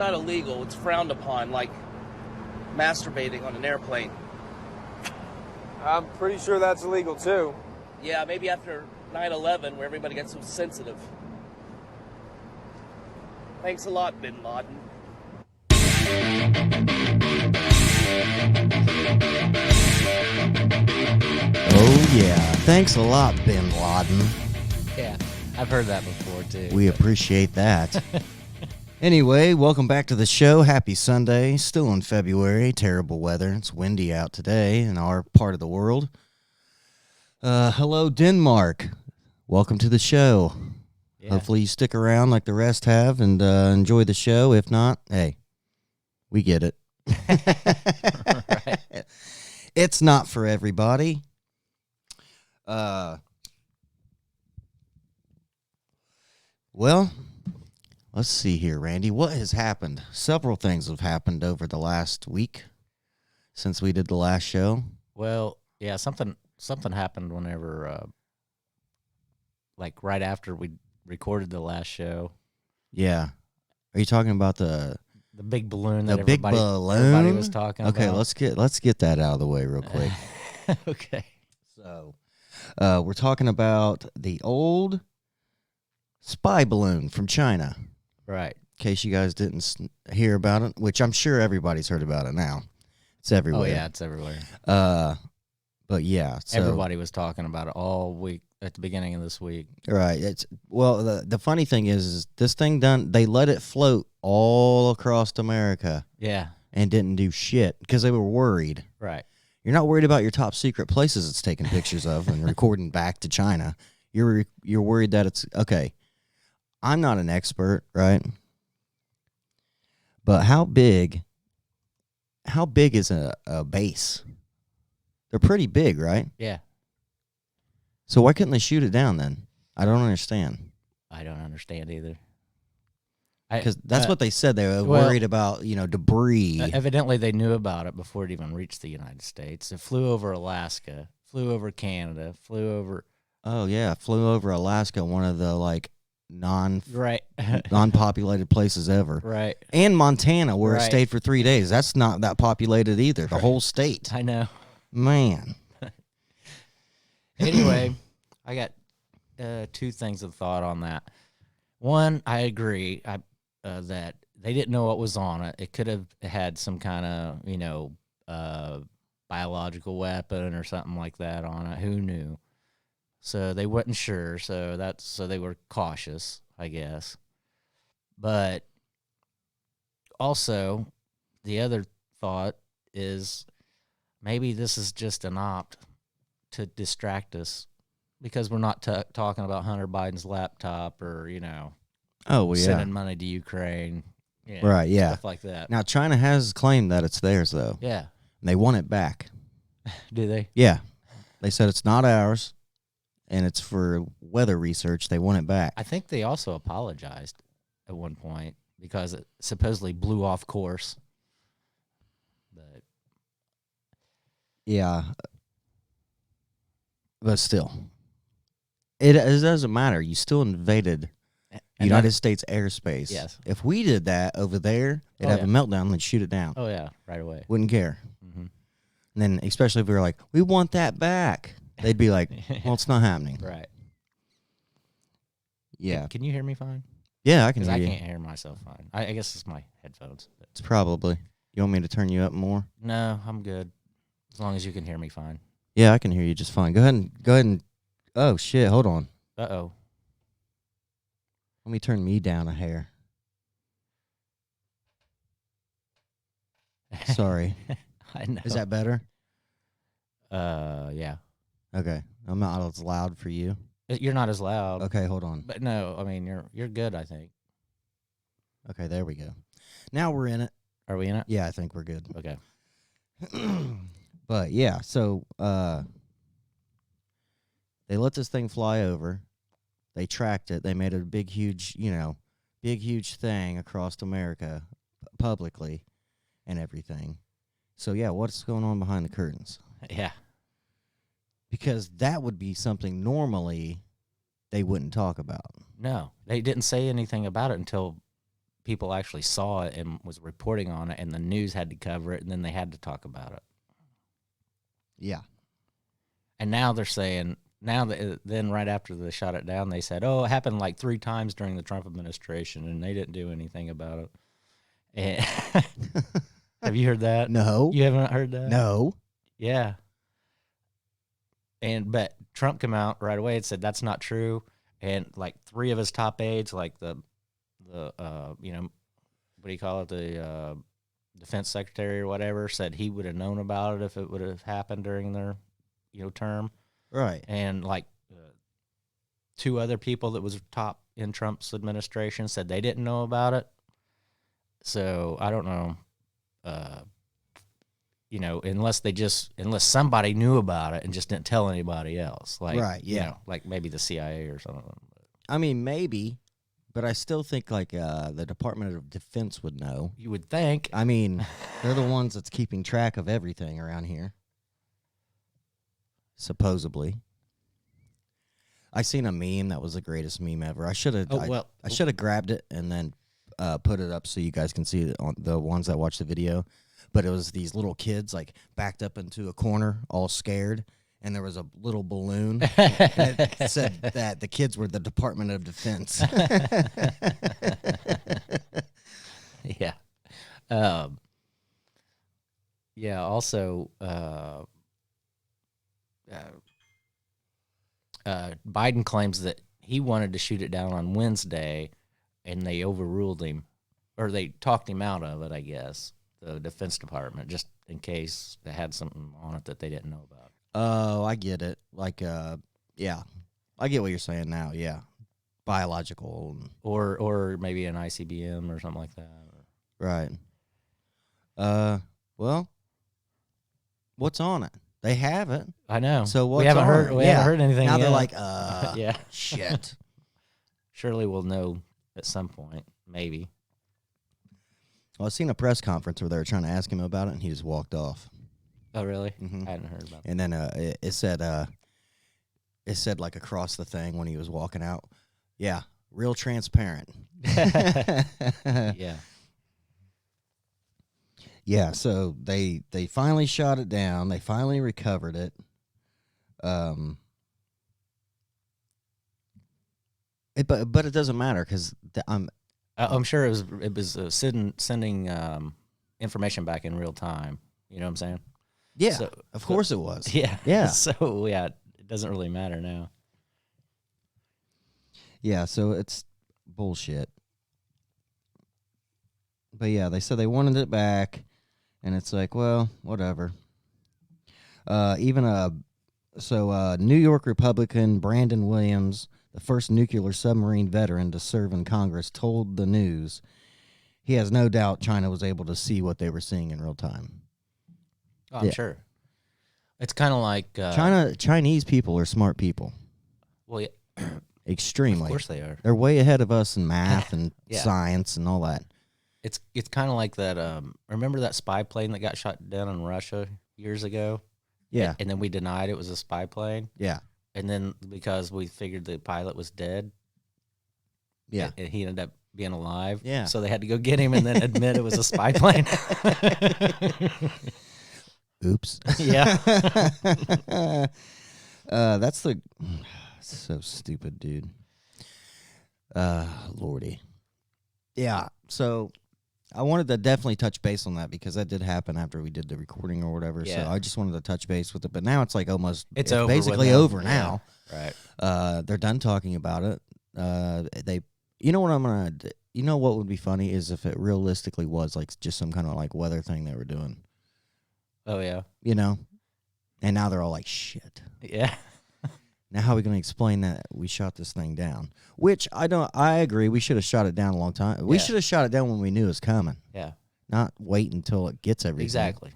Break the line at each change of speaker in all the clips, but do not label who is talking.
Not illegal. It's frowned upon, like masturbating on an airplane.
I'm pretty sure that's illegal too.
Yeah, maybe after 9/11, where everybody gets so sensitive. Thanks a lot, Bin Laden.
Oh, yeah. Thanks a lot, Bin Laden.
Yeah, I've heard that before, too.
We appreciate that. Anyway, welcome back to the show. Happy Sunday. Still in February. Terrible weather. It's windy out today in our part of the world. Hello, Denmark. Welcome to the show.
Yeah.
Hopefully you stick around like the rest have and enjoy the show. If not, hey, we get it.
Right.
It's not for everybody. Well, let's see here, Randy. What has happened? Several things have happened over the last week since we did the last show.
Well, yeah, something happened whenever, like right after we recorded the last show.
Yeah. Are you talking about the
big balloon that
big
everybody was talking about?
Okay, let's get that out of the way real quick.
Okay.
So, we're talking about the old spy balloon from China.
Right.
In case you guys didn't hear about it, which I'm sure everybody's heard about it now. It's everywhere.
Oh, yeah, it's everywhere.
But yeah, so,
Everybody was talking about it all week at the beginning of this week.
right. The funny thing is this thing they let it float all across America
Yeah.
and didn't do shit because they were worried.
Right.
You're not worried about your top secret places it's taking pictures of and recording back to China. You're worried that it's okay. I'm not an expert, right? But how big is a base? They're pretty big, right?
Yeah.
So why couldn't they shoot it down then? I don't understand.
I don't understand either.
Because that's what they said. They were
well,
worried about, debris.
Evidently, they knew about it before it even reached the United States. It flew over Alaska, flew over Canada, flew over...
Oh, yeah. Flew over Alaska, one of the,
Right.
non-populated places ever.
Right.
And Montana, where it
Right.
stayed for 3 days. That's not that populated either. The whole state.
I know.
Man.
Anyway, I got two things of thought on that. One, I agree that they didn't know what was on it. It could have had some kind of, biological weapon or something like that on it. Who knew? So they weren't sure. So they were cautious, I guess. But also, the other thought is maybe this is just an opt to distract us because we're not talking about Hunter Biden's laptop or,
Oh, well, yeah.
sending money to Ukraine.
Right, yeah.
Stuff like that.
Now, China has claimed that it's theirs, though.
Yeah.
And they want it back.
Do they?
Yeah. They said it's not ours, and it's for weather research. They want it back.
I think they also apologized at one point because it supposedly blew off course. But
Yeah. But still. It doesn't matter. You still invaded United States airspace.
Yes.
If we did that over there, they'd have a meltdown and shoot it down.
Oh, yeah, right away.
Wouldn't care.
Mm-hmm.
And then, especially if we were like, we want that back, they'd be like, well, it's not happening.
Right.
Yeah.
Can you hear me fine?
Yeah, I can
Because
hear
I
you.
can't hear myself fine. I guess it's my headphones. But
It's probably. You want me to turn you up more?
no, I'm good. As long as you can hear me fine.
Yeah, I can hear you just fine. Go ahead and. Oh shit! Hold on.
Uh-oh.
Let me turn me down a hair. Sorry.
I know.
Is that better?
Yeah.
Okay. I'm not as loud for you.
You're not as loud.
Okay, hold on.
But no, I mean, you're good, I think.
Okay, there we go. Now we're in it.
Are we in it?
Yeah, I think we're good.
Okay.
But yeah, so they let this thing fly over. They tracked it. They made a big, huge thing across America publicly and everything. So yeah, what's going on behind the curtains?
Yeah.
Because that would be something normally they wouldn't talk about.
No, they didn't say anything about it until people actually saw it and was reporting on it, and the news had to cover it, and then they had to talk about it.
Yeah.
And now they're saying, then right after they shot it down, they said, oh, it happened like 3 times during the Trump administration, and they didn't do anything about it. And have you heard that?
No.
You haven't heard that?
No.
Yeah. But Trump came out right away and said that's not true. And like 3 of his top aides, like the what do you call it, the defense secretary or whatever, said he would have known about it if it would have happened during their term.
Right.
And like 2 other people that was top in Trump's administration said they didn't know about it. So I don't know, unless somebody knew about it and just didn't tell anybody else, like
right, yeah,
like maybe the CIA or something.
I mean, maybe, but I still think like the Department of Defense would know.
You would think.
I mean, they're the ones that's keeping track of everything around here, supposedly. I seen a meme that was the greatest meme ever. I should have. I should have grabbed it and then put it up so you guys can see it on the ones that watch the video. But it was these little kids like backed up into a corner, all scared, and there was a little balloon. And it said that the kids were the Department of Defense.
Yeah. Yeah. Also, Biden claims that he wanted to shoot it down on Wednesday, and they overruled him, or they talked him out of it, I guess, the Defense Department, just in case they had something on it that they didn't know about.
Oh, I get it. Like, yeah, I get what you're saying now. Yeah, biological,
or maybe an ICBM or something like that.
Right. Well, what's on it? They have it.
I know.
So what's
we haven't
on
heard.
it?
We haven't heard anything
now
yet.
they're like,
yeah,
shit.
Surely we'll know at some point, maybe.
Well, I seen a press conference where they were trying to ask him about it, and he just walked off.
Oh, really?
Mm-hmm.
I hadn't heard about that.
And then it said like across the thing when he was walking out, yeah, real transparent.
Yeah.
Yeah, so they finally shot it down. They finally recovered it. But it doesn't matter because
I'm sure it was sending information back in real time. You know what I'm saying?
yeah,
So-
of course it was.
Yeah.
Yeah.
So yeah, it doesn't really matter now.
Yeah, so it's bullshit. But yeah, they said they wanted it back, and it's like, well, whatever. New York Republican Brandon Williams, the first nuclear submarine veteran to serve in Congress, told the news he has no doubt China was able to see what they were seeing in real time.
Oh, I'm
Yeah.
sure. It's kind of like
Chinese people are smart people,
Well, yeah,
extremely.
of course they are.
They're way ahead of us in math and
Yeah.
science and all that.
It's kind of like that. Remember that spy plane that got shot down in Russia years ago?
Yeah,
And then we denied it was a spy plane.
yeah,
And then because we figured the pilot was dead,
yeah.
and he ended up being alive.
Yeah.
So they had to go get him and then admit it was a spy plane.
Oops.
Yeah.
That's the so stupid, dude. Lordy. Yeah. So I wanted to definitely touch base on that because that did happen after we did the recording or whatever.
Yeah.
So I just wanted to touch base with it, but now it's like almost
It's over with
basically
them.
over
Yeah.
now.
Right.
They're done talking about it. You know what I'm gonna. You know what would be funny is if it realistically was like just some kind of like weather thing they were doing.
Oh, yeah.
You know, and now they're all like, shit.
Yeah.
Now how are we going to explain that we shot this thing down? Which I agree. We should have shot it down a long time. We
Yeah.
should have shot it down when we knew it was coming,
Yeah.
not wait until it gets everything.
Exactly.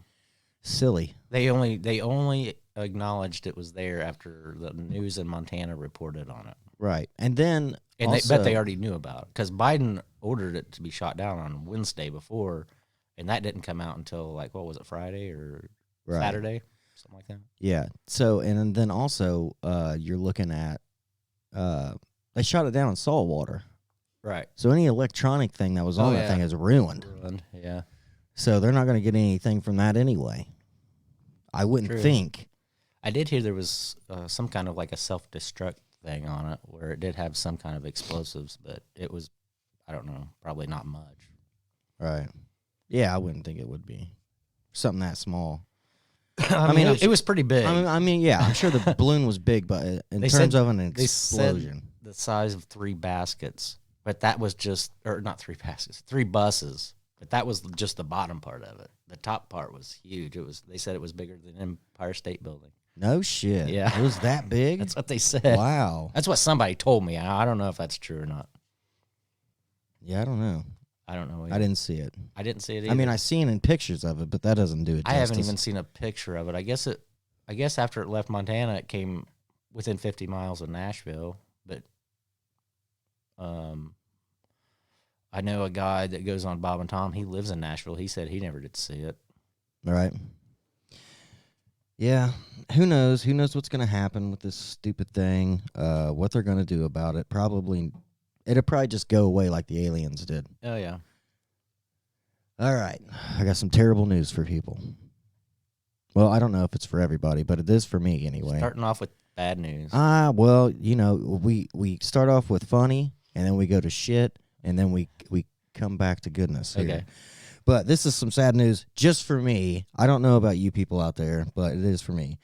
Silly.
They only acknowledged it was there after the news in Montana reported on it.
Right. And then
And
also,
they already knew about it because Biden ordered it to be shot down on Wednesday before, and that didn't come out until like what was it, Friday or
Right.
Saturday, something like that.
Yeah. So and then also you're looking at they shot it down in salt water.
Right.
So any electronic thing that was on that thing is ruined.
Yeah.
So they're not going to get anything from that anyway. I wouldn't
True.
think.
I did hear there was some kind of like a self-destruct thing on it where it did have some kind of explosives, but it was, I don't know, probably not much.
Right. Yeah, I wouldn't think it would be something that small.
I mean, it was pretty big.
I mean, yeah, I'm sure the balloon was big, but in
They
terms
said-
of an
they said
explosion.
the size of 3 baskets, but that was just, or not 3 baskets, 3 buses, but that was just the bottom part of it. The top part was huge. They said it was bigger than Empire State Building.
No shit.
Yeah.
It was that big?
That's what they said.
Wow.
That's what somebody told me. I don't know if that's true or not.
Yeah, I don't know.
I don't know.
I didn't see it.
I didn't see it either.
I mean, I seen in pictures of it, but that doesn't do it
I haven't
justice.
even seen a picture of it. I guess after it left Montana, it came within 50 miles of Nashville. But I know a guy that goes on Bob and Tom. He lives in Nashville. He said he never did see it.
All right. Yeah. Who knows? Who knows what's going to happen with this stupid thing? What they're going to do about it? It'll probably just go away like the aliens did.
Oh yeah.
All right. I got some terrible news for people. Well, I don't know if it's for everybody, but it is for me anyway.
Starting off with bad news.
Well, you know, we start off with funny, and then we go to shit, and then we come back to goodness here.
Okay.
But this is some sad news just for me. I don't know about you people out there, but it is for me.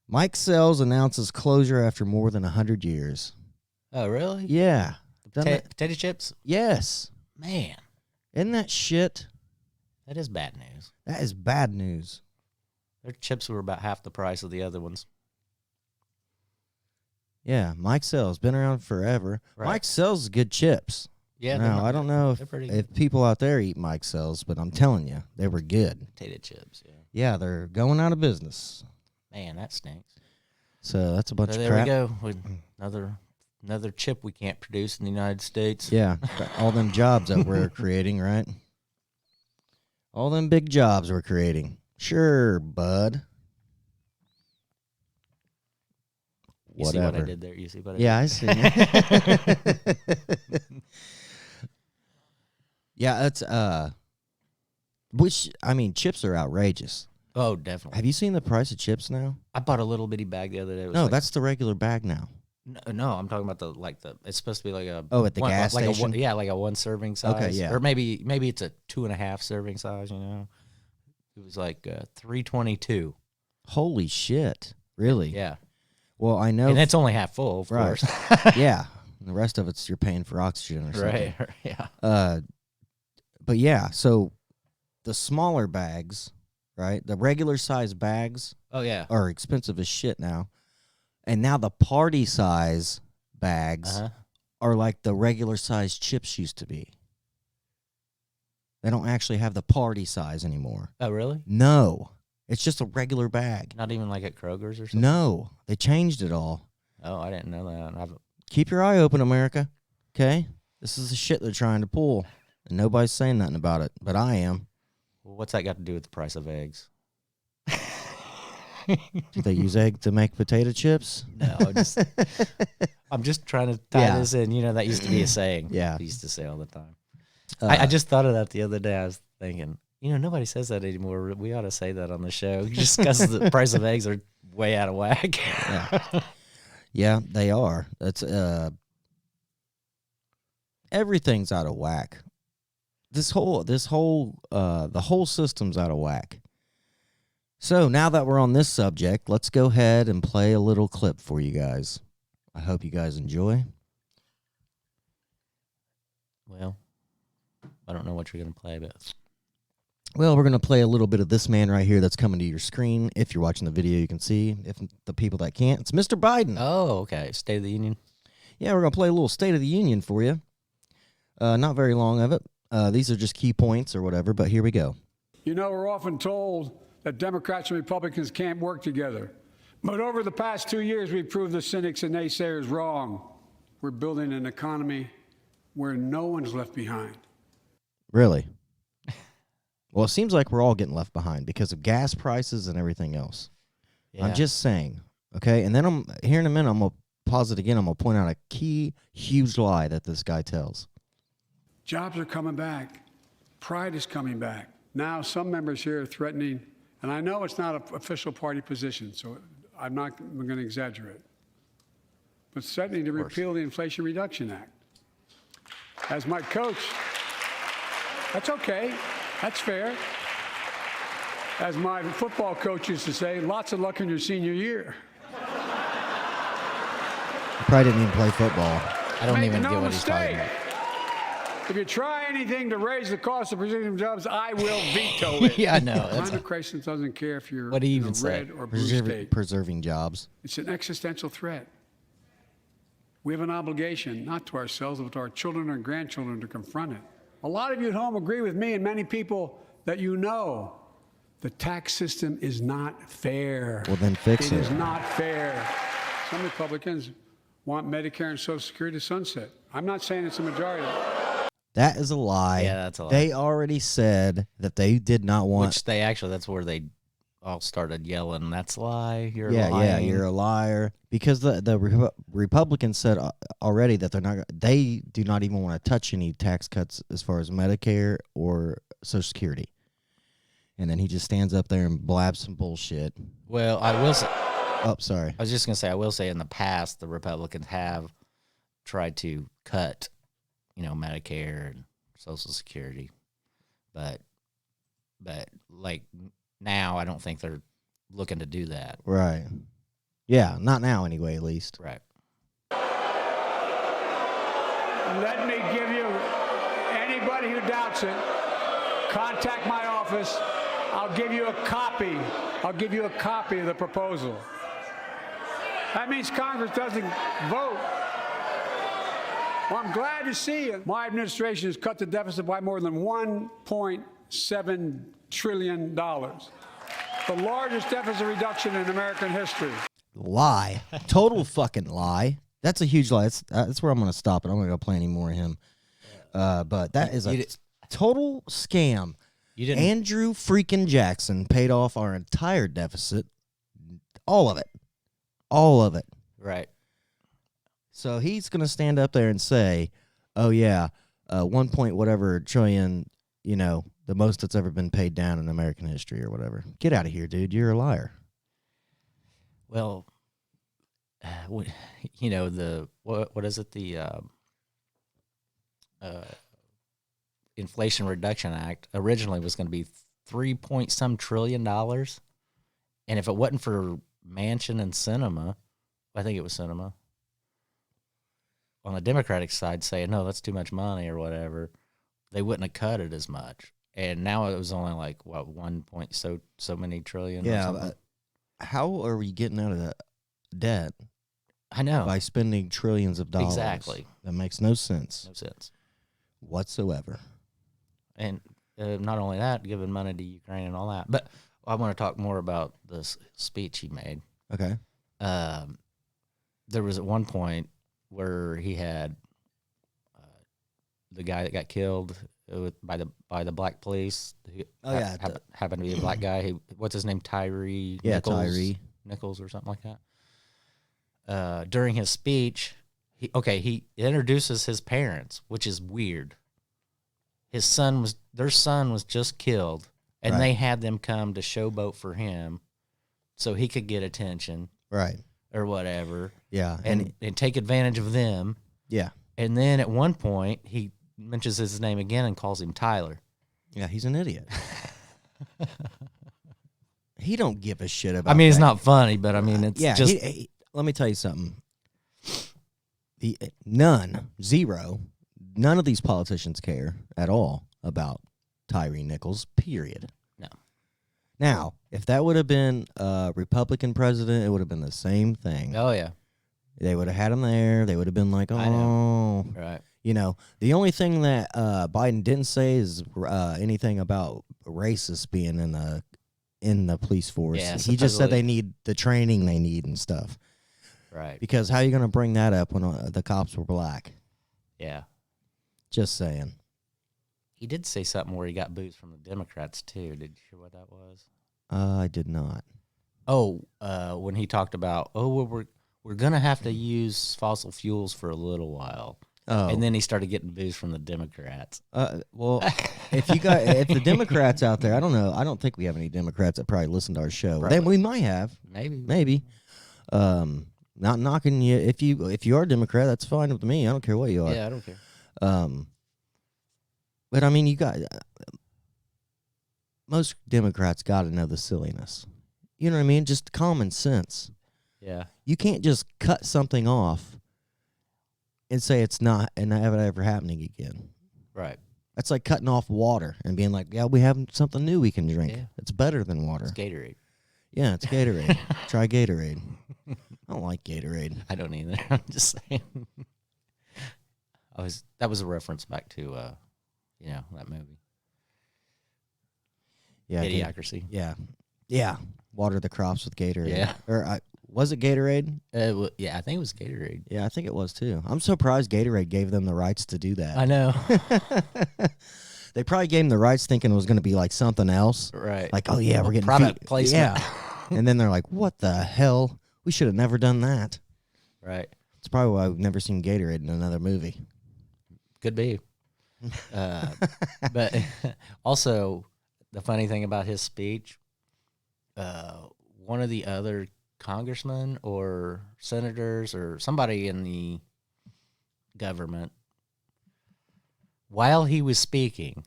Mike Sells announces closure after more than 100 years.
Oh really?
Yeah.
Potato chips.
Yes.
Man,
Isn't that shit?
that is bad news.
That is bad news.
Their chips were about half the price of the other ones.
Yeah, Mike Sells been around forever.
Right.
Mike sells good chips.
Yeah.
Now, I don't know
they're pretty
if people out there eat Mike Sells, but I'm telling you, they were good.
potato chips. Yeah.
Yeah, they're going out of business.
Man, that stinks.
So that's a bunch
So
of
there
crap.
we go with another chip we can't produce in the United States.
Yeah, all them jobs that we're creating, right? All them big jobs we're creating. Sure, bud.
You see what I did there? You see what I
Yeah, I
did?
see. it. Yeah, that's which I mean, chips are outrageous.
Oh, definitely.
Have you seen the price of chips now?
I bought a little bitty bag the other day. It was
No,
like,
that's the regular bag now.
no. I'm talking about the. It's supposed to be like a.
Oh, at the gas
like
station?
like a 1 serving size.
Okay, yeah.
Or maybe it's a 2.5 serving size. You know, it was like $3.22.
Holy shit! Really?
Yeah,
Well, I know.
and it's only half full, of
Right.
course.
Yeah. The rest of it's you're paying for oxygen or something.
Right. Yeah.
But yeah, so the smaller bags, right? The regular size bags
Oh yeah.
are expensive as shit now. And now the party size bags
Uh-huh.
are like the regular size chips used to be. They don't actually have the party size anymore.
Oh really?
No. It's just a regular bag.
Not even like at Kroger's or something.
No. They changed it all.
Oh, I didn't know that.
Keep your eye open, America. Okay? This is the shit they're trying to pull. And nobody's saying nothing about it, but I am.
Well, what's that got to do with the price of eggs?
Do they use egg to make potato chips?
No, I'm just trying to tie
Yeah.
this in. You know, that used to be a saying.
Yeah.
We used to say all the time.
Uh,
I just thought of that the other day. I was thinking, nobody says that anymore. We ought to say that on the show just because the price of eggs are way out of whack.
Yeah. Yeah, they are. That's everything's out of whack. The whole system's out of whack. So now that we're on this subject, let's go ahead and play a little clip for you guys. I hope you guys enjoy.
Well, I don't know what you're going to play, but
Well, we're going to play a little bit of this man right here that's coming to your screen. If you're watching the video, you can see. If the people that can't, it's Mr. Biden.
oh, okay. State of the Union.
Yeah, we're going to play a little State of the Union for you. Not very long of it. These are just key points or whatever, but here we go.
You know, we're often told that Democrats and Republicans can't work together. But over the past 2 years, we've proved the cynics and naysayers wrong. We're building an economy where no one's left behind.
Really? Well, it seems like we're all getting left behind because of gas prices and everything else.
Yeah.
I'm just saying, okay? And then here in a minute, I'm going to pause it again. I'm going to point out a key, huge lie that this guy tells.
Jobs are coming back. Pride is coming back. Now, some members here are threatening, and I know it's not an official party position, so I'm going to exaggerate, but threatening to repeal the Inflation Reduction Act. As my coach, that's okay. That's fair. As my football coach used to say, lots of luck in your senior year.
He probably didn't even play football.
I don't
Make
even
no
get what he's talking
mistake.
about.
If you try anything to raise the cost of producing jobs, I will veto it.
Yeah, I know. That's-
Climate crisis doesn't care if you're
What do you
in a
even say?
red or blue state.
Preserving jobs.
It's an existential threat. We have an obligation, not to ourselves, but to our children and grandchildren, to confront it. A lot of you at home agree with me and many people that you know. The tax system is not fair.
Well, then fix it.
It is not fair. Some Republicans want Medicare and Social Security to sunset. I'm not saying it's a majority.
That is a lie.
Yeah, that's a lie.
They already said that they did not want.
Which they actually, that's where they all started yelling, "That's a lie. You're
yeah,
lying."
you're a liar. Because the Republicans said already that they do not even want to touch any tax cuts as far as Medicare or Social Security. And then he just stands up there and blabs some bullshit.
Well, I will say,
Oh, sorry.
I was just gonna say, I will say, in the past, the Republicans have tried to cut, Medicare and Social Security, but like now, I don't think they're looking to do that.
Right. Yeah, not now anyway, at least.
Right.
Let me give you, anybody who doubts it, contact my office. I'll give you a copy. I'll give you a copy of the proposal. That means Congress doesn't vote. Well, I'm glad to see it. My administration has cut the deficit by more than $1.7 trillion. The largest deficit reduction in American history.
Lie. Total fucking lie. That's a huge lie. That's where I'm going to stop it. I'm going to go play any more of him. But that is a total scam.
You didn't.
Andrew freaking Jackson paid off our entire deficit. All of it. All of it.
Right.
So he's going to stand up there and say, oh, yeah, 1 point whatever trillion, the most that's ever been paid down in American history or whatever. Get out of here, dude. You're a liar.
Well, what is it? The Inflation Reduction Act originally was going to be $3 trillion, and if it wasn't for Manchin and Sinema, I think it was Sinema, on the Democratic side saying, no, that's too much money or whatever, they wouldn't have cut it as much. And now it was only like, what, 1 point so many trillion?
Yeah,
or something?
but how are we getting out of that debt
I know.
by spending trillions of dollars?
Exactly.
That makes no sense
No sense.
whatsoever.
And not only that, giving money to Ukraine and all that. But I want to talk more about this speech he made.
Okay.
There was at one point where he had the guy that got killed by the black police.
Oh, yeah.
Happened to be a black guy. What's his name? Tyree.
Yeah,
Nichols,
Tyree.
Nichols or something like that. During his speech, he introduces his parents, which is weird. Their son was just killed, and
Right.
they had them come to showboat for him so he could get attention
Right.
or whatever,
Yeah.
and take advantage of them.
yeah.
And then at one point, he mentions his name again and calls him Tyler.
Yeah, he's an idiot. He don't give a shit about
I mean, it's
that.
not funny, but I mean, it's
Yeah,
just
let me tell you something. None of these politicians care at all about Tyree Nichols, period.
No.
Now, if that would have been a Republican president, it would have been the same thing.
oh yeah,
They would have had him there. They would have been like,
I
oh.
right.
The only thing that Biden didn't say is anything about racists being in the police force.
Yeah,
He just said
supposedly-
they need the training they need and stuff.
Right.
Because how are you going to bring that up when the cops were black?
Yeah.
Just saying.
He did say something where he got boots from the Democrats too. Did you hear what that was?
I did not.
Oh, when he talked about, we're gonna have to use fossil fuels for a little while.
Oh,
And then he started getting booze from the Democrats.
well, if the Democrats out there, I don't know. I don't think we have any Democrats that probably listen to our show. Then we might have, maybe. Not knocking you. If you are a Democrat, that's fine with me. I don't care what you are.
Yeah, I don't care.
But I mean, you got most Democrats got to know the silliness. You know what I mean? Just common sense.
Yeah.
You can't just cut something off and say it's not and never ever happening again.
Right.
That's like cutting off water and being like, yeah, we have something new we can drink.
Yeah.
It's better than water.
It's Gatorade.
Yeah, it's Gatorade. Try Gatorade. I don't like Gatorade.
I don't either. I'm just saying. That was a reference back to that movie.
Yeah,
Idiocracy.
Yeah. Yeah. Water the crops with Gatorade.
Yeah.
Or was it Gatorade?
Yeah, I think it was Gatorade.
Yeah, I think it was too. I'm surprised Gatorade gave them the rights to do that.
I know.
They probably gave them the rights thinking it was going to be like something else.
Right.
Like, oh yeah, we're getting
product
feet.
placement.
Yeah. And then they're like, what the hell? We should have never done that.
Right.
It's probably why we've never seen Gatorade in another movie.
Could be. But also, the funny thing about his speech, one of the other congressmen or senators or somebody in the government, while he was speaking,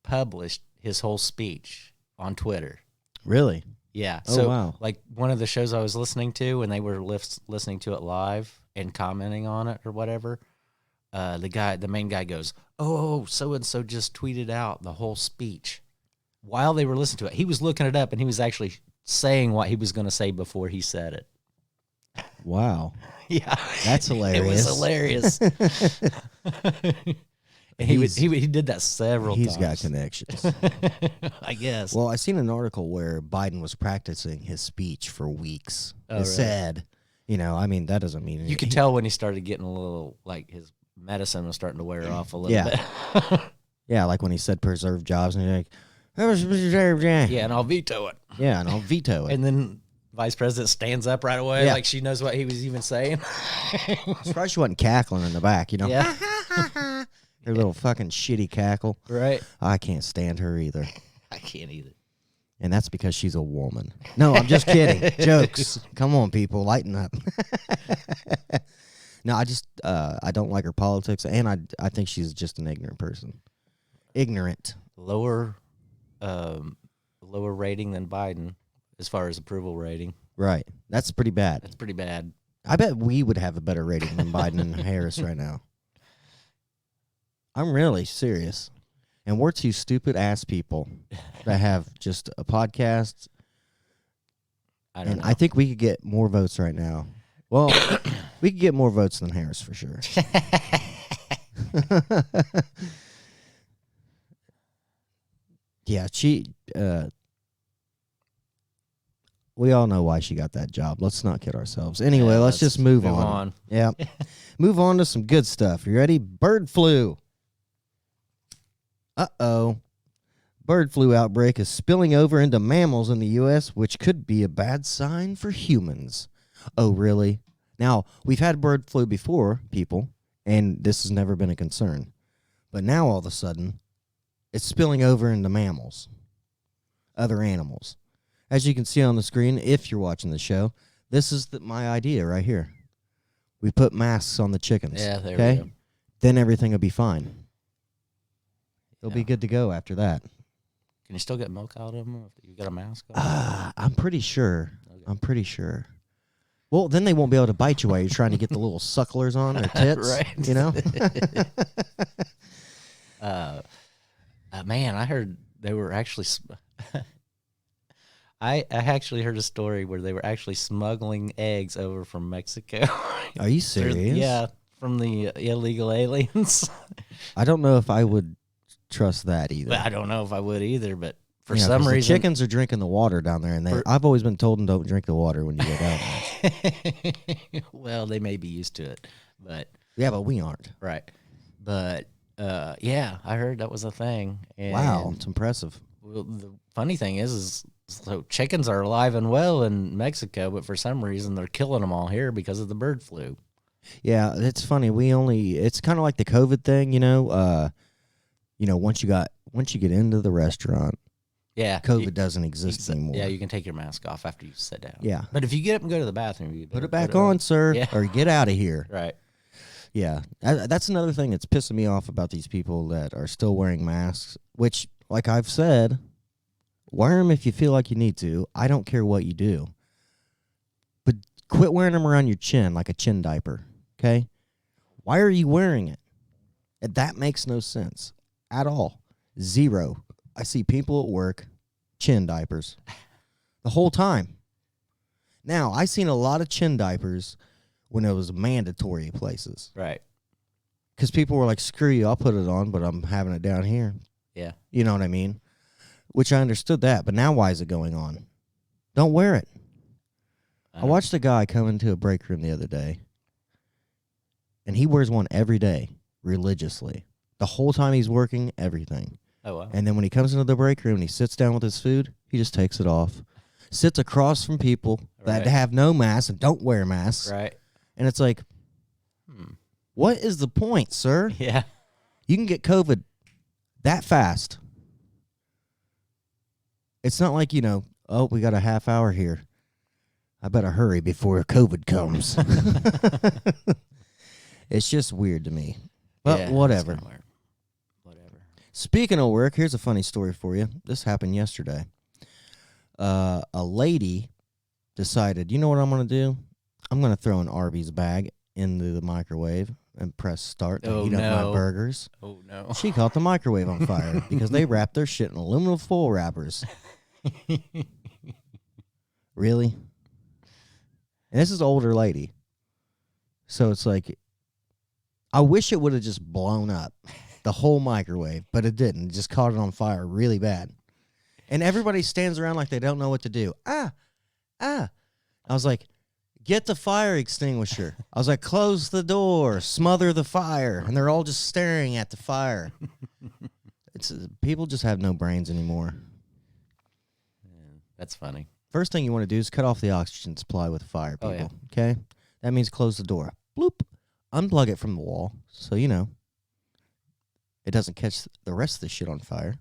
published his whole speech on Twitter.
Really?
Yeah.
Oh,
So,
wow.
like one of the shows I was listening to, when they were listening to it live and commenting on it or whatever, the main guy goes, "Oh, so and so just tweeted out the whole speech." While they were listening to it, he was looking it up and he was actually saying what he was going to say before he said it.
Wow.
Yeah,
That's hilarious.
It was hilarious. And he did that several times.
He's got connections.
I guess.
Well, I seen an article where Biden was practicing his speech for weeks.
Oh,
It
really?
said, I mean, that doesn't mean
You could tell when he started getting a little, like, his medicine was starting to wear off a little bit.
Yeah, like when he said preserve jobs, and you're like, that was preserve jobs.
Yeah, and I'll veto it.
Yeah, and I'll veto it.
And then Vice President stands up right away,
Yeah.
like she knows what he was even saying.
Surprised she wasn't cackling in the back,
Yeah,
Her little fucking shitty cackle.
right.
I can't stand her either.
I can't either.
And that's because she's a woman. No, I'm just kidding. Jokes. Come on, people, lighten up. No, I don't like her politics, and I think she's just an ignorant person. Ignorant.
Lower rating than Biden as far as approval rating.
Right. That's pretty bad.
That's pretty bad.
I bet we would have a better rating than Biden and Harris right now. I'm really serious. And we're two stupid ass people that have just a podcast.
I don't
And
know.
I think we could get more votes right now. Well, we could get more votes than Harris for sure. Yeah, we all know why she got that job. Let's not kid ourselves. Anyway,
Yeah,
let's just move on. Yeah. Move on to some good stuff. You ready? Bird flu. Uh-oh. Bird flu outbreak is spilling over into mammals in the U.S., which could be a bad sign for humans. Oh, really? Now, we've had bird flu before, people, and this has never been a concern. But now, all of a sudden, it's spilling over into mammals, other animals. As you can see on the screen, if you're watching the show, this is my idea right here. We put masks on the chickens.
Yeah, there
okay?
we go.
Then everything will be fine. It'll be
Yeah.
good to go after that.
Can you still get milk out of them if you got a mask on?
I'm pretty sure.
Okay.
I'm pretty sure. Well, then they won't be able to bite you while you're trying to get the little sucklers on their tits.
Right.
You know?
Man, I heard they were actually. I actually heard a story where they were actually smuggling eggs over from Mexico.
Are you serious?
Yeah, from the illegal aliens.
I don't know if I would trust that either.
But I don't know if I would either. But for
Yeah, 'cause
some
the
reason,
chickens are drinking the water down there, and I've always been told them don't drink the water when you go down there.
well, they may be used to it, but
Yeah, but we aren't.
right. But yeah, I heard that was a thing. And
Wow, it's impressive.
well, the funny thing is So chickens are alive and well in Mexico, but for some reason they're killing them all here because of the bird flu.
Yeah, it's funny. It's kind of like the COVID thing, once you get into the restaurant,
Yeah.
COVID doesn't exist anymore.
Yeah, you can take your mask off after you sit down.
Yeah.
But if you get up and go to the bathroom, you
Put
better
it back
put
on, sir,
Yeah.
or get out of here.
Right.
Yeah, that's another thing that's pissing me off about these people that are still wearing masks, which, like I've said, wear them if you feel like you need to. I don't care what you do. But quit wearing them around your chin like a chin diaper, okay? Why are you wearing it? That makes no sense at all. Zero. I see people at work, chin diapers, the whole time. Now, I seen a lot of chin diapers when it was mandatory places.
Right.
Because people were like, screw you, I'll put it on, but I'm having it down here.
Yeah.
You know what I mean? Which I understood that, but now why is it going on? Don't wear it. I watched a guy come into a break room the other day, and he wears one every day, religiously. The whole time he's working, everything.
Oh, wow.
And then when he comes into the break room and he sits down with his food, he just takes it off. Sits across from people that
Right.
have no masks and don't wear masks.
Right.
And it's like, what is the point, sir?
Yeah.
You can get COVID that fast. It's not like, oh, we got a half hour here. I better hurry before COVID comes. It's just weird to me. But
Yeah,
whatever.
that's kinda weird. Whatever.
Speaking of work, here's a funny story for you. This happened yesterday. A lady decided, you know what I'm going to do? I'm going to throw an Arby's bag into the microwave and press start to heat up my burgers.
Oh, no.
She caught the microwave on fire because they wrapped their shit in aluminum foil wrappers. Really? And this is an older lady. So it's like, I wish it would have just blown up the whole microwave, but it didn't. It just caught it on fire really bad. And everybody stands around like they don't know what to do. I was like, get the fire extinguisher. I was like, close the door, smother the fire. And they're all just staring at the fire. People just have no brains anymore.
That's funny.
First thing you want to do is cut off the oxygen supply with fire, people.
Oh, yeah.
Okay? That means close the door. Bloop. Unplug it from the wall so, it doesn't catch the rest of the shit on fire.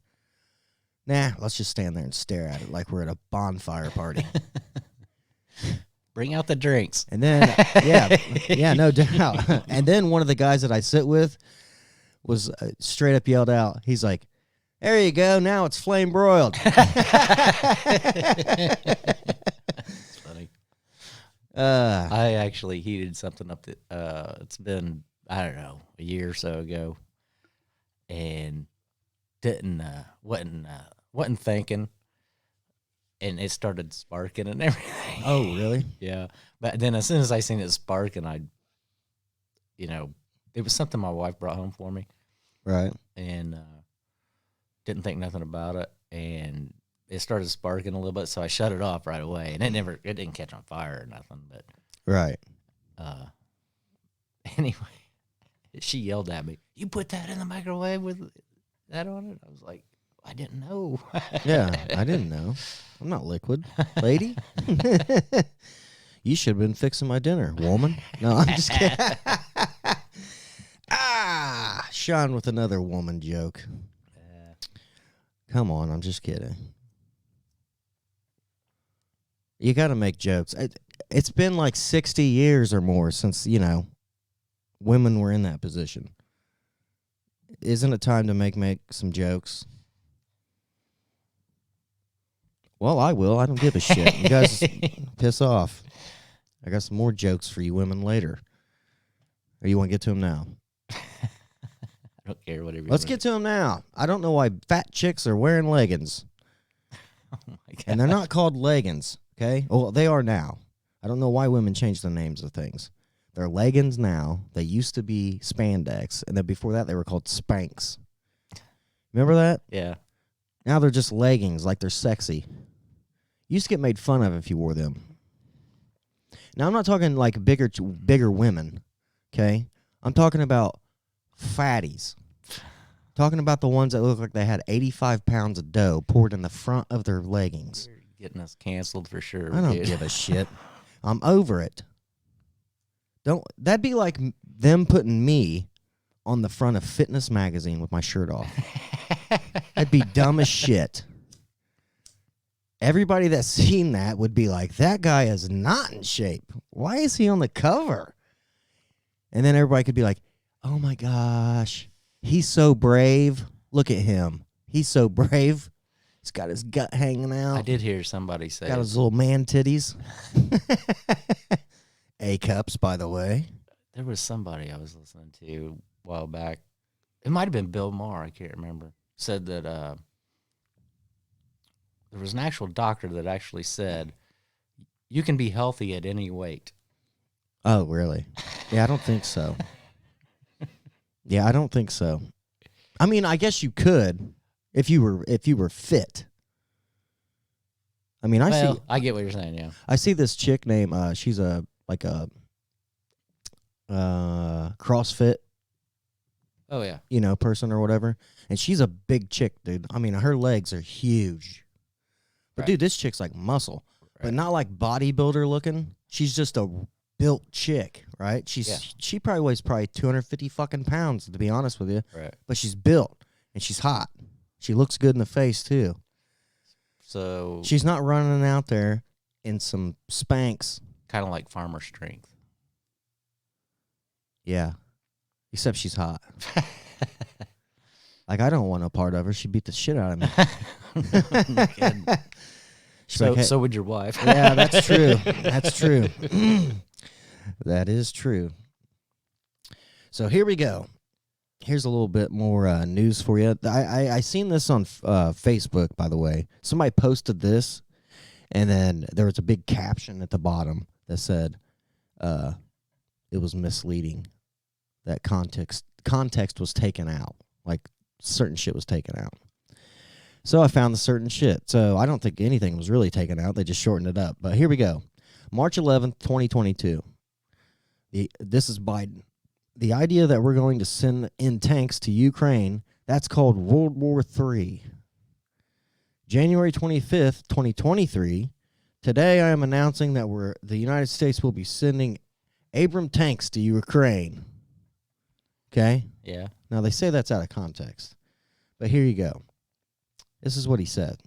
Nah, let's just stand there and stare at it like we're at a bonfire party.
Bring out the drinks.
And then, yeah, no doubt. And then one of the guys that I sit with was straight up yelled out. He's like, there you go. Now it's flame broiled.
It's funny. I actually heated something up that it's been, I don't know, a year or so ago, and wasn't thinking, and it started sparking and everything.
Oh, really?
Yeah. But then as soon as I seen it sparking, it was something my wife brought home for me,
Right.
and didn't think nothing about it, and it started sparking a little bit, so I shut it off right away, and it didn't catch on fire or nothing, but
Right.
anyway, she yelled at me, "You put that in the microwave with that on it?" I was like, I didn't know.
Yeah, I didn't know. I'm not liquid, lady. You should have been fixing my dinner, woman. No, I'm just kidding. Sean with another woman joke. Come on, I'm just kidding. You got to make jokes. It's been like 60 years or more since, women were in that position. Isn't it time to make some jokes? Well, I will. I don't give a shit. You guys piss off. I got some more jokes for you women later. Or you want to get to them now?
I don't care, whatever.
Let's get to them now. I don't know why fat chicks are wearing leggings.
Oh my God.
And they're not called leggings, okay? Well, they are now. I don't know why women change the names of things. They're leggings now. They used to be spandex. And then before that, they were called Spanx. Remember that?
Yeah.
Now they're just leggings, like they're sexy. You used to get made fun of if you wore them. Now, I'm not talking like bigger women, okay? I'm talking about fatties. Talking about the ones that look like they had 85 pounds of dough poured in the front of their leggings.
You're getting us canceled for sure.
I don't
dude.
give a shit. I'm over it. That'd be like them putting me on the front of Fitness magazine with my shirt off. That'd be dumb as shit. Everybody that's seen that would be like, that guy is not in shape. Why is he on the cover? And then everybody could be like, oh my gosh, he's so brave. Look at him. He's so brave. He's got his gut hanging out.
I did hear somebody say
Got his little man titties. A cups, by the way.
there was somebody I was listening to a while back. It might have been Bill Maher. I can't remember. Said that there was an actual doctor that actually said you can be healthy at any weight.
Oh, really? Yeah, I don't think so. Yeah, I don't think so. I mean, I guess you could if you were fit. I mean,
I get what you're saying. Yeah.
I see this chick named she's a CrossFit,
Oh yeah.
person or whatever, and she's a big chick, dude. I mean, her legs are huge. But
Right.
dude, this chick's like muscle, but
Right.
not like bodybuilder looking. She's just a built chick, right? She probably weighs 250 fucking pounds, to be honest with you.
Right.
But she's built and she's hot. She looks good in the face too.
So
She's not running out there in some Spanx.
kind of like farmer strength.
Yeah. Except she's hot. Like, I don't want no part of her. She beat the shit out of me. She's
So
like, "Hey."
so would your wife.
Yeah, that's true. That's true. That is true. So here we go. Here's a little bit more news for you. I seen this on Facebook, by the way. Somebody posted this, and then there was a big caption at the bottom that said it was misleading. That context was taken out. Like, certain shit was taken out. So I found the certain shit. So I don't think anything was really taken out. They just shortened it up. But here we go. March 11th, 2022. This is Biden. The idea that we're going to send in tanks to Ukraine, that's called World War III. January 25th, 2023. Today I am announcing that the United States will be sending Abram tanks to Ukraine. Okay?
Yeah.
Now, they say that's out of context. But here you go. This is what he said.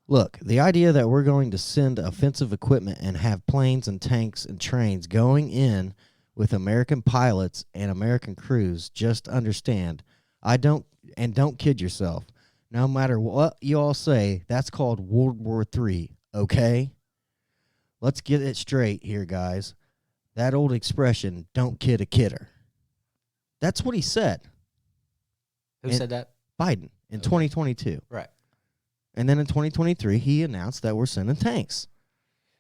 Look, the idea that we're going to send offensive equipment and have planes and tanks and trains going in with American pilots and American crews, just understand, don't kid yourself. No matter what you all say, that's called World War III, okay? Let's get it straight here, guys. That old expression, don't kid a kidder. That's what he said.
Who
And-
said that?
Biden in 2022.
Right.
And then in 2023, he announced that we're sending tanks.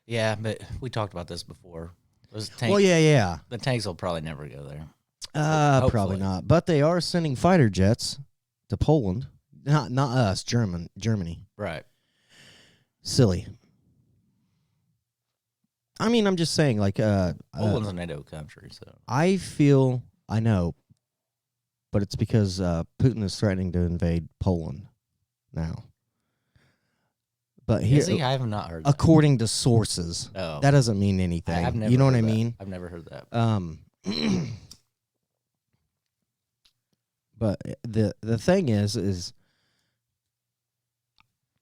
Yeah, but we talked about this before. Those tanks,
Well, yeah.
the tanks will probably never go there.
Probably
Hopefully.
not. But they are sending fighter jets to Poland. Not us, Germany.
Right.
Silly. I mean, I'm just saying, like,
Poland's a NATO country, so
I know, but it's because Putin is threatening to invade Poland now. But here,
is he? I have not heard that.
according to sources,
Oh.
that doesn't mean anything.
I've never
You know what I
heard that.
mean?
I've never heard that.
But the thing is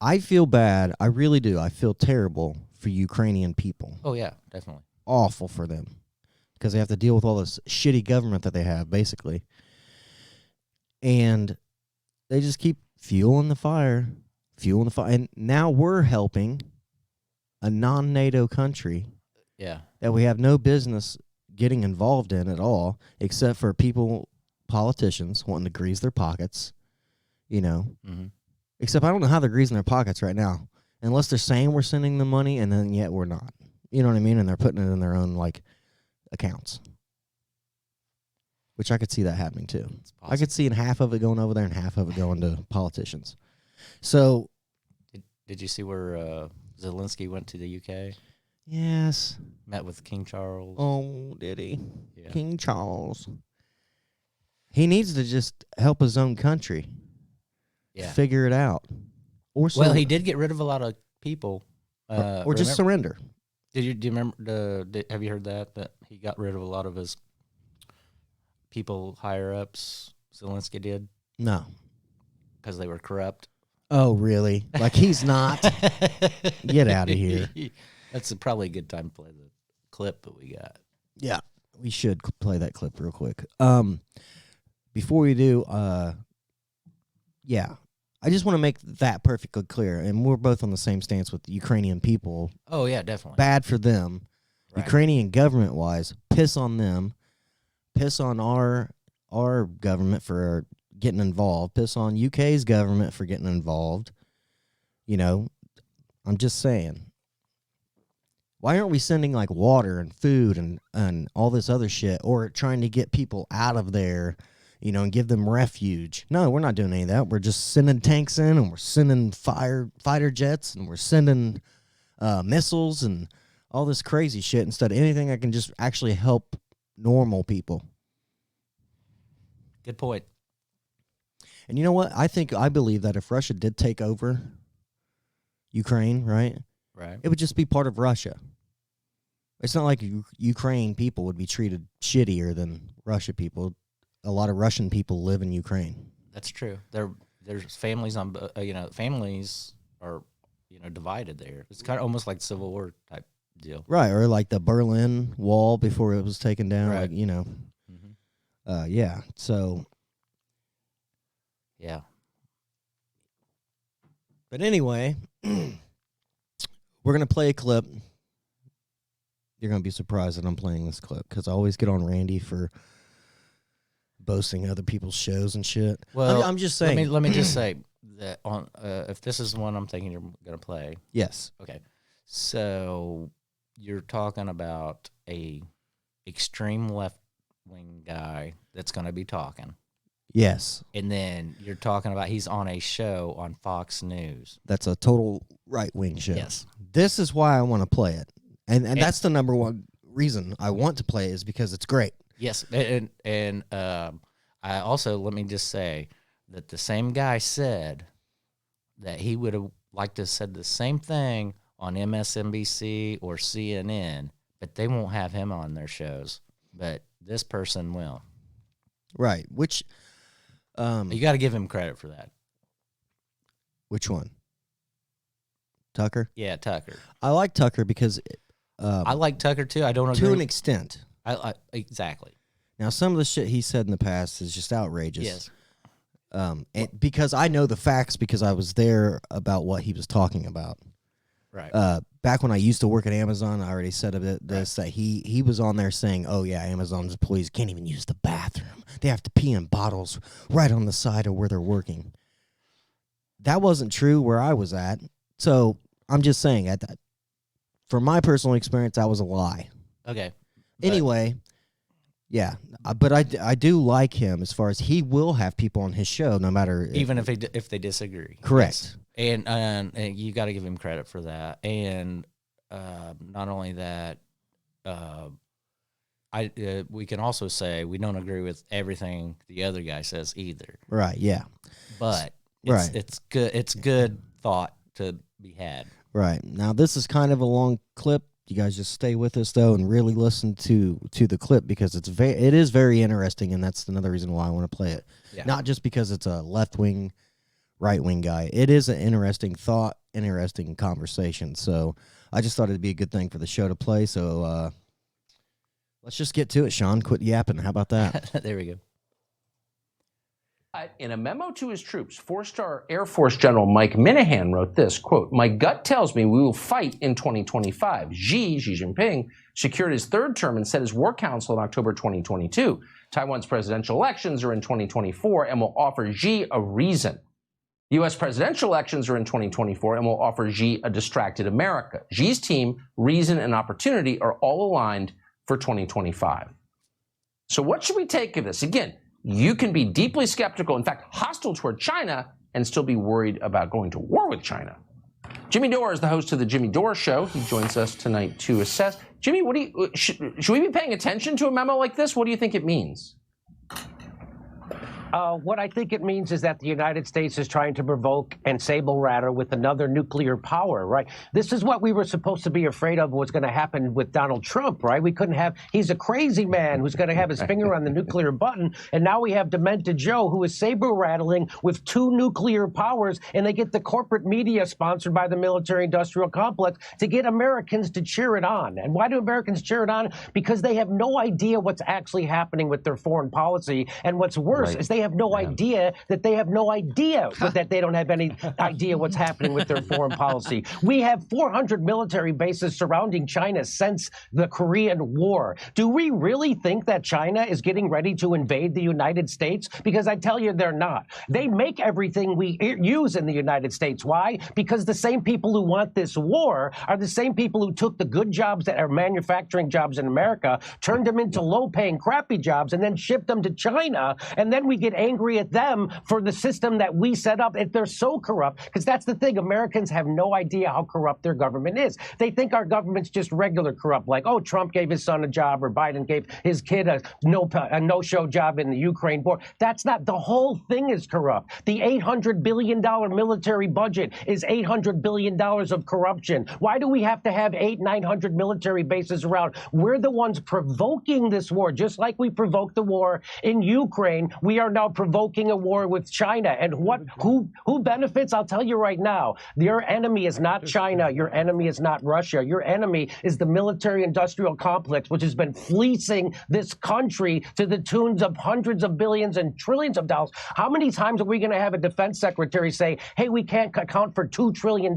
I feel bad. I really do. I feel terrible for Ukrainian people.
Oh yeah, definitely.
Awful for them because they have to deal with all this shitty government that they have, basically. And they just keep fueling the fire. And now we're helping a non-NATO country
Yeah.
that we have no business getting involved in at all, except for politicians wanting to grease their pockets,
Mm-hmm.
Except I don't know how they're greasing their pockets right now, unless they're saying we're sending them money and then yet we're not. You know what I mean? And they're putting it in their own, accounts, which I could see that happening too. I could see half of it going over there and half of it going to politicians. So,
Did you see where Zelensky went to the UK?
yes.
Met with King Charles.
Oh, did he?
Yeah.
King Charles. He needs to just help his own country
Yeah.
figure it out. Or
Well, he did get rid of a lot of people
or just surrender.
Do you remember? Have you heard that he got rid of a lot of his people higher ups? Zelensky did
No.
because they were corrupt.
Oh, really? Like he's not? Get out of here.
That's probably a good time to play the clip that we got.
Yeah, we should play that clip real quick. Before we do, yeah, I just want to make that perfectly clear, and we're both on the same stance with the Ukrainian people.
Oh yeah, definitely.
Bad for them.
Right.
Ukrainian government-wise, piss on them. Piss on our government for getting involved. Piss on UK's government for getting involved. You know, I'm just saying. Why aren't we sending like water and food and all this other shit, or trying to get people out of there, you know, and give them refuge? No, we're not doing any of that. We're just sending tanks in, and we're sending fighter jets, and we're sending missiles and all this crazy shit instead of anything that can just actually help normal people.
Good point.
And you know what? I believe that if Russia did take over Ukraine, right?
Right.
It would just be part of Russia. It's not like Ukraine people would be treated shittier than Russia people. A lot of Russian people live in Ukraine.
That's true. There's families on, families are, divided there. It's kind of almost like Civil War type deal.
Right, or like the Berlin Wall before it was taken down.
Right.
Like, yeah. So,
yeah.
But anyway, we're going to play a clip. You're going to be surprised that I'm playing this clip because I always get on Randy for boasting other people's shows and shit.
Well,
I'm just saying.
Let me just say that on if this is one I'm thinking you're going to play.
Yes.
Okay. So you're talking about a extreme left-wing guy that's going to be talking.
Yes.
And then you're talking about he's on a show on Fox News.
That's a total right-wing show.
Yes.
This is why I want to play it. And that's the number one reason I want to play it is because it's great.
Yes. And I also, let me just say that the same guy said that he would have liked to have said the same thing on MSNBC or CNN, but they won't have him on their shows. But this person will.
Right. Which
You got to give him credit for that.
which one? Tucker?
Yeah, Tucker.
I like Tucker because
I like Tucker too. I don't agree.
to an extent.
Exactly.
Now, some of the shit he said in the past is just outrageous.
Yes.
And because I know the facts because I was there about what he was talking about.
Right.
Back when I used to work at Amazon, I already said this, that he was on there saying, oh, yeah, Amazon's employees can't even use the bathroom. They have to pee in bottles right on the side of where they're working. That wasn't true where I was at. So I'm just saying, from my personal experience, that was a lie.
Okay.
Anyway, yeah, but I do like him as far as he will have people on his show no matter
Even if they disagree.
Correct.
Yes. And you got to give him credit for that. And not only that, we can also say we don't agree with everything the other guy says either.
Right. Yeah.
But
Right.
it's good. It's good thought to be had.
Right. Now this is kind of a long clip. You guys just stay with us though and really listen to the clip because it is very interesting, and that's another reason why I want to play it.
Yeah.
Not just because it's a left wing, right wing guy. It is an interesting thought, interesting conversation. So I just thought it'd be a good thing for the show to play. So let's just get to it, Sean. Quit yapping. How about that?
There we go.
In a memo to his troops, four-star Air Force General Mike Minahan wrote this, quote, "My gut tells me we will fight in 2025. Xi Jinping secured his third term and set his war council in October 2022. Taiwan's presidential elections are in 2024 and will offer Xi a reason. U.S. presidential elections are in 2024 and will offer Xi a distracted America. Xi's team, reason, and opportunity are all aligned for 2025. So what should we take of this? Again, you can be deeply skeptical, in fact, hostile toward China, and still be worried about going to war with China. Jimmy Dore is the host of The Jimmy Dore Show. He joins us tonight to assess. Jimmy, should we be paying attention to a memo like this? What do you think it means?
What I think it means is that the United States is trying to provoke and saber rattle with another nuclear power, right? This is what we were supposed to be afraid of was going to happen with Donald Trump, right? We couldn't have, he's a crazy man who's going to have his finger on the nuclear button. And now we have Demented Joe, who is saber rattling with 2 nuclear powers, and they get the corporate media sponsored by the military industrial complex to get Americans to cheer it on. And why do Americans cheer it on? Because they have no idea what's actually happening with their foreign policy. And what's worse is they have no idea that they have no idea that they don't have any idea what's happening with their foreign policy. We have 400 military bases surrounding China since the Korean War. Do we really think that China is getting ready to invade the United States? Because I tell you, they're not. They make everything we use in the United States. Why? Because the same people who want this war are the same people who took the good jobs that are manufacturing jobs in America, turned them into low-paying, crappy jobs, and then shipped them to China, and then we get angry at them for the system that we set up. If they're so corrupt, because that's the thing, Americans have no idea how corrupt their government is. They think our government's just regular corrupt, like, oh, Trump gave his son a job, or Biden gave his kid a no-show job in the Ukraine war. That's not, the whole thing is corrupt. The $800 billion military budget is $800 billion of corruption. Why do we have to have 900 military bases around? We're the ones provoking this war, just like we provoked the war in Ukraine. We are now provoking a war with China. And who benefits? I'll tell you right now, your enemy is not China. Your enemy is not Russia. Your enemy is the military-industrial complex, which has been fleecing this country to the tunes of hundreds of billions and trillions of dollars. How many times are we going to have a defense secretary say, hey, we can't account for $2 trillion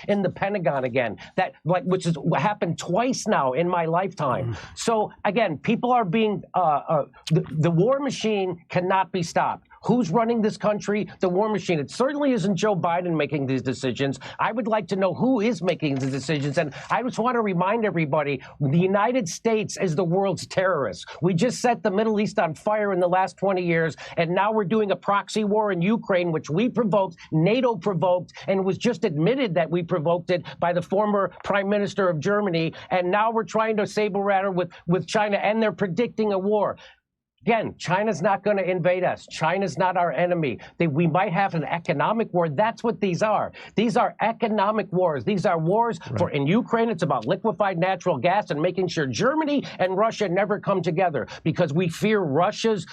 in the Pentagon again? That, like, which is what happened twice now in my lifetime. So again, people are being, the war machine cannot be stopped. Who's running this country? The war machine. It certainly isn't Joe Biden making these decisions. I would like to know who is making the decisions. And I just want to remind everybody, the United States is the world's terrorist. We just set the Middle East on fire in the last 20 years, and now we're doing a proxy war in Ukraine, which we provoked, NATO provoked, and it was just admitted that we provoked it by the former Prime Minister of Germany. And now we're trying to saber rattle with China, and they're predicting a war. Again, China's not going to invade us. China's not our enemy. We might have an economic war. That's what these are. These are economic wars. These are wars in Ukraine. It's about liquefied natural gas and making sure Germany and Russia never come together, because we fear Russia's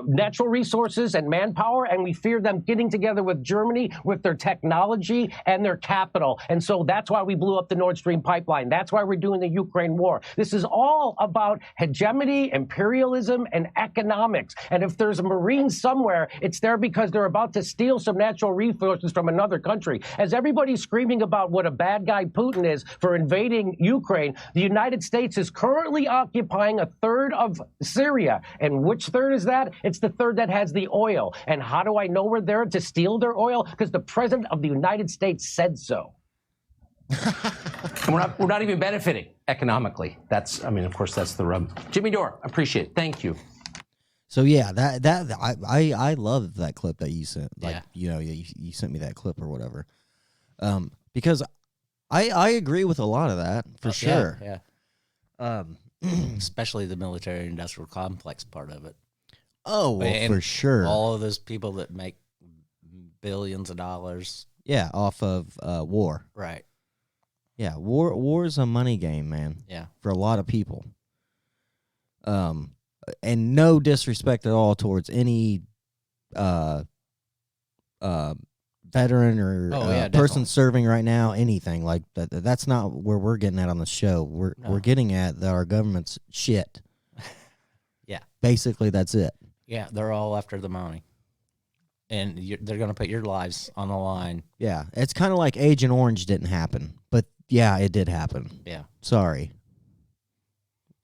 natural resources and manpower, and we fear them getting together with Germany with their technology and their capital. And so that's why we blew up the Nord Stream pipeline. That's why we're doing the Ukraine war. This is all about hegemony, imperialism, and economics. And if there's a Marine somewhere, it's there because they're about to steal some natural resources from another country. As everybody's screaming about what a bad guy Putin is for invading Ukraine, the United States is currently occupying a third of Syria. And which third is that? It's the third that has the oil. And how do I know we're there to steal their oil? Because the President of the United States said so.
We're not even benefiting economically. Of course, that's the rub. Jimmy Dore, appreciate it. Thank you.
So yeah, I love that clip that you sent. Like,
Yeah.
You sent me that clip or whatever. Because I agree with a lot of that for sure.
Yeah. Especially the military industrial complex part of it.
Oh, well,
And
for sure.
All of those people that make billions of dollars.
Yeah, off of war.
Right.
Yeah, war is a money game, man.
Yeah.
For a lot of people. And no disrespect at all towards any veteran or person serving right now, anything like that. That's not where we're getting at on the show. We're getting at that our government's shit.
Yeah.
Basically, that's it.
Yeah, they're all after the money. And they're going to put your lives on the line.
Yeah, it's kind of like Agent Orange didn't happen. But, yeah, it did happen.
Yeah.
Sorry.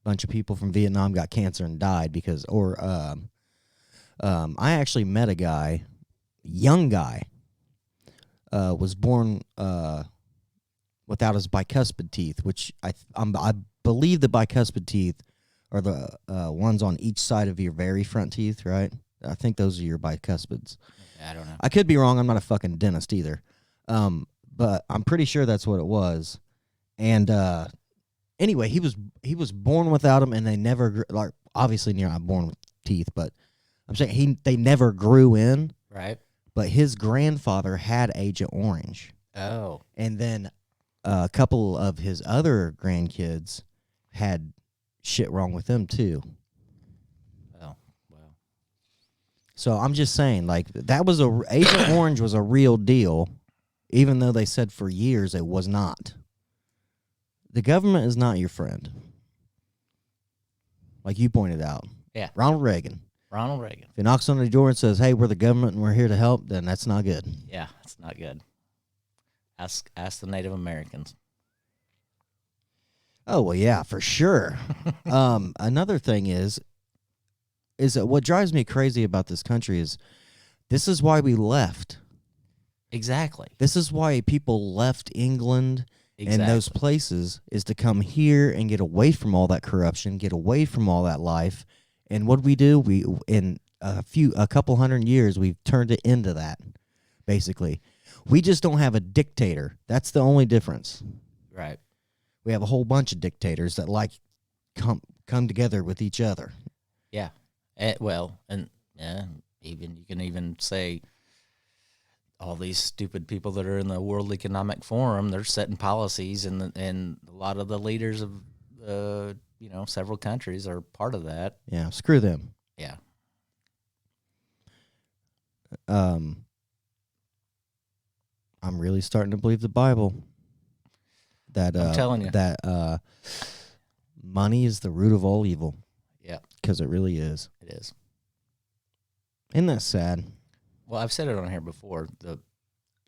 Bunch of people from Vietnam got cancer and died because, I actually met a guy, young guy, was born without his bicuspid teeth, which I believe the bicuspid teeth are the ones on each side of your very front teeth, right? I think those are your bicuspids.
I don't know.
I could be wrong. I'm not a fucking dentist either. But I'm pretty sure that's what it was. And anyway, he was born without them, and they never obviously you're not born with teeth, but I'm saying they never grew in,
Right.
but his grandfather had Agent Orange.
Oh.
And then a couple of his other grandkids had shit wrong with them too.
Oh. Wow.
So I'm just saying, like, that was Agent Orange was a real deal, even though they said for years it was not. The government is not your friend, like you pointed out.
Yeah.
Ronald Reagan.
Ronald Reagan.
If he knocks on the door and says, "Hey, we're the government and we're here to help," then that's not good.
Yeah, it's not good. Ask the Native Americans.
Oh well, yeah, for sure. Another thing is that what drives me crazy about this country is this is why we left.
Exactly.
This is why people left England and those places, is to come here and get away from all that corruption, get away from all that life. And what do? We in a couple hundred years, we've turned it into that. Basically, we just don't have a dictator. That's the only difference.
Right.
We have a whole bunch of dictators that come together with each other.
Yeah. Well, and even you can even say all these stupid people that are in the World Economic Forum, they're setting policies, and a lot of the leaders of several countries are part of that.
Yeah, screw them.
Yeah.
I'm really starting to believe the Bible. That
I'm telling you.
that money is the root of all evil.
Yeah.
Because it really is.
It is.
Isn't that sad?
Well, I've said it on here before. The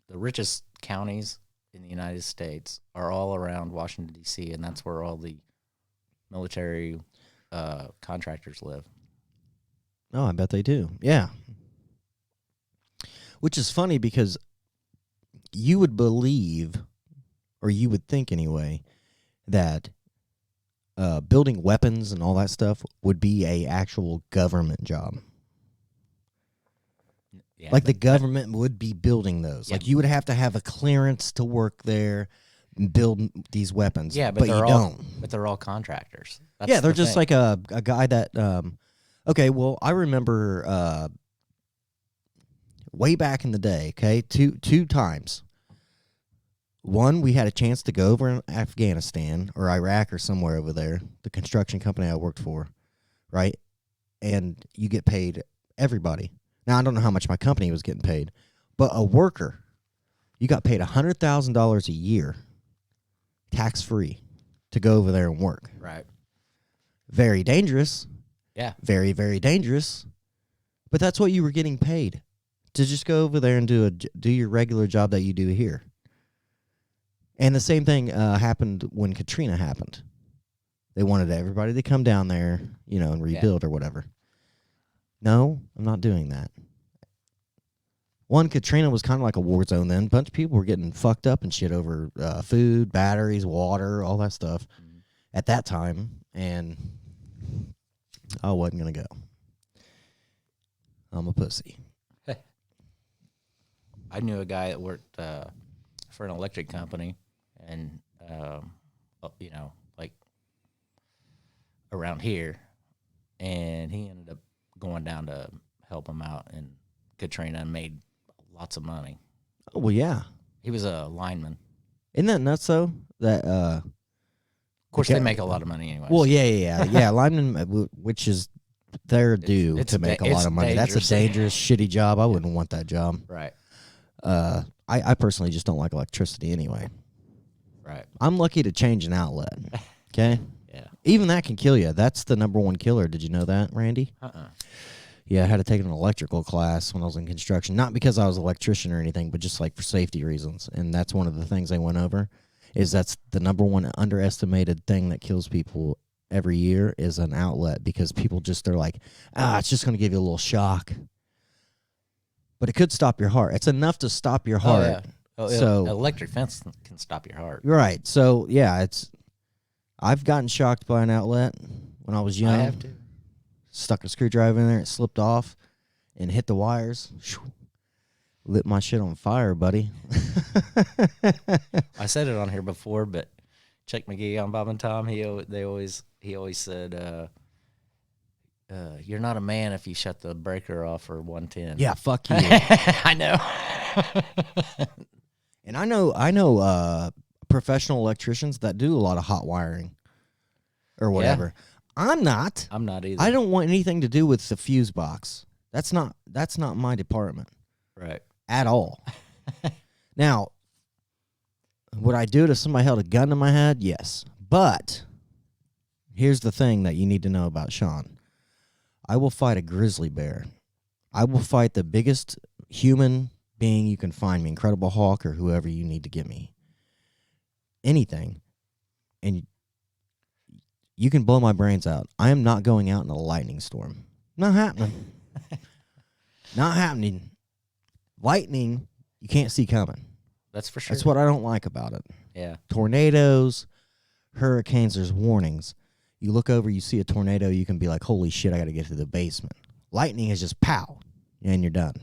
richest counties in the United States are all around Washington, D.C., and that's where all the military contractors live.
Oh, I bet they do. Yeah. Which is funny because you would believe, or you would think anyway, that building weapons and all that stuff would be a actual government job.
Yeah,
Like the government would be building those.
Yeah.
Like you would have to have a clearance to work there and build these weapons.
Yeah, but
you
they're all,
don't.
But they're all contractors. That's
Yeah, they're
the
just
thing.
like a guy that. Okay, well, I remember way back in the day. Okay, two times. One, we had a chance to go over in Afghanistan or Iraq or somewhere over there. The construction company I worked for, right? And you get paid, everybody. Now I don't know how much my company was getting paid, but a worker, you got paid $100,000 a year, tax free, to go over there and work.
Right.
Very dangerous.
Yeah.
Very, very dangerous. But that's what you were getting paid, to just go over there and do your regular job that you do here. And the same thing happened when Katrina happened. They wanted everybody to come down there, and rebuild or whatever. No, I'm not doing that. One, Katrina was kind of like a war zone then. A bunch of people were getting fucked up and shit over food, batteries, water, all that stuff at that time. And I wasn't going to go. I'm a pussy.
I knew a guy that worked for an electric company, and like around here, and he ended up going down to help him out in Katrina and made lots of money.
Oh, well, yeah.
He was a lineman.
Isn't that nuts, though? That,
Of course, they make a lot of money anyway.
well, yeah. Yeah, lineman, which is their due
it's
to make a
it's
lot of money. That's a dangerous, shitty job. I wouldn't want that job.
Right.
I personally just don't like electricity anyway.
Right.
I'm lucky to change an outlet. Okay?
Yeah.
Even that can kill you. That's the number one killer. Did you know that, Randy? Yeah, I had to take an electrical class when I was in construction. Not because I was an electrician or anything, but just like for safety reasons. And that's one of the things they went over, is that's the number one underestimated thing that kills people every year is an outlet, because people they're like, it's just going to give you a little shock. But it could stop your heart. It's enough to stop your heart.
Oh, yeah.
So
electric fence can stop your heart.
right. So yeah, I've gotten shocked by an outlet when I was young.
I have to.
Stuck a screwdriver in there, it slipped off and hit the wires. Lit my shit on fire, buddy.
I said it on here before, but Chuck McGee on Bob and Tom, he always said, you're not a man if you shut the breaker off for 110.
Yeah, fuck you.
I know.
And I know professional electricians that do a lot of hot wiring or whatever. I'm not.
I'm not either.
I don't want anything to do with the fuse box. That's not my department
Right.
at all. Now, would I do it if somebody held a gun to my head? Yes. But here's the thing that you need to know about Sean. I will fight a grizzly bear. I will fight the biggest human being you can find me, Incredible Hulk or whoever you need to get me. Anything. And you can blow my brains out. I am not going out in a lightning storm. Not happening. Not happening. Lightning, you can't see coming.
That's for sure.
That's what I don't like about it.
Yeah.
Tornadoes, hurricanes, there's warnings. You look over, you see a tornado, you can be like, holy shit, I got to get to the basement. Lightning is just pow, and you're done.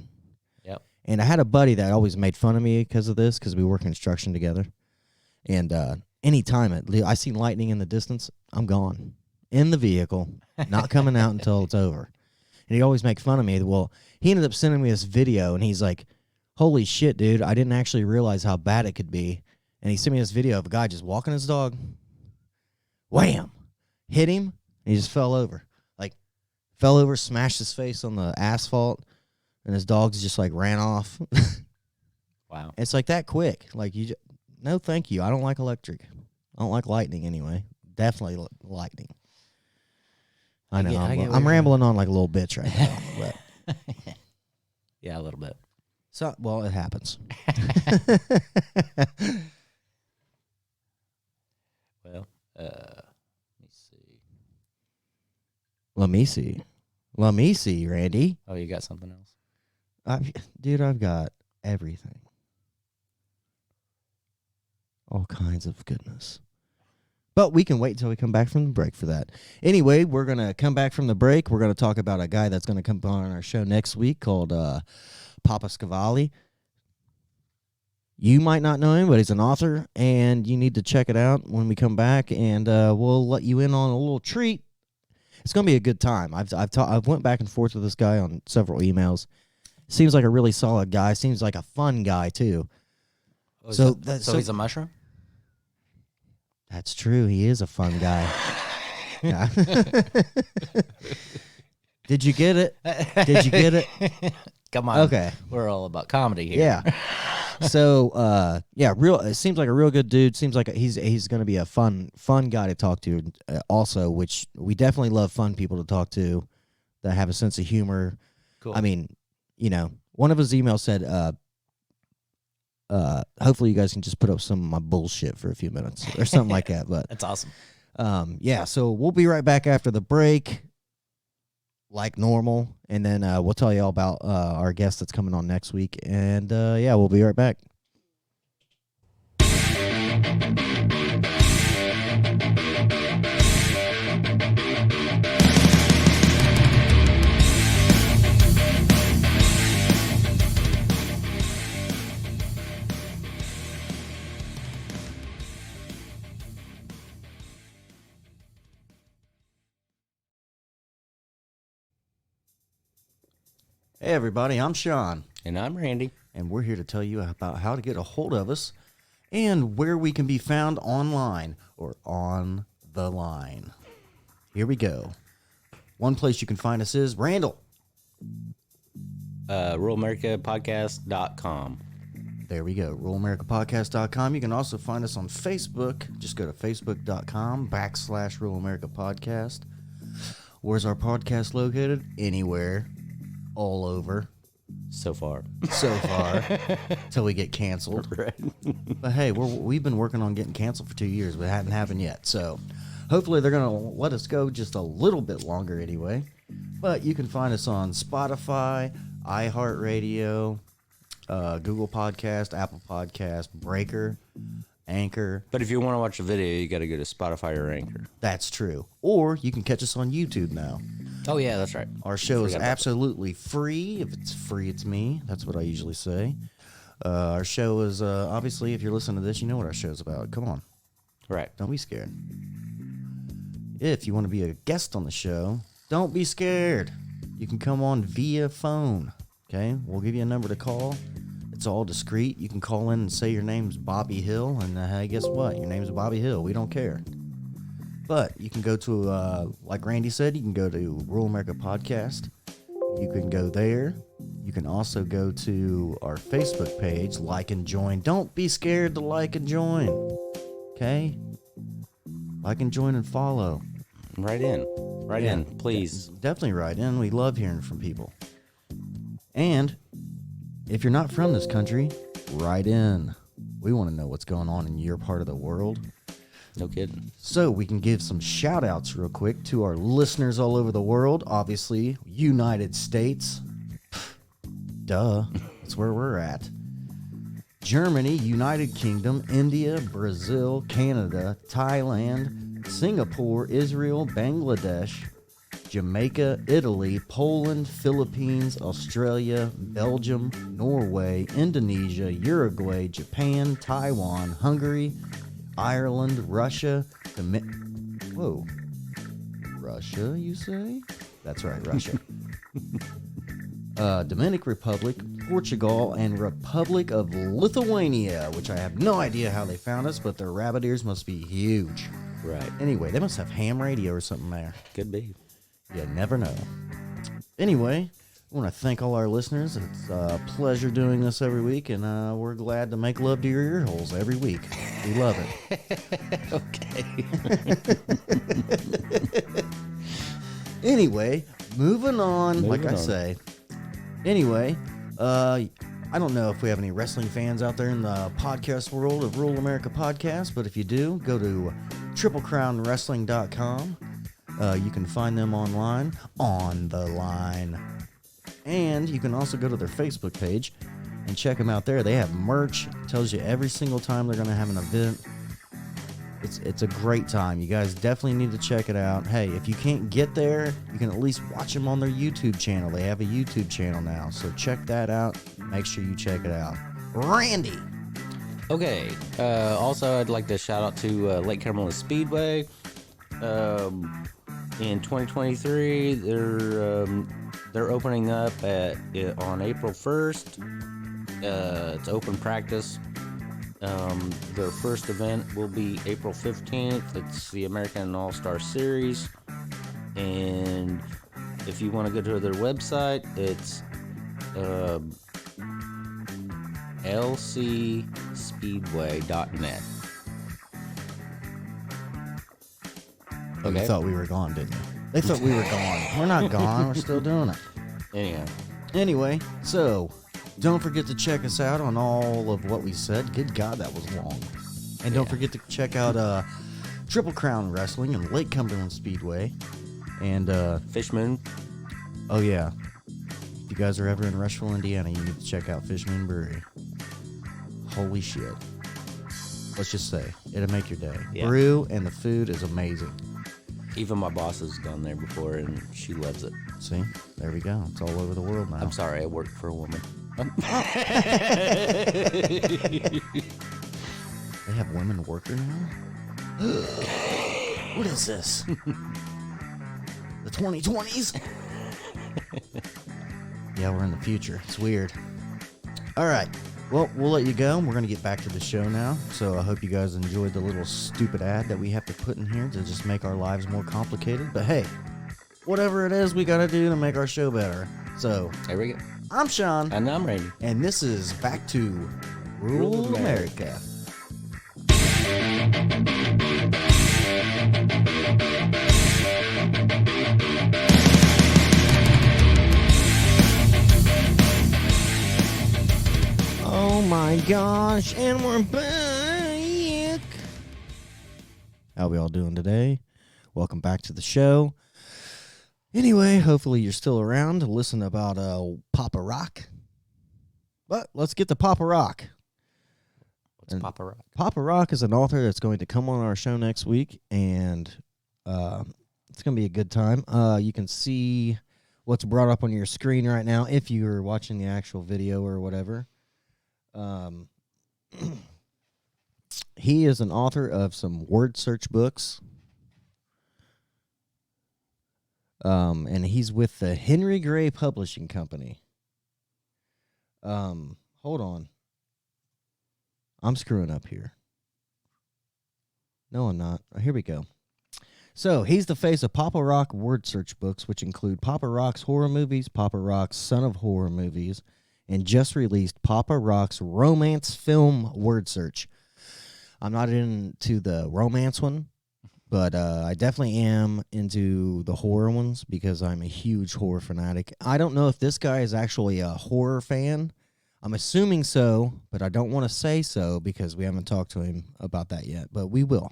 Yep.
And I had a buddy that always made fun of me because of this, because we work construction together. And anytime I see lightning in the distance, I'm gone. In the vehicle, not coming out until it's over. And he'd always make fun of me. Well, he ended up sending me this video, and he's like, holy shit, dude, I didn't actually realize how bad it could be. And he sent me this video of a guy just walking his dog. Wham! Hit him, and he just fell over. Like, fell over, smashed his face on the asphalt, and his dogs just, like, ran off.
Wow.
It's like that quick. Like, no, thank you. I don't like electric. I don't like lightning anyway. Definitely lightning. I know.
I get what
I'm
you're
rambling on like a little bitch right now. But
Yeah, a little bit.
so, well, it happens.
Well, let me see.
Let me see, Randy.
Oh, you got something else?
Dude, I've got everything. All kinds of goodness. But we can wait until we come back from the break for that. Anyway, we're going to come back from the break. We're going to talk about a guy that's going to come on our show next week called Papa Scavalli. You might not know him, but he's an author, and you need to check it out when we come back, and we'll let you in on a little treat. It's going to be a good time. I've went back and forth with this guy on several emails. Seems like a really solid guy. Seems like a fun guy, too.
Oh,
So
he's a mushroom?
That's true. He is a fun guy. Yeah. Did you get it? Did you get it?
Come on.
Okay.
We're all about comedy here.
Yeah. So, it seems like a real good dude. Seems like he's going to be a fun guy to talk to also, which we definitely love fun people to talk to that have a sense of humor.
Cool.
I mean, one of his emails said, hopefully you guys can just put up some of my bullshit for a few minutes or something like that. But
That's awesome.
so we'll be right back after the break like normal, and then we'll tell you all about our guest that's coming on next week, and we'll be right back. Hey everybody, I'm Sean,
And I'm Randy.
and we're here to tell you about how to get a hold of us and where we can be found online or on the line. Here we go. One place you can find us is Randall.
RuralAmericaPodcast.com.
There we go, RuralAmericaPodcast.com. You can also find us on Facebook. Just go to Facebook.com/RuralAmericaPodcast. Where's our podcast located? Anywhere. All over.
So far.
Till we get canceled. Right. But hey, we've been working on getting canceled for 2 years, but it hadn't happened yet. So hopefully they're going to let us go just a little bit longer anyway. But you can find us on Spotify, iHeartRadio, Google Podcast, Apple Podcast, Breaker, Anchor.
But if you want to watch a video, you got to go to Spotify or Anchor.
That's true. Or you can catch us on YouTube now.
Oh, yeah, that's right.
Our show is
Forgot about
absolutely free. If it's free, it's me. That's what I usually say. Our show is, obviously, if you're listening to this, you know what our show's about. Come on.
Right.
Don't be scared. If you want to be a guest on the show, don't be scared. You can come on via phone. Okay, we'll give you a number to call. It's all discreet. You can call in and say your name's Bobby Hill, and hey, guess what? Your name's Bobby Hill. We don't care. But you can go to, like Randy said, you can go to Rural America Podcast. You can go there. You can also go to our Facebook page, like and join. Don't be scared to like and join. Okay? Like and join and follow.
Write in. Write
Yeah,
in, please.
Definitely write in. We love hearing from people. And if you're not from this country, write in. We want to know what's going on in your part of the world.
No kidding.
So we can give some shout outs real quick to our listeners all over the world. Obviously, United States. Duh. That's where we're at. Germany, United Kingdom, India, Brazil, Canada, Thailand, Singapore, Israel, Bangladesh, Jamaica, Italy, Poland, Philippines, Australia, Belgium, Norway, Indonesia, Uruguay, Japan, Taiwan, Hungary, Ireland, Russia, Whoa. Russia, you say? That's right, Russia. Dominican Republic, Portugal, and Republic of Lithuania, which I have no idea how they found us, but their rabbit ears must be huge.
Right.
Anyway, they must have ham radio or something there.
Could be.
You never know. Anyway, I want to thank all our listeners. It's a pleasure doing this every week, and we're glad to make love to your ear holes every week. We love it.
Okay.
Anyway, moving on, like
Moving
I
on.
say. Anyway, I don't know if we have any wrestling fans out there in the podcast world of Rural America Podcast, but if you do, go to TripleCrownWrestling.com. You can find them online, on the line. And you can also go to their Facebook page and check them out there. They have merch. Tells you every single time they're going to have an event. It's a great time. You guys definitely need to check it out. Hey, if you can't get there, you can at least watch them on their YouTube channel. They have a YouTube channel now, so check that out. Make sure you check it out. Randy!
Okay. Also, I'd like to shout out to Lake Cumberland Speedway. In 2023, they're opening up on April 1st. It's open practice. Their first event will be April 15th. It's the American All-Star Series. And if you want to go to their website, it's lcspeedway.net.
You thought we were gone, didn't you? They thought we were gone. We're not gone. We're still doing it.
Anyhow.
Anyway, so don't forget to check us out on all of what we said. Good God, that was long. And don't forget to check out Triple Crown Wrestling and Lake Cumberland Speedway. And,
Fishmoon.
oh yeah, if you guys are ever in Rushville, Indiana, you need to check out Fishmoon Brewery. Holy shit. Let's just say, it'll make your day.
Yeah.
Brew and the food is amazing.
Even my boss has gone there before, and she loves it.
See? There we go. It's all over the world now.
I'm sorry, I work for a woman.
They have women worker now? What is this? The 2020s? Yeah, we're in the future. It's weird. All right. Well, we'll let you go. We're going to get back to the show now. So I hope you guys enjoyed the little stupid ad that we have to put in here to just make our lives more complicated. But hey, whatever it is, we got to do to make our show better. So
There we go.
I'm Sean,
And I'm Randy.
and this is Back to Rural America. Oh my gosh, and we're back. How we all doing today? Welcome back to the show. Anyway, hopefully you're still around to listen about Papa Rock. But let's get to Papa Rock.
What's
And
Papa Rock?
Papa Rock is an author that's going to come on our show next week, and it's going to be a good time. You can see what's brought up on your screen right now if you're watching the actual video or whatever. He is an author of some word search books. And he's with the Henry Gray Publishing Company. Hold on. I'm screwing up here. No, I'm not. Here we go. So he's the face of Papa Rock word search books, which include Papa Rock's horror movies, Papa Rock's Son of Horror movies, and just released Papa Rock's romance film word search. I'm not into the romance one, but I definitely am into the horror ones because I'm a huge horror fanatic. I don't know if this guy is actually a horror fan. I'm assuming so, but I don't want to say so because we haven't talked to him about that yet, but we will.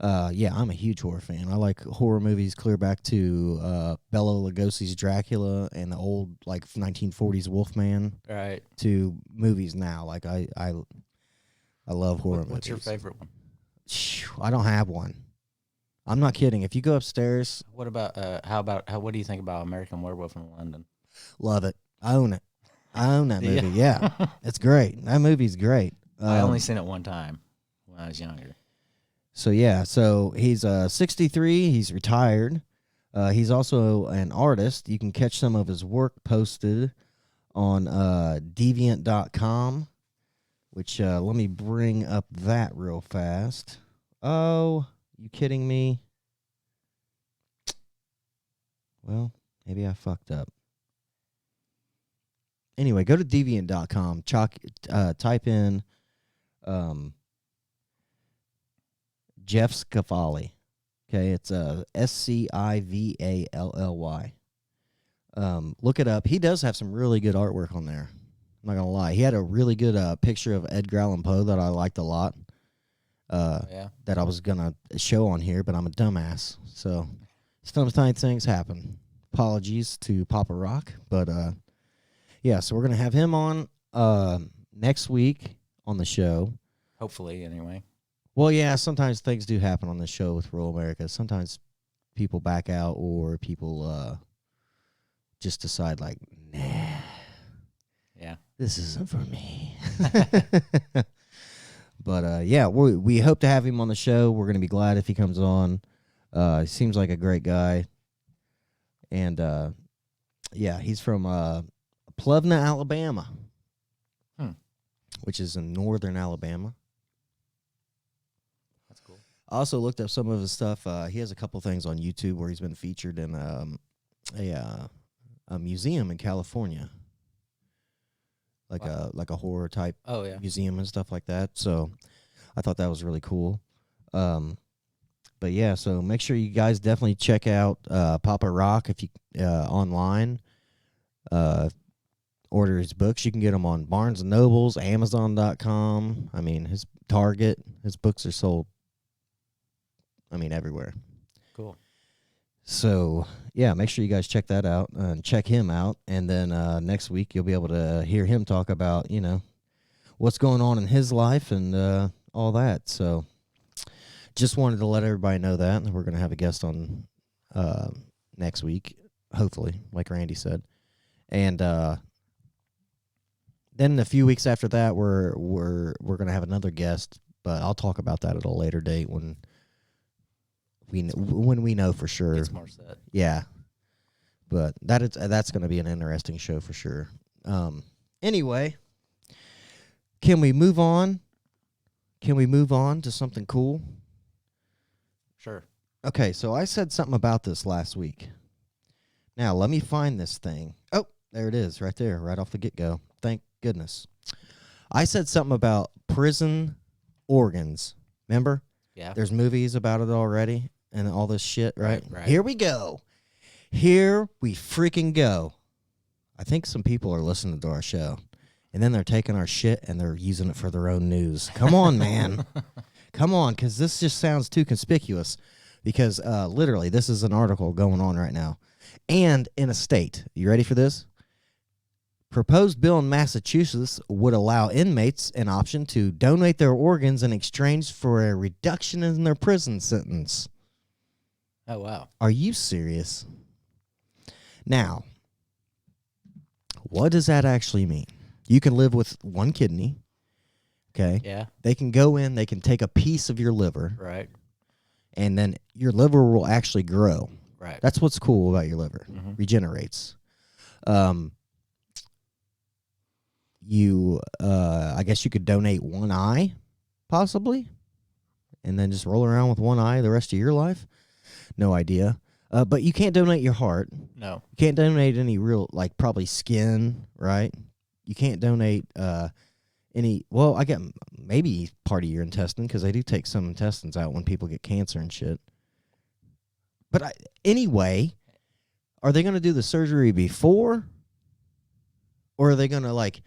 Yeah, I'm a huge horror fan. I like horror movies clear back to Bela Lugosi's Dracula and the old like 1940s Wolfman.
Right.
To movies now. Like I love horror movies.
What's your favorite one?
I don't have one. I'm not kidding. If you go upstairs,
What about what do you think about American Werewolf in London?
love it. I own it. I own that movie. Yeah, it's great. That movie's great.
I only seen it one time when I was younger.
So yeah, so he's 63. He's retired. He's also an artist. You can catch some of his work posted on deviant.com, which let me bring up that real fast. Oh, you kidding me? Well, maybe I fucked up. Anyway, go to deviant.com. Type in Jeff Scifalli. Okay, it's Scivally. Look it up. He does have some really good artwork on there. I'm not gonna lie. He had a really good picture of Edgar Allan Poe that I liked a lot. That I was gonna show on here, but I'm a dumbass. So sometimes things happen. Apologies to Papa Rock, but yeah. So we're gonna have him on next week on the show.
Hopefully, anyway.
Well, yeah, sometimes things do happen on the show with Rural America. Sometimes people back out or people just decide, like, nah,
Yeah.
this isn't for me. But, yeah, we hope to have him on the show. We're going to be glad if he comes on. He seems like a great guy. And, yeah, he's from Plevna, Alabama, which is in northern Alabama.
That's cool.
I also looked up some of his stuff. He has a couple things on YouTube where he's been featured in a museum in California, like a horror type museum and stuff like that. So I thought that was really cool. But yeah, so make sure you guys definitely check out Papa Rock if you online. Order his books. You can get them on Barnes & Nobles, Amazon.com. I mean, his Target. His books are sold, I mean, everywhere.
Cool.
So, yeah, make sure you guys check that out and check him out. And then next week you'll be able to hear him talk about, what's going on in his life and all that. So just wanted to let everybody know that. We're going to have a guest on next week, hopefully, like Randy said. And then a few weeks after that, we're going to have another guest, but I'll talk about that at a later date when we know for sure.
It's more set.
Yeah, but that's going to be an interesting show for sure. Anyway, can we move on? Can we move on to something cool?
Sure.
Okay, so I said something about this last week. Now, let me find this thing. Oh, there it is, right there, right off the get-go. Thank goodness. I said something about prison organs. Remember?
Yeah.
There's movies about it already and all this shit, right?
Right.
Here we go. Here we freaking go. I think some people are listening to our show, and then they're taking our shit and they're using it for their own news. Come on, man. Come on, because this just sounds too conspicuous. Because literally, this is an article going on right now. And in a state, you ready for this? Proposed bill in Massachusetts would allow inmates an option to donate their organs in exchange for a reduction in their prison sentence.
Oh, wow.
Are you serious? Now, what does that actually mean? You can live with one kidney, okay?
Yeah.
They can go in, they can take a piece of your liver,
Right.
and then your liver will actually grow.
Right.
That's what's cool about your liver. Regenerates. I guess you could donate one eye, possibly, and then just roll around with one eye the rest of your life. No idea. But you can't donate your heart.
No.
You can't donate any real, like, probably skin, right? You can't donate any, well, I get maybe part of your intestine, because they do take some intestines out when people get cancer and shit. But anyway, are they going to do the surgery before? Or are they going to, like,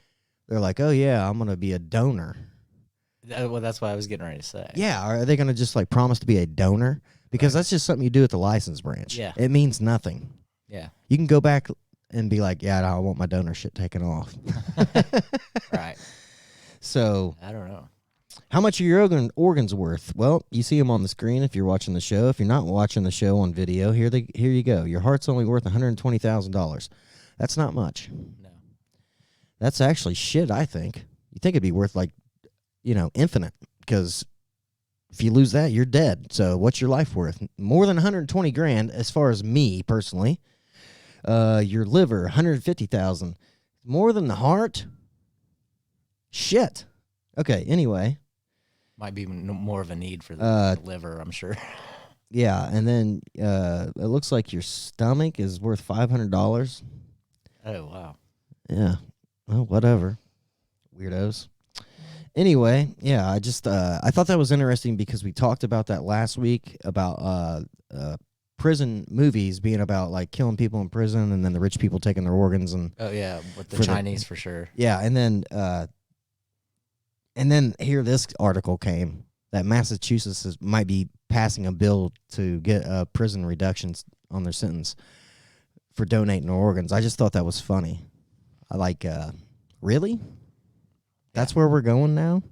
they're like, oh, yeah, I'm going to be a donor.
Well, that's what I was getting ready to say.
Yeah, are they going to just, like, promise to be a donor? Because that's just something you do at the license branch.
Yeah.
It means nothing.
Yeah.
You can go back and be like, yeah, I want my donor shit taken off.
Right.
So,
I don't know.
how much are your organs worth? Well, you see them on the screen if you're watching the show. If you're not watching the show on video, here you go. Your heart's only worth $120,000. That's not much.
No.
That's actually shit, I think. You think it'd be worth, like, infinite, because if you lose that, you're dead. So what's your life worth? More than 120 grand as far as me personally. Your liver, 150,000. More than the heart? Shit. Okay, anyway.
Might be more of a need for the liver, I'm sure.
Yeah, and then it looks like your stomach is worth $500.
Oh, wow.
Yeah. Well, whatever. Weirdos. Anyway, yeah, I just I thought that was interesting because we talked about that last week about prison movies being about, like, killing people in prison and then the rich people taking their organs and
Oh, yeah, with the
For the-
Chinese for sure.
yeah, and then here this article came that Massachusetts might be passing a bill to get prison reductions on their sentence for donating their organs. I just thought that was funny. I like, really? That's where we're going now?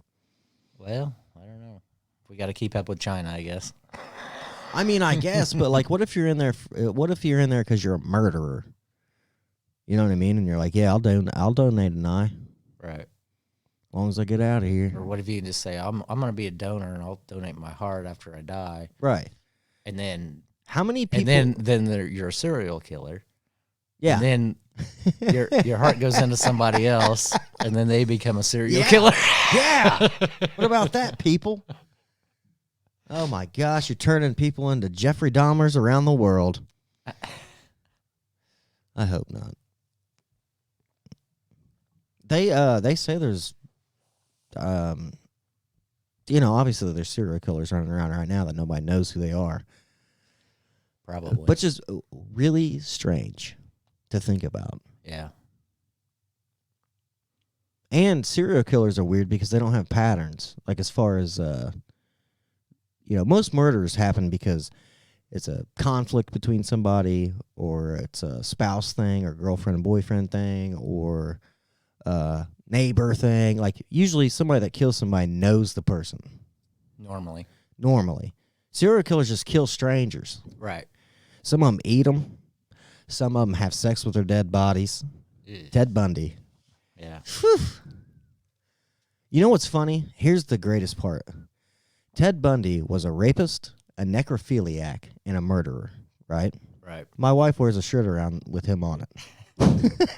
Well, I don't know. We got to keep up with China, I guess.
I mean, I guess, but, like, what if you're in there? What if you're in there because you're a murderer? You know what I mean? And you're like, yeah, I'll donate an eye
Right.
as long as I get out of here.
Or what if you can just say, I'm going to be a donor and I'll donate my heart after I die.
Right.
And then
How many people?
and then you're a serial killer.
yeah.
And then your heart goes into somebody else and then they become a serial
Yeah.
killer.
Yeah. What about that, people? Oh my gosh, you're turning people into Jeffrey Dahmers around the world. I hope not. They say there's obviously there's serial killers running around right now that nobody knows who they are.
Probably.
Which is really strange to think about.
Yeah.
And serial killers are weird because they don't have patterns. Like, as far as, most murders happen because it's a conflict between somebody, or it's a spouse thing, or girlfriend and boyfriend thing, or neighbor thing. Like, usually somebody that kills somebody knows the person. Normally. Serial killers just kill strangers.
Right.
Some of them eat them. Some of them have sex with their dead bodies. Ted Bundy.
Yeah.
Whew. You know what's funny? Here's the greatest part. Ted Bundy was a rapist, a necrophiliac, and a murderer, right?
Right.
My wife wears a shirt around with him on it.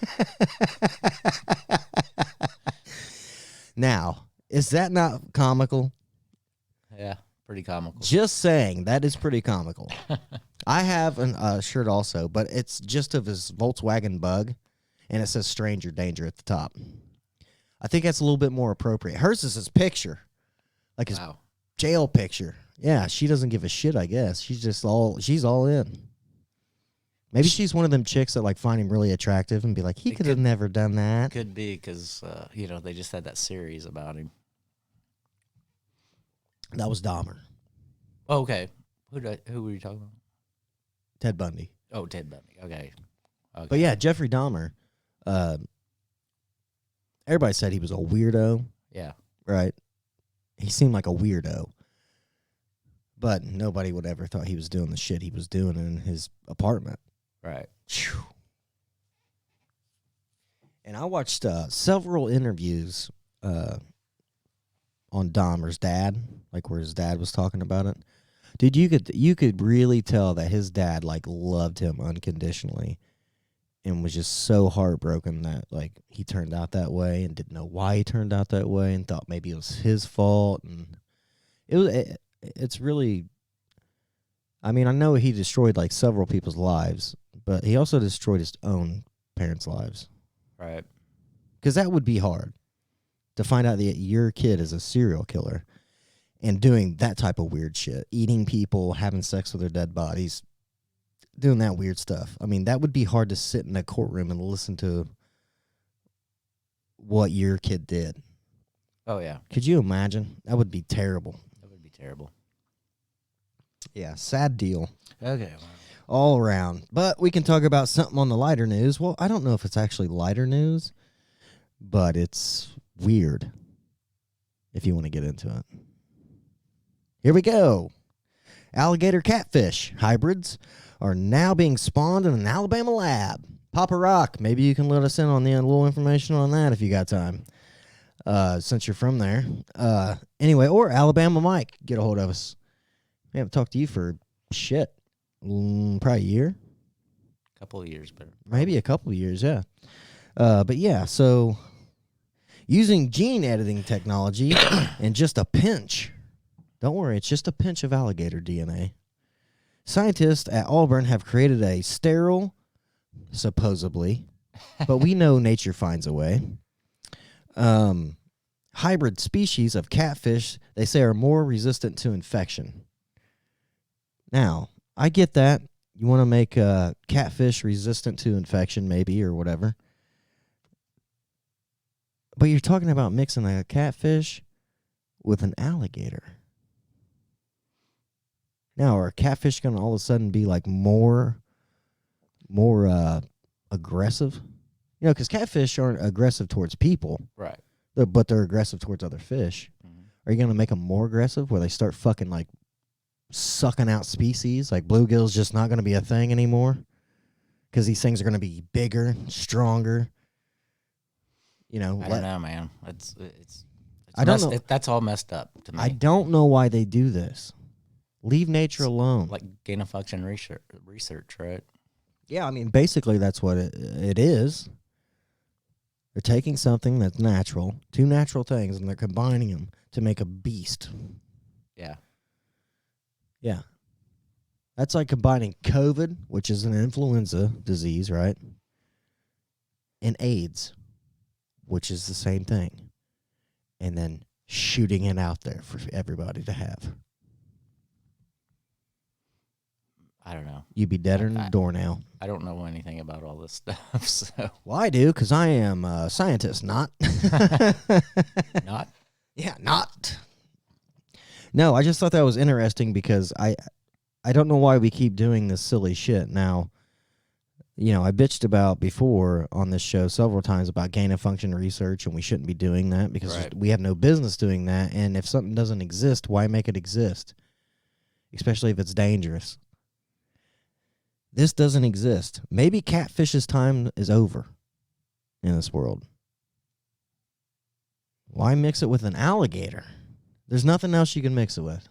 Now, is that not comical?
Yeah. Pretty comical.
Just saying, that is pretty comical. I have a shirt also, but it's just of his Volkswagen Bug, and it says Stranger Danger at the top. I think that's a little bit more appropriate. Hers is his picture, like his
Wow.
jail picture. Yeah, she doesn't give a shit, I guess. She's all in. Maybe she's one of them chicks that, like, find him really attractive and be like, he could have never done that.
Could be because, they just had that series about him.
That was Dahmer.
Oh, okay. Who were you talking about?
Ted Bundy.
Oh, Ted Bundy. Okay.
But yeah, Jeffrey Dahmer, everybody said he was a weirdo,
Yeah.
right? He seemed like a weirdo. But nobody would ever thought he was doing the shit he was doing in his apartment.
Right.
Phew. And I watched several interviews on Dahmer's dad, like where his dad was talking about it. Dude, you could really tell that his dad like loved him unconditionally and was just so heartbroken that like he turned out that way and didn't know why he turned out that way and thought maybe it was his fault. And it's really, I mean, I know he destroyed like several people's lives, but he also destroyed his own parents' lives.
Right.
Because that would be hard to find out that your kid is a serial killer and doing that type of weird shit, eating people, having sex with their dead bodies, doing that weird stuff. I mean, that would be hard to sit in a courtroom and listen to what your kid did.
Oh, yeah.
Could you imagine? That would be terrible.
That would be terrible.
Yeah, sad deal
Okay.
all around. But we can talk about something on the lighter news. Well, I don't know if it's actually lighter news, but it's weird if you want to get into it. Here we go. Alligator catfish hybrids are now being spawned in an Alabama lab. Papa Rock, maybe you can let us in on the little information on that if you got time, since you're from there. Anyway, or Alabama Mike, get a hold of us. We haven't talked to you for shit, probably a year.
Couple of years, but
Maybe a couple of years, yeah. But yeah, so using gene editing technology and just a pinch, don't worry, it's just a pinch of alligator DNA. Scientists at Auburn have created a sterile, supposedly, but we know nature finds a way, hybrid species of catfish they say are more resistant to infection. Now, I get that. You want to make catfish resistant to infection, maybe, or whatever. But you're talking about mixing a catfish with an alligator. Now, are catfish going to all of a sudden be like more aggressive? You know, because catfish aren't aggressive towards people,
right.
but they're aggressive towards other fish.
Mhm.
Are you going to make them more aggressive where they start fucking like sucking out species? Like bluegill's just not going to be a thing anymore because these things are going to be bigger, stronger. You know,
I don't know, man. It's
I don't know.
That's all messed up to me.
I don't know why they do this. Leave nature alone.
Like gain of function research, right?
Yeah, I mean, basically that's what it is. They're taking something that's natural, two natural things, and they're combining them to make a beast.
Yeah.
Yeah. That's like combining COVID, which is an influenza disease, right? And AIDS, which is the same thing. And then shooting it out there for everybody to have.
I don't know.
You'd be deader than a doornail.
I don't know anything about all this stuff, so
Well, I do, because I am a scientist, not.
not.
Yeah, not. No, I just thought that was interesting because I don't know why we keep doing this silly shit. Now, you know, I bitched about before on this show several times about gain of function research, and we shouldn't be doing that because
Right.
we have no business doing that. And if something doesn't exist, why make it exist? Especially if it's dangerous. This doesn't exist. Maybe catfish's time is over in this world. Why mix it with an alligator? There's nothing else you can mix it with.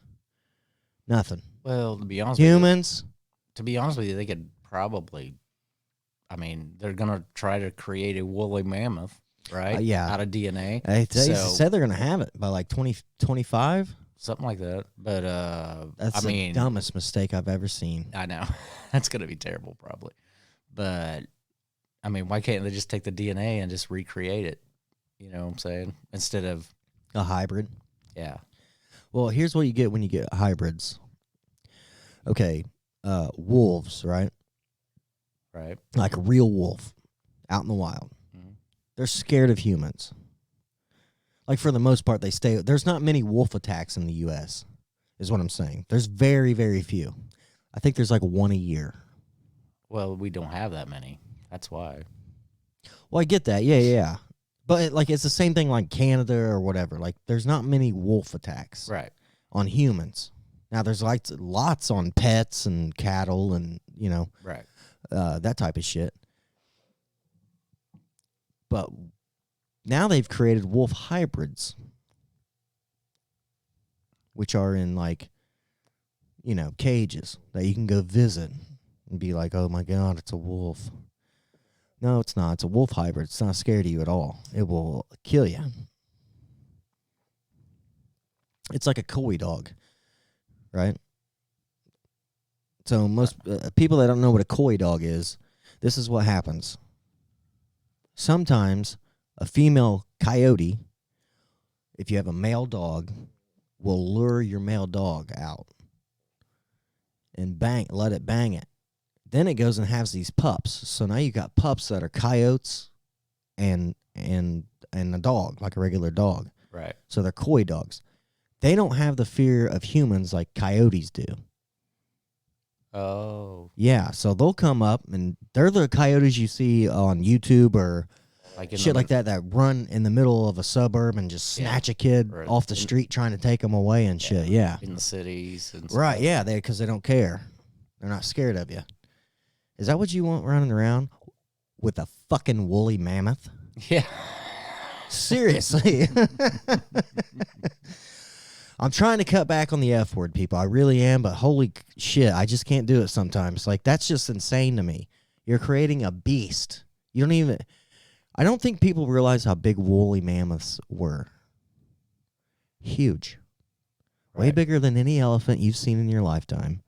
Nothing.
Well, to be honest
Humans.
with you, they could probably. I mean, they're gonna try to create a woolly mammoth, right?
Yeah.
Out of DNA,
They
So-
said they're going to have it by like 2025.
something like that. But
That's
I
the
mean,
dumbest mistake I've ever seen.
I know that's gonna be terrible, probably. But I mean, why can't they just take the DNA and just recreate it? You know what I'm saying? Instead of
A hybrid.
yeah,
Well, here's what you get when you get hybrids. Okay, wolves, right?
right.
Like a real wolf out in the wild.
Mhm.
They're scared of humans. Like for the most part, they stay. There's not many wolf attacks in the U.S., is what I'm saying. There's very, very few. I think there's like one a year.
Well, we don't have that many. That's why.
Well, I get that. Yeah. But like it's the same thing like Canada or whatever. Like there's not many wolf attacks
Right.
on humans. Now there's like lots on pets and cattle and, you know,
Right.
that type of shit. But now they've created wolf hybrids, which are in like, cages that you can go visit and be like, oh my God, it's a wolf. No, it's not. It's a wolf hybrid. It's not scared of you at all. It will kill you. It's like a coy dog, right? So most people that don't know what a coy dog is, this is what happens. Sometimes a female coyote, if you have a male dog, will lure your male dog out and let it bang it. Then it goes and has these pups. So now you got pups that are coyotes and a dog, like a regular dog.
Right.
So they're coy dogs. They don't have the fear of humans like coyotes do.
Oh.
Yeah, so they'll come up, and they're the coyotes you see on YouTube or
Like
shit like that run in the middle of a suburb and just snatch a kid
Or
off the street trying to take them away and shit. Yeah.
in the cities and
Right,
stuff.
yeah, because they don't care. They're not scared of you. Is that what you want running around with a fucking woolly mammoth?
Yeah.
Seriously. I'm trying to cut back on the F word, people. I really am, but holy shit, I just can't do it sometimes. Like, that's just insane to me. You're creating a beast. I don't think people realize how big woolly mammoths were. Huge. Way
Right.
bigger than any elephant you've seen in your lifetime.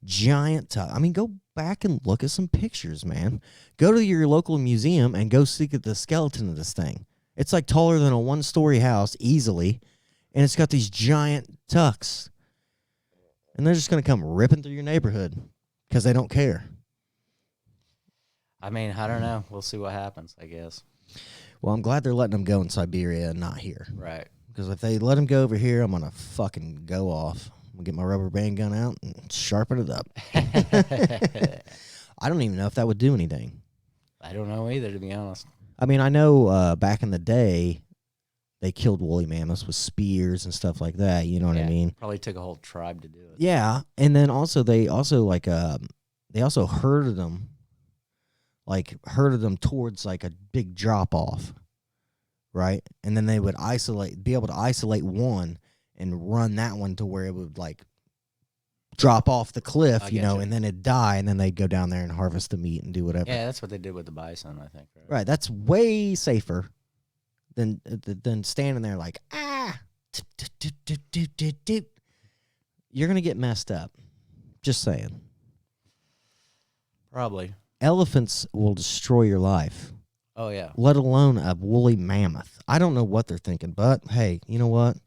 Giant. Go back and look at some pictures, man. Go to your local museum and go see the skeleton of this thing. It's like taller than a one-story house easily, and it's got these giant tucks. And they're just going to come ripping through your neighborhood because they don't care.
I mean, I don't know. We'll see what happens, I guess.
Well, I'm glad they're letting them go in Siberia and not here.
Right.
Because if they let them go over here, I'm going to fucking go off. I'm going to get my rubber band gun out and sharpen it up. I don't even know if that would do anything.
I don't know either, to be honest.
I mean, I know back in the day, they killed woolly mammoths with spears and stuff like that. You know what I
Yeah,
mean?
Probably took a whole tribe to do it.
Yeah, and then also they also herded them towards like a big drop off, right? And then they would be able to isolate one and run that one to where it would like drop off the cliff,
I
you know,
getcha.
and then it'd die, and then they'd go down there and harvest the meat and do whatever.
Yeah, that's what they did with the bison, I think.
Right, that's way safer than standing there like You're gonna get messed up. Just saying.
Probably.
Elephants will destroy your life,
Oh, yeah.
let alone a woolly mammoth. I don't know what they're thinking, but hey, you know what?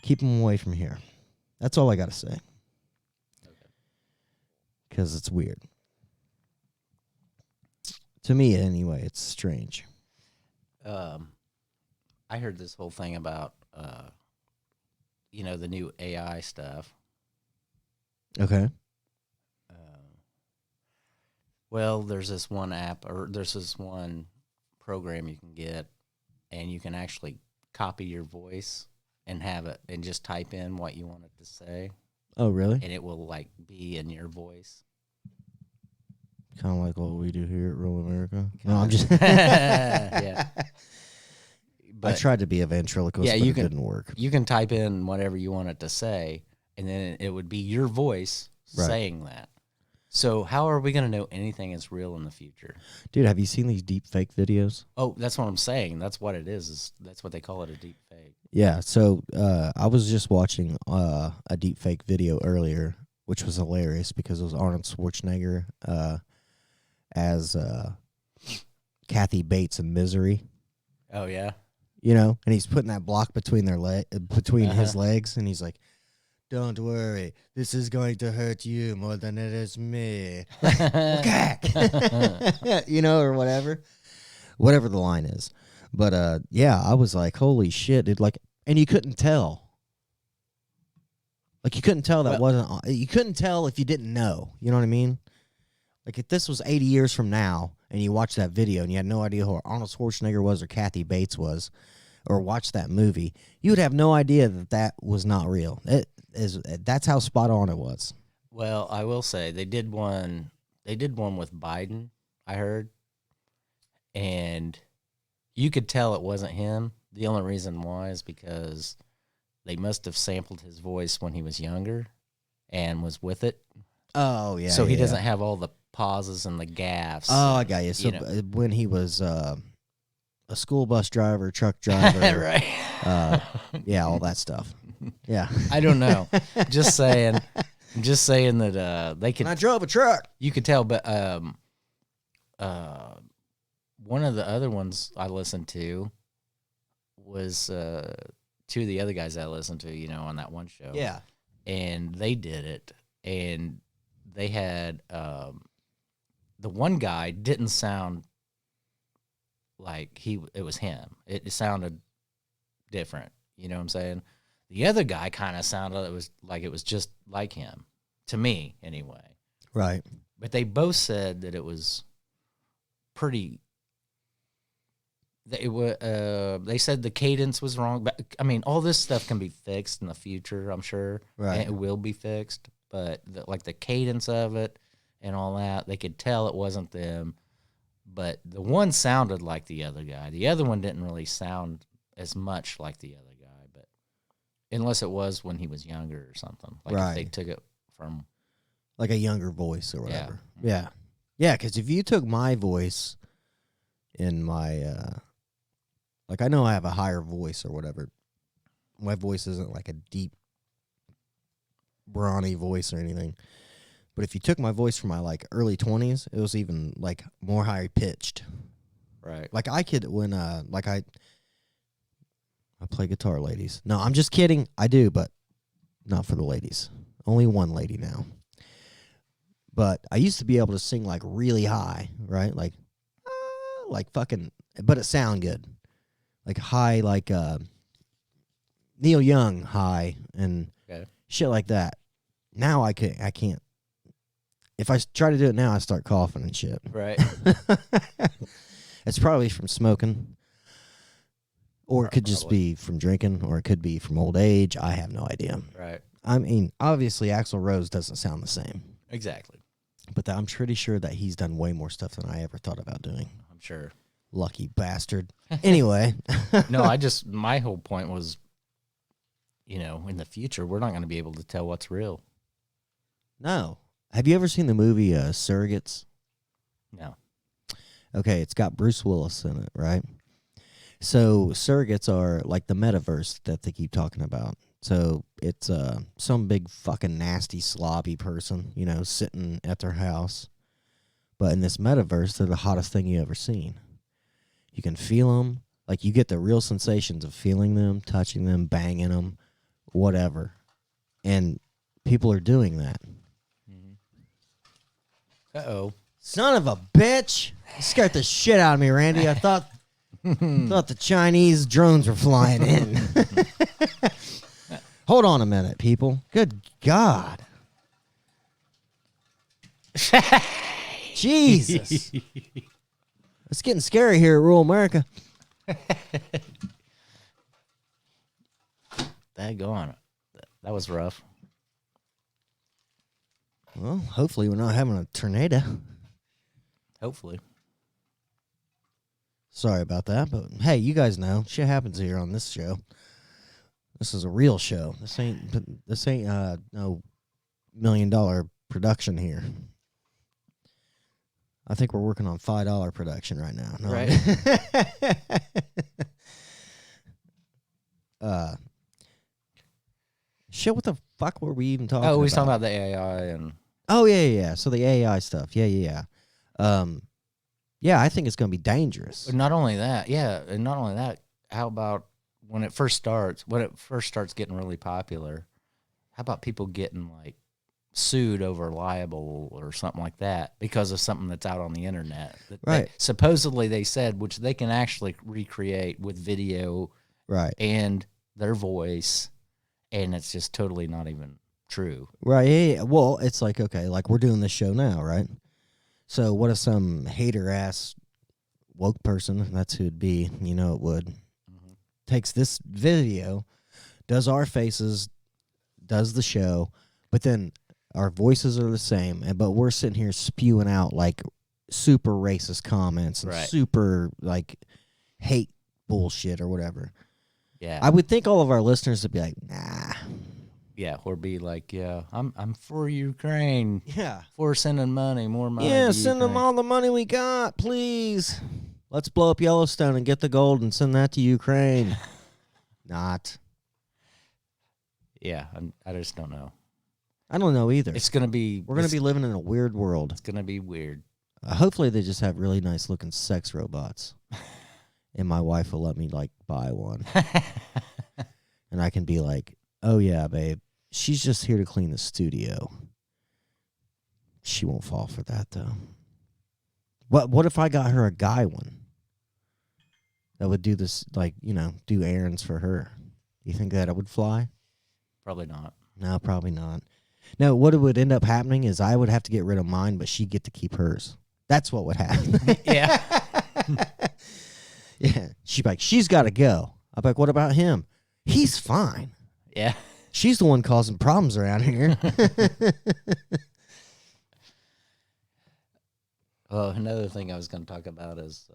Keep them away from here. That's all I got to say. Because it's weird. To me, anyway, it's strange.
I heard this whole thing about, the new AI stuff.
Okay.
Well, there's this one app, or there's this one program you can get, and you can actually copy your voice and have it, and just type in what you want it to say,
Oh, really?
and it will like be in your voice.
Kind of like what we do here at Rural America. No, I'm just.
Yeah.
I
But
tried to be a ventriloquist,
Yeah,
but
you
it
can-
didn't work.
you can type in whatever you want it to say, and then it would be your voice
Right.
saying that. So how are we going to know anything is real in the future?
Dude, have you seen these deep fake videos?
Oh, that's what I'm saying. That's what it is that's what they call it, a deep fake.
Yeah, so I was just watching a deep fake video earlier, which was hilarious because it was Arnold Schwarzenegger as Kathy Bates in Misery,
Oh, yeah?
you know, and he's putting that block between his legs, and he's like, "Don't worry, this is going to hurt you more than it is me." You know, or whatever the line is. But yeah, I was like, holy shit, dude! Like, and you couldn't tell. Like, you couldn't tell that wasn't. You couldn't tell if you didn't know. You know what I mean? Like, if this was 80 years from now, and you watched that video and you had no idea who Arnold Schwarzenegger was or Kathy Bates was, or watched that movie, you would have no idea that was not real. That's how spot on it was.
Well, I will say they did one with Biden, I heard. And you could tell it wasn't him. The only reason why is because they must have sampled his voice when he was younger, and was with it.
Oh yeah.
So he
yeah,
doesn't
yeah.
have all the pauses and the gaffes.
Oh, I got you. So
know.
when he was a school bus driver, truck driver,
Right.
yeah, all that stuff. Yeah.
I don't know. Just saying. Just saying that they could.
And I drove a truck.
You could tell, but one of the other ones I listened to was two of the other guys I listened to, you know, on that one show.
Yeah.
And they did it, and they had the one guy didn't sound like it was him. It sounded different. You know what I'm saying? The other guy kind of sounded it was just like him, to me anyway.
Right.
But they both said that it was pretty. They said the cadence was wrong, but I mean, all this stuff can be fixed in the future, I'm sure.
Right.
And it will be fixed, but the cadence of it and all that, they could tell it wasn't them. But the one sounded like the other guy. The other one didn't really sound as much like the other guy, but unless it was when he was younger or something. Like
Right.
if they took it from
Like a younger voice or whatever. Yeah. Yeah, because if you took my voice in my, like I know I have a higher voice or whatever. My voice isn't like a deep, brawny voice or anything. But if you took my voice from my like early 20s, it was even like more high pitched.
right.
Like I could when like I play guitar, ladies. No, I'm just kidding. I do, but not for the ladies. Only one lady now. But I used to be able to sing like really high, right? Like fucking, but it sound good. Like high, like Neil Young high and
Okay.
shit like that. Now I can't. If I try to do it now, I start coughing and shit.
Right.
It's probably from smoking. Or it could just
Probably.
be from drinking, or it could be from old age. I have no idea.
Right.
I mean, obviously, Axl Rose doesn't sound the same,
Exactly.
but I'm pretty sure that he's done way more stuff than I ever thought about doing.
I'm sure.
Lucky bastard. Anyway.
No, my whole point was, you know, in the future, we're not going to be able to tell what's real.
No. Have you ever seen the movie Surrogates?
No.
Okay, it's got Bruce Willis in it, right? So surrogates are like the metaverse that they keep talking about. So it's some big fucking nasty slobby person, you know, sitting at their house. But in this metaverse, they're the hottest thing you ever seen. You can feel them. Like you get the real sensations of feeling them, touching them, banging them, whatever. And people are doing that.
Uh-oh.
Son of a bitch. You scared the shit out of me, Randy. I thought the Chinese drones were flying in. Hold on a minute, people. Good God. Jesus. It's getting scary here at rural America.
Daggone. That was rough.
Well, hopefully we're not having a tornado.
Hopefully.
Sorry about that, but hey, you guys know shit happens here on this show. This is a real show. This ain't no $1 million production here. I think we're working on $5 production right now. No,
Right.
shit, what the fuck were we even talking about?
Oh, we was talking about the AI and
Oh, yeah. So the AI stuff. Yeah. Yeah, I think it's going to be dangerous.
but not only that, and not only that, how about when it first starts getting really popular, how about people getting like sued over libel or something like that because of something that's out on the internet?
Right.
Supposedly they said, which they can actually recreate with video
Right.
and their voice, and it's just totally not even true.
Right. Yeah. Well, it's like, okay, like we're doing this show now, right? So what if some hater-ass woke person, that's who it'd be, you know it would, takes this video, does our faces, does the show, but then our voices are the same, but we're sitting here spewing out like super racist comments and
Right.
super like hate bullshit or whatever.
Yeah.
I would think all of our listeners would be like, nah,
Yeah, or be like, yeah, I'm for Ukraine,
Yeah.
for sending money, more money.
Yeah,
to
send them
Ukraine.
all the money we got, please. Let's blow up Yellowstone and get the gold and send that to Ukraine. Not.
Yeah, I just don't know.
I don't know either.
It's gonna be.
We're going to be living in a weird world.
It's gonna be weird.
Hopefully they just have really nice looking sex robots. And my wife will let me, like, buy one. And I can be like, oh, yeah, babe. She's just here to clean the studio. She won't fall for that, though. What if I got her a guy one that would do this, like, you know, do errands for her? You think that it would fly?
Probably not.
No, probably not. No, what it would end up happening is I would have to get rid of mine, but she'd get to keep hers. That's what would happen.
Yeah.
Yeah. She'd be like, she's got to go. I'm like, what about him? He's fine.
Yeah.
She's the one causing problems around here.
Well, another thing I was going to talk about is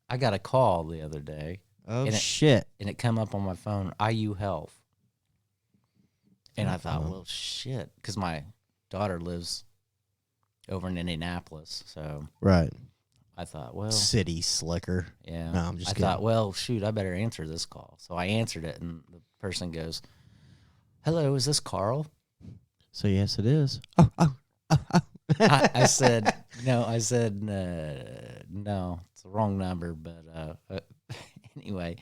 I got a call the other day,
Oh,
And it-
shit.
and it come up on my phone, IU Health. And I thought, well, shit, because my daughter lives over in Indianapolis. So
Right.
I thought, well,
City slicker.
yeah.
No, I'm just
I
kidding.
thought, well, shoot, I better answer this call. So I answered it, and the person goes, hello, is this Carl?
So, yes, it is. Oh.
I said, no, no, it's the wrong number. But anyway,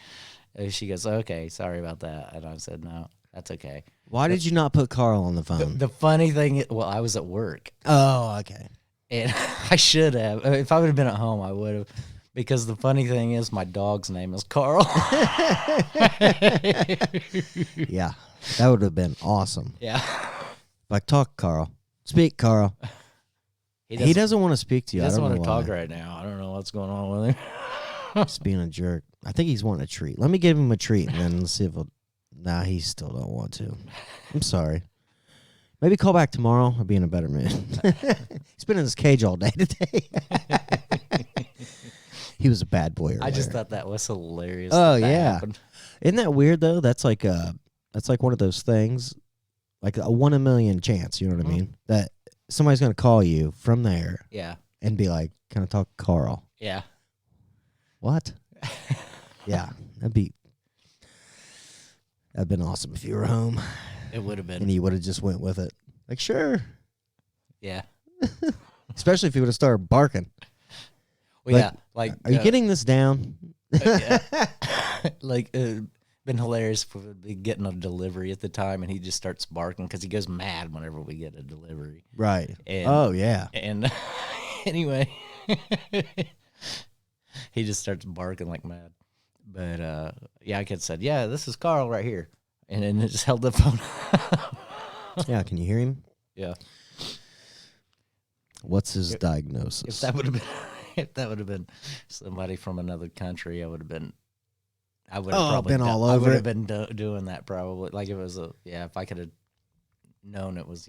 she goes, okay, sorry about that. And I said, no, that's okay.
Why did you not put Carl on the phone?
The funny thing, well, I was at work,
Oh, okay.
and I should have. If I would have been at home, I would have. Because the funny thing is, my dog's name is Carl.
Yeah, that would have been awesome.
Yeah.
Like, talk, Carl. Speak, Carl. He doesn't want to speak to
He
you.
doesn't
I don't
want to
know
talk
why.
right now. I don't know what's going on with him.
Just being a jerk. I think he's wanting a treat. Let me give him a treat, and then let's see if he'll... Nah, he still don't want to. I'm sorry. Maybe call back tomorrow. I'll be in a better mood. He's been in his cage all day today. He was a bad boy earlier.
I just thought that was hilarious.
Oh,
that
yeah.
happened.
Isn't that weird, though? That's like one of those things, like a 1 in a million chance, you know what I mean? That somebody's going to call you from there
Yeah.
and be like, can I talk to Carl?
Yeah.
What? Yeah, that'd been awesome if you were home
It would have been.
and you would have just went with it. Like, sure.
Yeah.
Especially if you would have started barking.
Well,
Like,
yeah. Like,
Are you getting this down?
yeah. Like, been hilarious if we would be getting a delivery at the time, and he just starts barking because he goes mad whenever we get a delivery.
Right.
And,
Oh, yeah.
And anyway, he just starts barking like mad. But yeah, I could said, yeah, this is Carl right here, and then it just held the phone.
Yeah, can you hear him?
Yeah.
What's his diagnosis?
If that would have been, if that would have been somebody from another country, I would have been. I would have probably
been all
I
over
would
it.
have been doing that probably. Like it was if I could have known it was,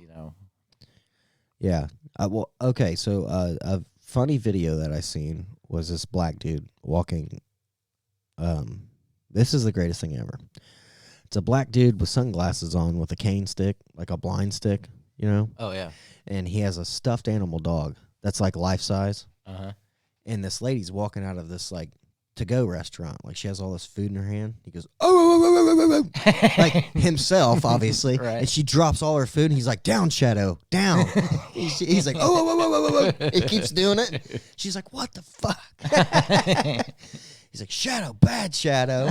Yeah. Well, okay. So a funny video that I seen was this black dude walking. This is the greatest thing ever. It's a black dude with sunglasses on with a cane stick, like a blind stick,
Oh yeah.
and he has a stuffed animal dog that's like life size.
Uh-huh.
And this lady's walking out of this like to-go restaurant. Like she has all this food in her hand. He goes, oh, like himself, obviously.
Right.
And she drops all her food, and he's like, down, Shadow, down. He's like, oh. He keeps doing it. She's like, what the fuck? He's like, Shadow, bad Shadow.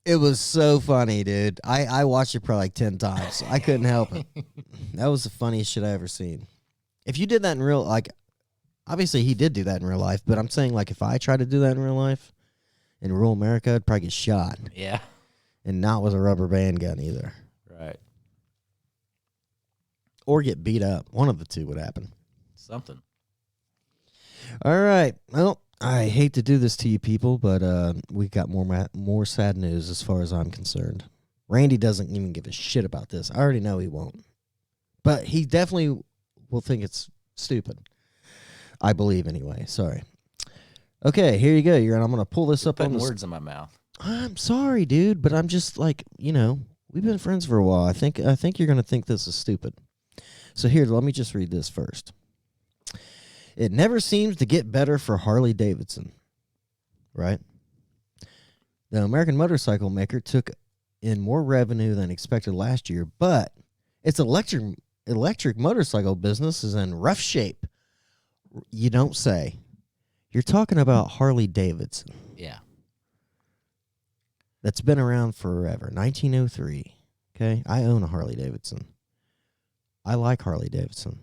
It was so funny, dude. I watched it probably like 10 times. I couldn't help it. That was the funniest shit I ever seen. If you did that in real, like, obviously he did do that in real life, but I'm saying, like, if I tried to do that in real life, in rural America, I'd probably get shot.
Yeah.
And not with a rubber band gun either.
Right.
Or get beat up. One of the two would happen.
Something.
All right. Well, I hate to do this to you people, but we got more sad news as far as I'm concerned. Randy doesn't even give a shit about this. I already know he won't. But he definitely will think it's stupid. I believe anyway. Sorry. Okay, here you go. I'm going to pull this up on
Putting
the
words in my mouth.
I'm sorry, dude, but I'm just like, we've been friends for a while. I think you're going to think this is stupid. So here, let me just read this first. It never seems to get better for Harley Davidson, right? The American motorcycle maker took in more revenue than expected last year, but its electric motorcycle business is in rough shape. You don't say. You're talking about Harley Davidson.
Yeah.
That's been around forever. 1903. Okay, I own a Harley Davidson. I like Harley Davidson.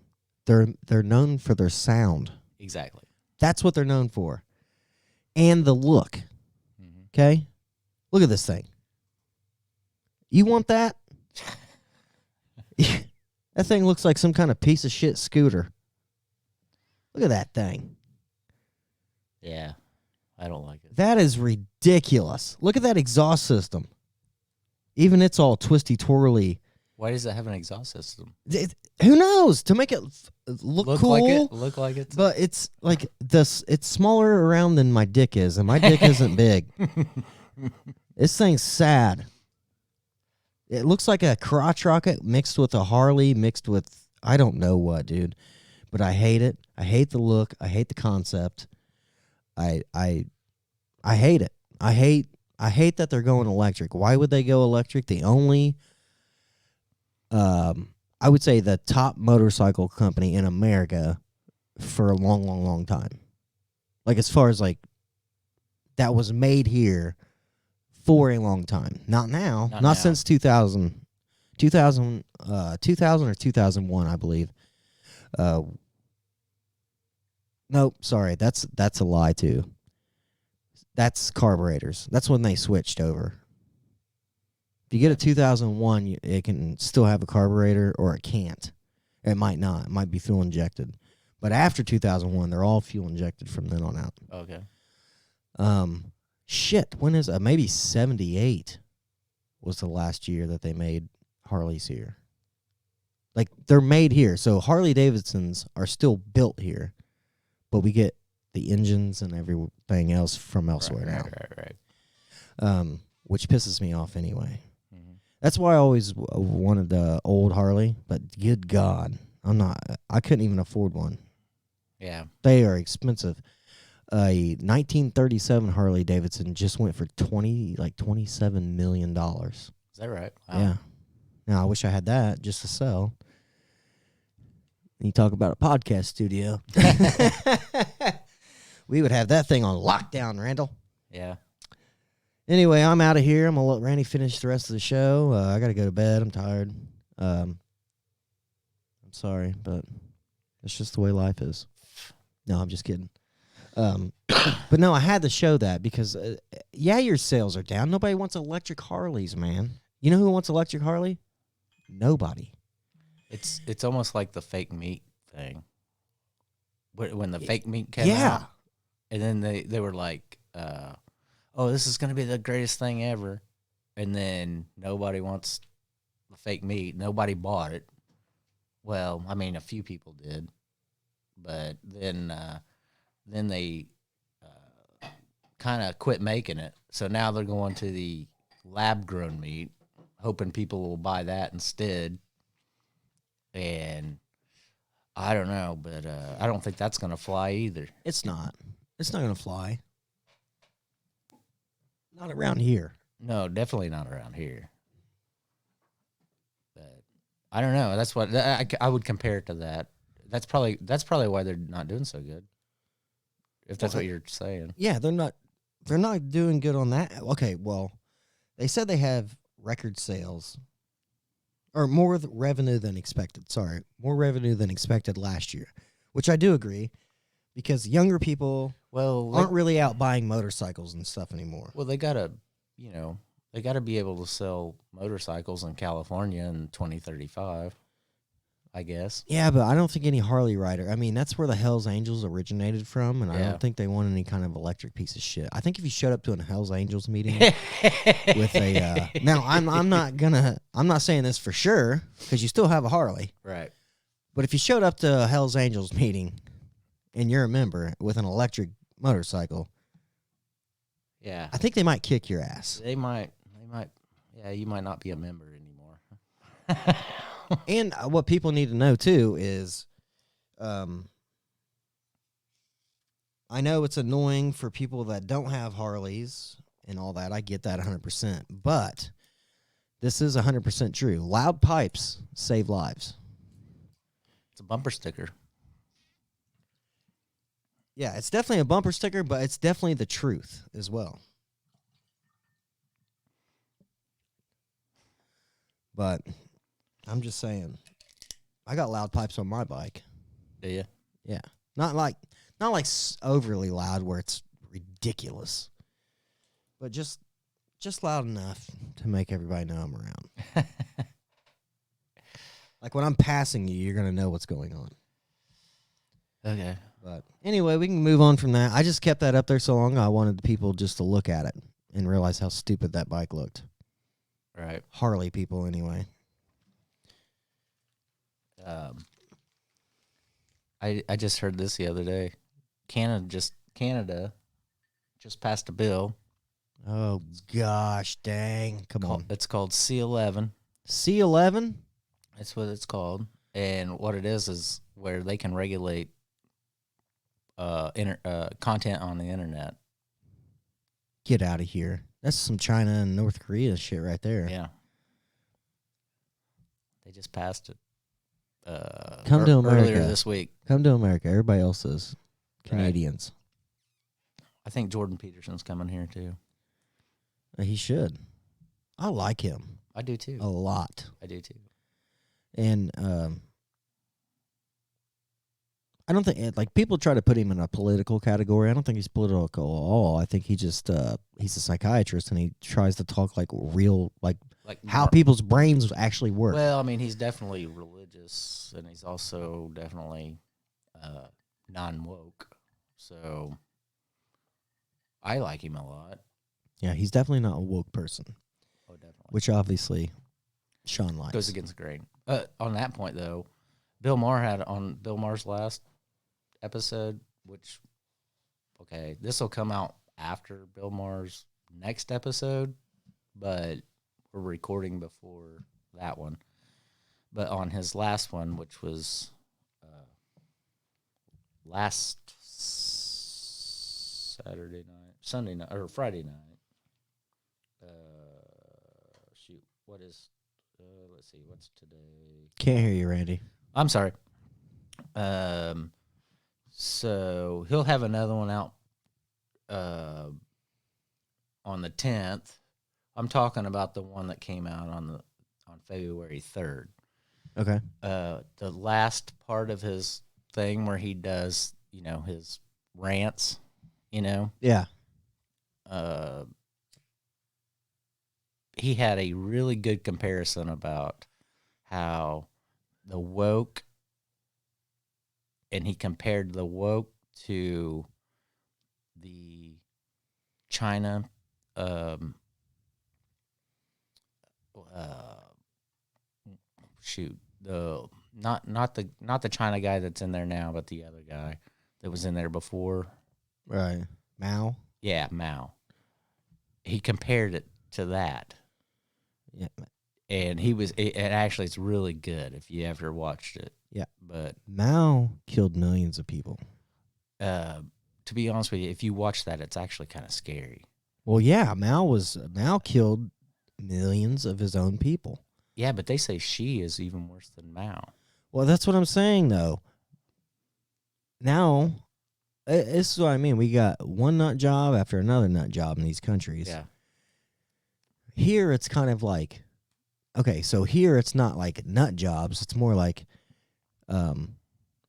They're known for their sound.
Exactly.
That's what they're known for. And the look. Okay? Look at this thing. You want that? That thing looks like some kind of piece of shit scooter. Look at that thing.
Yeah. I don't like it.
That is ridiculous. Look at that exhaust system. Even it's all twisty twirly.
Why does it have an exhaust system?
Who knows? To make it look cool.
Look like it.
But it's like this. It's smaller around than my dick is, and my dick isn't big. This thing's sad. It looks like a crotch rocket mixed with a Harley, mixed with I don't know what, dude. But I hate it. I hate the look. I hate the concept. I hate it. I hate that they're going electric. Why would they go electric? The only I would say the top motorcycle company in America for a long, long, long time. Like as far as like that was made here for a long time. Not now. Not
now.
since 2000 or 2001, I believe. Nope, sorry. That's a lie too. That's carburetors. That's when they switched over. If you get a 2001, it can still have a carburetor or it can't. It might not. It might be fuel injected. But after 2001, they're all fuel injected from then on out.
Okay.
Shit, when is maybe 78 was the last year that they made Harleys here. Like they're made here. So Harley Davidsons are still built here. But we get the engines and everything else from elsewhere now.
Right.
Which pisses me off anyway. Mm-hmm. That's why I always wanted the old Harley, but good God, I couldn't even afford one.
Yeah.
They are expensive. A 1937 Harley Davidson just went for $27 million.
Is that right? Wow.
Yeah. Now I wish I had that just to sell. You talk about a podcast studio. We would have that thing on lockdown, Randall.
Yeah.
Anyway, I'm out of here. I'm going to let Randy finish the rest of the show. I got to go to bed. I'm tired. I'm sorry, but it's just the way life is. No, I'm just kidding. But no, I had to show that because, your sales are down. Nobody wants electric Harleys, man. You know who wants electric Harley? Nobody.
It's almost like the fake meat thing. When the fake meat came out. And then they were like, oh, this is going to be the greatest thing ever. And then nobody wants the fake meat. Nobody bought it. Well, I mean, a few people did. But then they kind of quit making it. So now they're going to the lab-grown meat, hoping people will buy that instead. And I don't know, but I don't think that's going to fly either.
It's not. It's not going to fly. Not around here.
No, definitely not around here. But I don't know. That's what I would compare it to that. That's probably why they're not doing so good. If that's what you're saying.
Yeah, they're not doing good on that. Okay, well, they said they have record sales or more revenue than expected. Sorry, more revenue than expected last year, which I do agree because younger people aren't really out buying motorcycles and stuff anymore.
Well, they gotta be able to sell motorcycles in California in 2035. I guess.
Yeah, but I don't think any Harley rider. I mean, that's where the Hells Angels originated from, and I don't think they want any kind of electric piece of shit. I think if you showed up to a Hells Angels meeting with a now, I'm not saying this for sure because you still have a Harley,
right?
But if you showed up to a Hells Angels meeting and you're a member with an electric motorcycle,
Yeah.
I think they might kick your ass.
They might. Yeah, you might not be a member anymore.
And what people need to know too is, I know it's annoying for people that don't have Harleys and all that. I get that 100%. But this is 100% true. Loud pipes save lives.
It's a bumper sticker.
Yeah, it's definitely a bumper sticker, but it's definitely the truth as well. But I'm just saying, I got loud pipes on my bike.
Do you?
Yeah, not like overly loud where it's ridiculous, but just loud enough to make everybody know I'm around. Like when I'm passing you, you're gonna know what's going on.
Okay.
But anyway, we can move on from that. I just kept that up there so long. I wanted people just to look at it and realize how stupid that bike looked.
Right.
Harley people, anyway.
I just heard this the other day. Canada just passed a bill.
Oh gosh, dang! Come on.
It's called C11.
C11.
That's what it's called. And what it is where they can regulate content on the internet.
Get out of here. That's some China and North Korea shit right there.
Yeah. They just passed it.
Come to America.
Earlier this week.
Come to America. Everybody else is Canadians.
I think Jordan Peterson's coming here too.
He should. I like him
I do too.
a lot.
I do too.
And I don't think, like, people try to put him in a political category. I don't think he's political at all. I think he just, he's a psychiatrist and he tries to talk like real, like how people's brains actually work.
Well, I mean, he's definitely religious and he's also definitely non-woke. So I like him a lot.
Yeah, he's definitely not a woke person,
Oh, definitely.
which obviously Sean likes.
Goes against the grain. On that point, though, Bill Maher had on Bill Maher's last episode, which, okay, this will come out after Bill Maher's next episode, but we're recording before that one. But on his last one, which was last Sunday night, or Friday night. Shoot, what is? Let's see, what's today?
Can't hear you, Randy.
I'm sorry. So he'll have another one out on the 10th. I'm talking about the one that came out on February 3rd.
Okay.
The last part of his thing where he does, his rants,
Yeah.
He had a really good comparison about how the woke, and he compared the woke to the China, not the China guy that's in there now, but the other guy that was in there before.
Right. Mao.
Yeah, Mao. He compared it to that.
Yeah.
And actually, it's really good if you ever watched it.
Yeah.
But
Mao killed millions of people.
to be honest with you, if you watch that, it's actually kind of scary.
Well, yeah, Mao killed millions of his own people.
Yeah, but they say Xi is even worse than Mao.
Well, that's what I'm saying, though. Now, this is what I mean. We got one nut job after another nut job in these countries.
Yeah.
Here, it's kind of like, okay, so here it's not like nut jobs. It's more like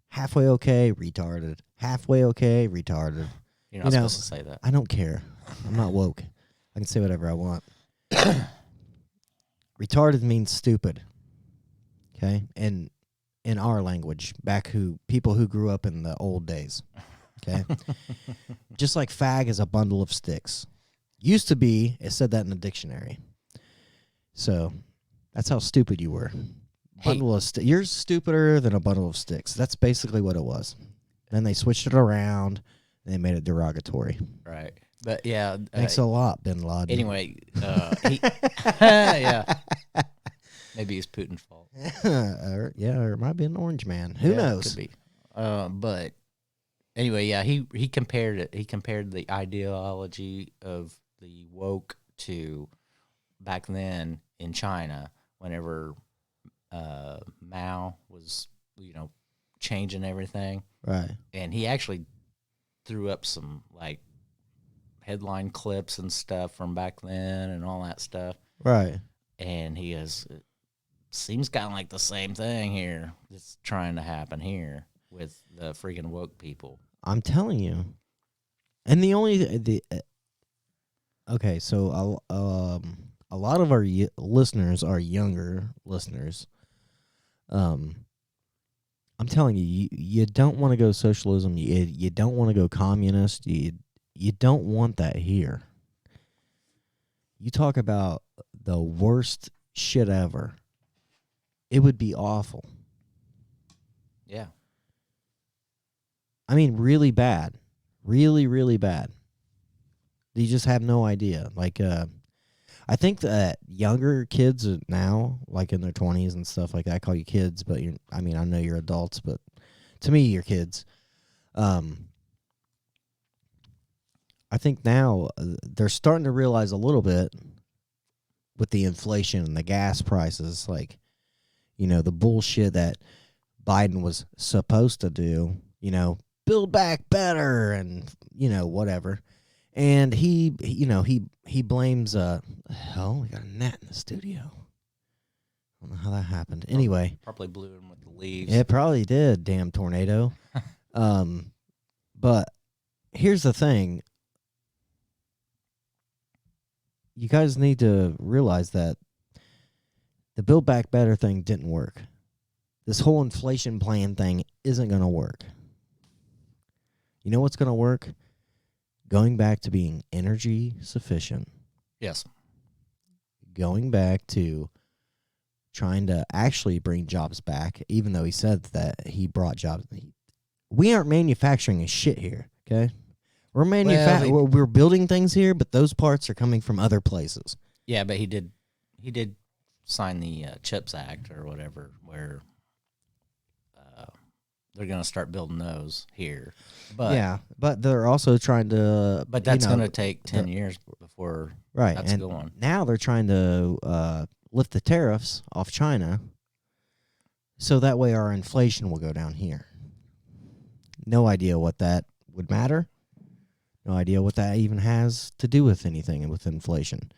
halfway okay, retarded. Halfway okay, retarded.
You're not supposed to say that.
I don't care. I'm not woke. I can say whatever I want. Retarded means stupid. Okay? And in our language, people who grew up in the old days. Okay? Just like fag is a bundle of sticks. Used to be, it said that in the dictionary. So, that's how stupid you were. Bundle of you're stupider than a bundle of sticks. That's basically what it was. Then they switched it around and they made it derogatory.
Right. But yeah,
Thanks a lot, Bin Laden.
anyway, he, yeah, maybe it's Putin's fault.
or it might be an orange man. Who
Yeah,
knows?
Could be. But anyway, yeah, he compared it. He compared the ideology of the woke to back then in China, whenever Mao was, changing everything,
Right.
and he actually threw up some like headline clips and stuff from back then and all that stuff.
Right.
And he goes, it seems kind of like the same thing here that's trying to happen here with the freaking woke people.
I'm telling you. And okay, so a lot of our listeners are younger listeners. I'm telling you, you don't want to go socialism. You don't want to go communist. You don't want that here. You talk about the worst shit ever. It would be awful.
Yeah.
I mean, really bad. Really, really bad. You just have no idea. Like, I think that younger kids now, like in their 20s and stuff like that, I call you kids, but I know you're adults, but to me, you're kids. I think now they're starting to realize a little bit with the inflation and the gas prices, like, the bullshit that Biden was supposed to do, build back better and, whatever. And he blames, hell, we got a gnat in the studio. I don't know how that happened. Anyway.
Probably blew him with the leaves.
It probably did, damn tornado. But here's the thing. You guys need to realize that the Build Back Better thing didn't work. This whole inflation plan thing isn't going to work. You know what's going to work? Going back to being energy sufficient.
Yes.
Going back to trying to actually bring jobs back, even though he said that he brought jobs. We aren't manufacturing a shit here, okay? We're building things here, but those parts are coming from other places.
Yeah, but he did sign the CHIPS Act or whatever, where they're going to start building those here. But
yeah, but they're also trying to.
But that's going to take 10 years before that's
and
going.
Now they're trying to lift the tariffs off China, so that way our inflation will go down here. No idea what that would matter. No idea what that even has to do with anything with inflation.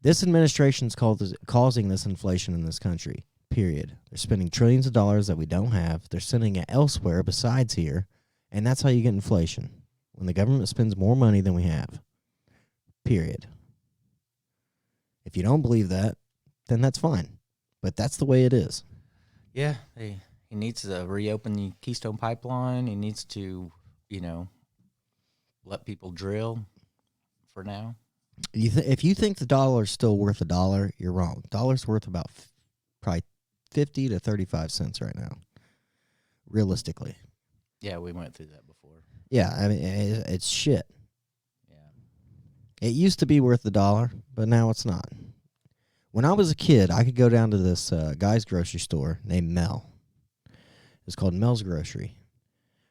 This administration's causing this inflation in this country, period. They're spending trillions of dollars that we don't have. They're sending it elsewhere besides here, and that's how you get inflation, when the government spends more money than we have, period. If you don't believe that, then that's fine, but that's the way it is.
Yeah, he needs to reopen the Keystone Pipeline. He needs to, let people drill for now.
If you think the dollar's still worth $1, you're wrong. Dollar's worth about probably 50 to 35 cents right now, realistically.
Yeah, we went through that before.
Yeah, I mean, it's shit.
Yeah.
It used to be worth $1, but now it's not. When I was a kid, I could go down to this guy's grocery store named Mel. It's called Mel's Grocery.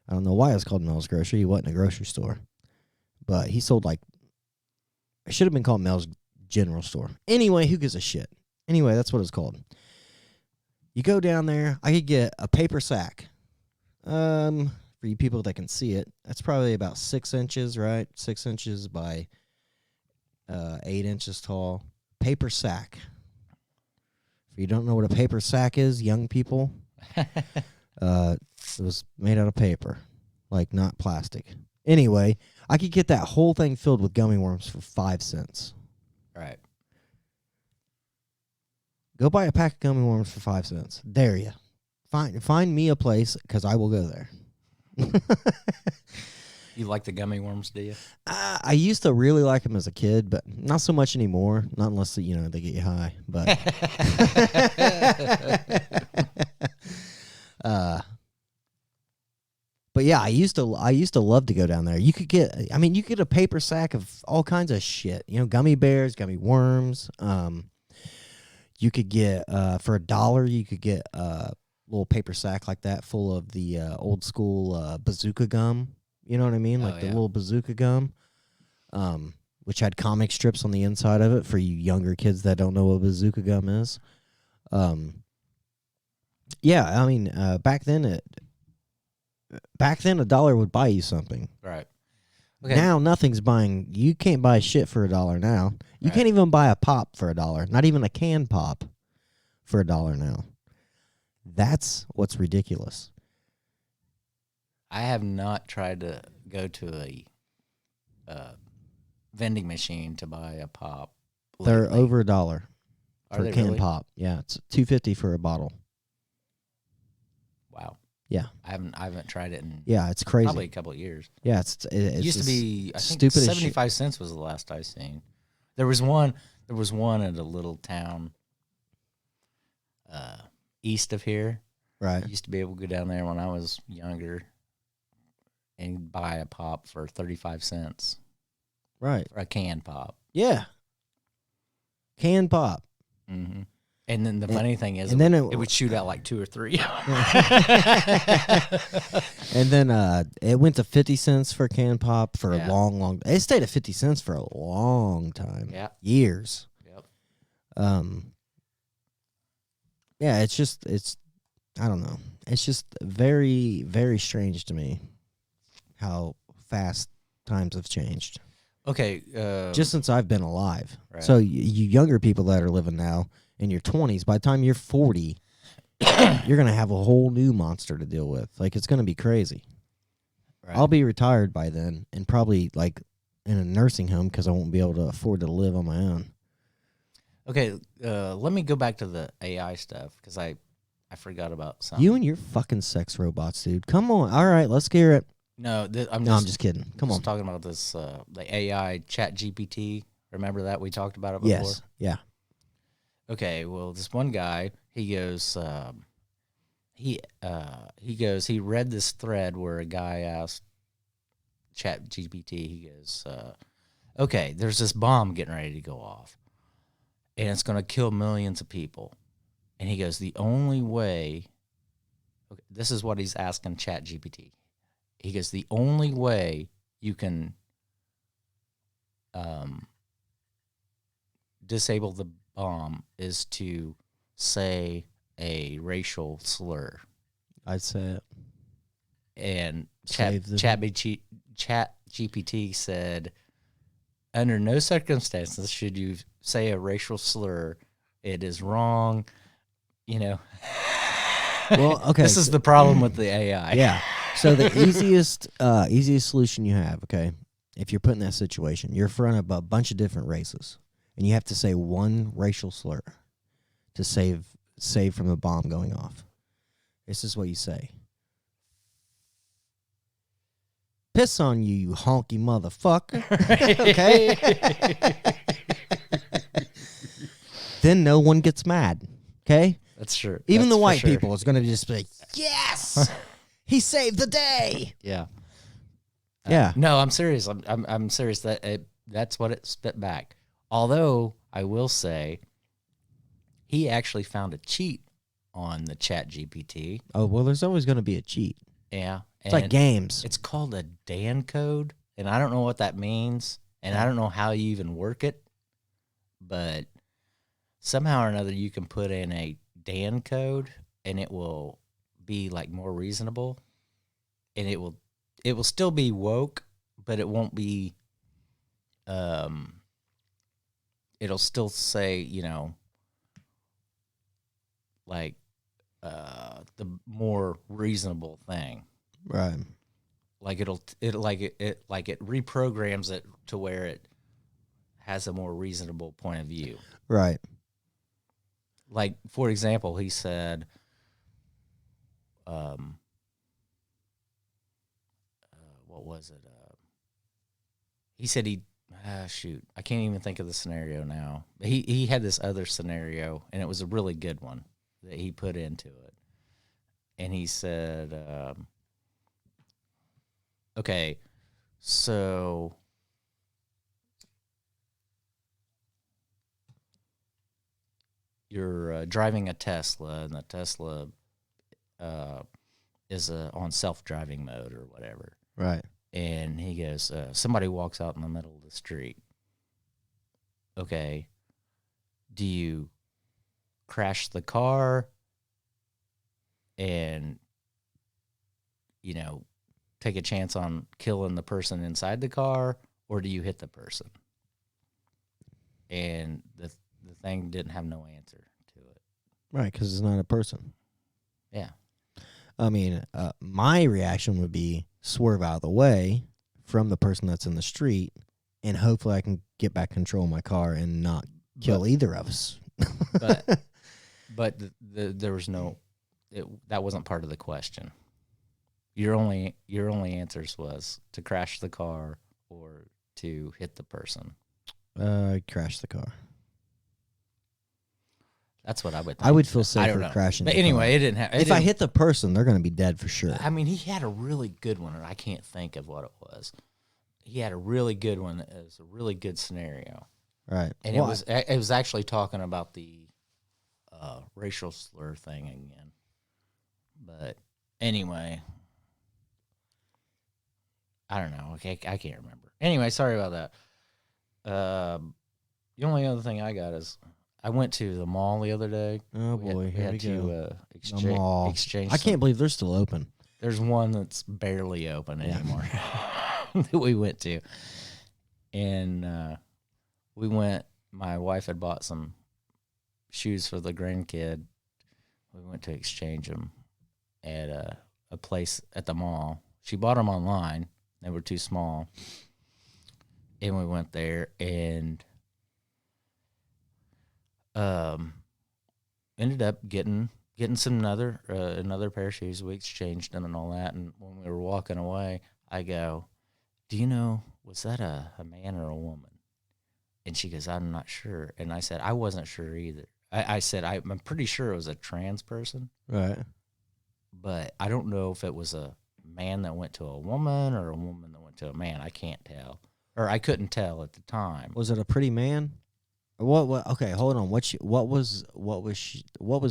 I don't know why it's called Mel's Grocery. He wasn't a grocery store. But he sold it should have been called Mel's General Store. Anyway, who gives a shit? Anyway, that's what it's called. You go down there, I could get a paper sack. For you people that can see it, that's probably about 6 inches, right? 6 inches by 8 inches tall. Paper sack. If you don't know what a paper sack is, young people, it was made out of paper, like not plastic. Anyway, I could get that whole thing filled with gummy worms for 5 cents.
Right.
Go buy a pack of gummy worms for 5 cents. Dare you. Find me a place, because I will go there.
You like the gummy worms, do you?
I used to really like them as a kid, but not so much anymore. Not unless they get you high. But yeah, I used to love to go down there. You could get a paper sack of all kinds of shit. You know, gummy bears, gummy worms. You could get for $1, you could get a little paper sack like that full of the old school bazooka gum. You know what I mean? Like the little bazooka gum, which had comic strips on the inside of it for you younger kids that don't know what bazooka gum is. Yeah, I mean, back then $1 would buy you something.
Right.
Okay. Now nothing's buying. You can't buy shit for $1 now. You can't even buy a pop for $1. Not even a canned pop for $1 now. That's what's ridiculous.
I have not tried to go to a vending machine to buy a pop.
They're
lately.
over $1 for a canned
really?
pop. Yeah, it's $2.50 for a bottle.
Wow.
Yeah.
I haven't tried it in
It's crazy.
probably a couple of years.
Yeah, it
Used to be, I think,
stupid as shit.
75 cents was the last I seen. There was one at a little town east of here.
Right.
I used to be able to go down there when I was younger and buy a pop for 35 cents
Right.
for a canned pop.
Yeah. Canned pop.
Mm-hmm. And then the funny thing is,
and then
it would shoot out like 2 or 3.
And then it went to 50 cents for canned pop for
Yeah.
a long. It stayed at 50 cents for a long time.
Yeah.
Years.
Yep.
Yeah, it's I don't know. It's just very, very strange to me how fast times have changed.
Okay.
Just since I've been alive.
Right.
So you younger people that are living now in your 20s, by the time you're 40, you're going to have a whole new monster to deal with. Like, it's going to be crazy.
Right.
I'll be retired by then and probably, like, in a nursing home because I won't be able to afford to live on my own.
Okay, let me go back to the AI stuff because I forgot about something.
You and your fucking sex robots, dude. Come on. All right, let's hear it.
No,
I'm just kidding. Come on.
talking about this the AI Chat GPT. Remember that we talked about it before?
Yes. Yeah.
Okay, well, this one guy, he goes, he read this thread where a guy asked Chat GPT, he goes, okay, there's this bomb getting ready to go off, and it's going to kill millions of people. And he goes, the only way, okay, this is what he's asking Chat GPT. He goes, the only way you can disable the bomb is to say a racial slur.
I'd say it.
And
Save the-
Chat GPT said, under no circumstances should you say a racial slur. It is wrong. You know.
Well, okay.
This is the problem with the AI.
Yeah. So the easiest solution you have, okay, if you're put in that situation, you're in front of a bunch of different races, and you have to say one racial slur to save from the bomb going off. This is what you say. Piss on you, you honky motherfucker. Okay? Then no one gets mad. Okay?
That's true.
Even
That's
the
for
white
sure.
people is going to just be like, yes! He saved the day!
Yeah.
Yeah.
No, I'm serious. I'm serious. That's what it spit back. Although I will say, he actually found a cheat on the Chat GPT.
Oh, well, there's always going to be a cheat.
Yeah,
It's like games.
It's called a Dan code, and I don't know what that means, and I don't know how you even work it, but somehow or another you can put in a Dan code, and it will be like more reasonable, and it will still be woke, but it won't be. It'll still say, you know, like the more reasonable thing.
Right.
Like it reprograms it to where it has a more reasonable point of view.
Right.
Like, for example, he said, what was it? He said shoot, I can't even think of the scenario now. He had this other scenario, and it was a really good one that he put into it. And he said, Okay, so you're driving a Tesla, and the Tesla is on self-driving mode or whatever.
Right.
And he goes, somebody walks out in the middle of the street. Okay, do you crash the car and, take a chance on killing the person inside the car, or do you hit the person? And the thing didn't have no answer to it.
Right, because it's not a person.
Yeah.
I mean, my reaction would be swerve out of the way from the person that's in the street, and hopefully I can get back control of my car and not kill either of us.
But there was that wasn't part of the question. Your only answers was to crash the car or to hit the person.
Crash the car.
That's what I would think.
I would feel
I
safer
don't know.
crashing
But
the
anyway,
car.
it didn't happen.
If I hit the person, they're going to be dead for sure.
I mean, he had a really good one, and I can't think of what it was. He had a really good one. It was a really good scenario.
Right.
And
Well,
it was actually talking about the racial slur thing again. But anyway, I don't know. Okay, I can't remember. Anyway, sorry about that. The only other thing I got is I went to the mall the other day.
Oh,
We had-
boy,
we
here
had
we
to
go.
exchange.
The mall.
Exchange.
I can't believe they're still open.
There's one that's barely open anymore that we went to. And we went, my wife had bought some shoes for the grandkid. We went to exchange them at a place at the mall. She bought them online. They were too small. And we went there and ended up getting some another pair of shoes. We exchanged them and all that. And when we were walking away, I go, "Do you know, was that a man or a woman?" And she goes, "I'm not sure." And I said, "I wasn't sure either." I said, I'm pretty sure it was a trans person,
Right.
but I don't know if it was a man that went to a woman or a woman that went to a man. I can't tell, or I couldn't tell at the time.
Was it a pretty man? What? Okay, hold on. What was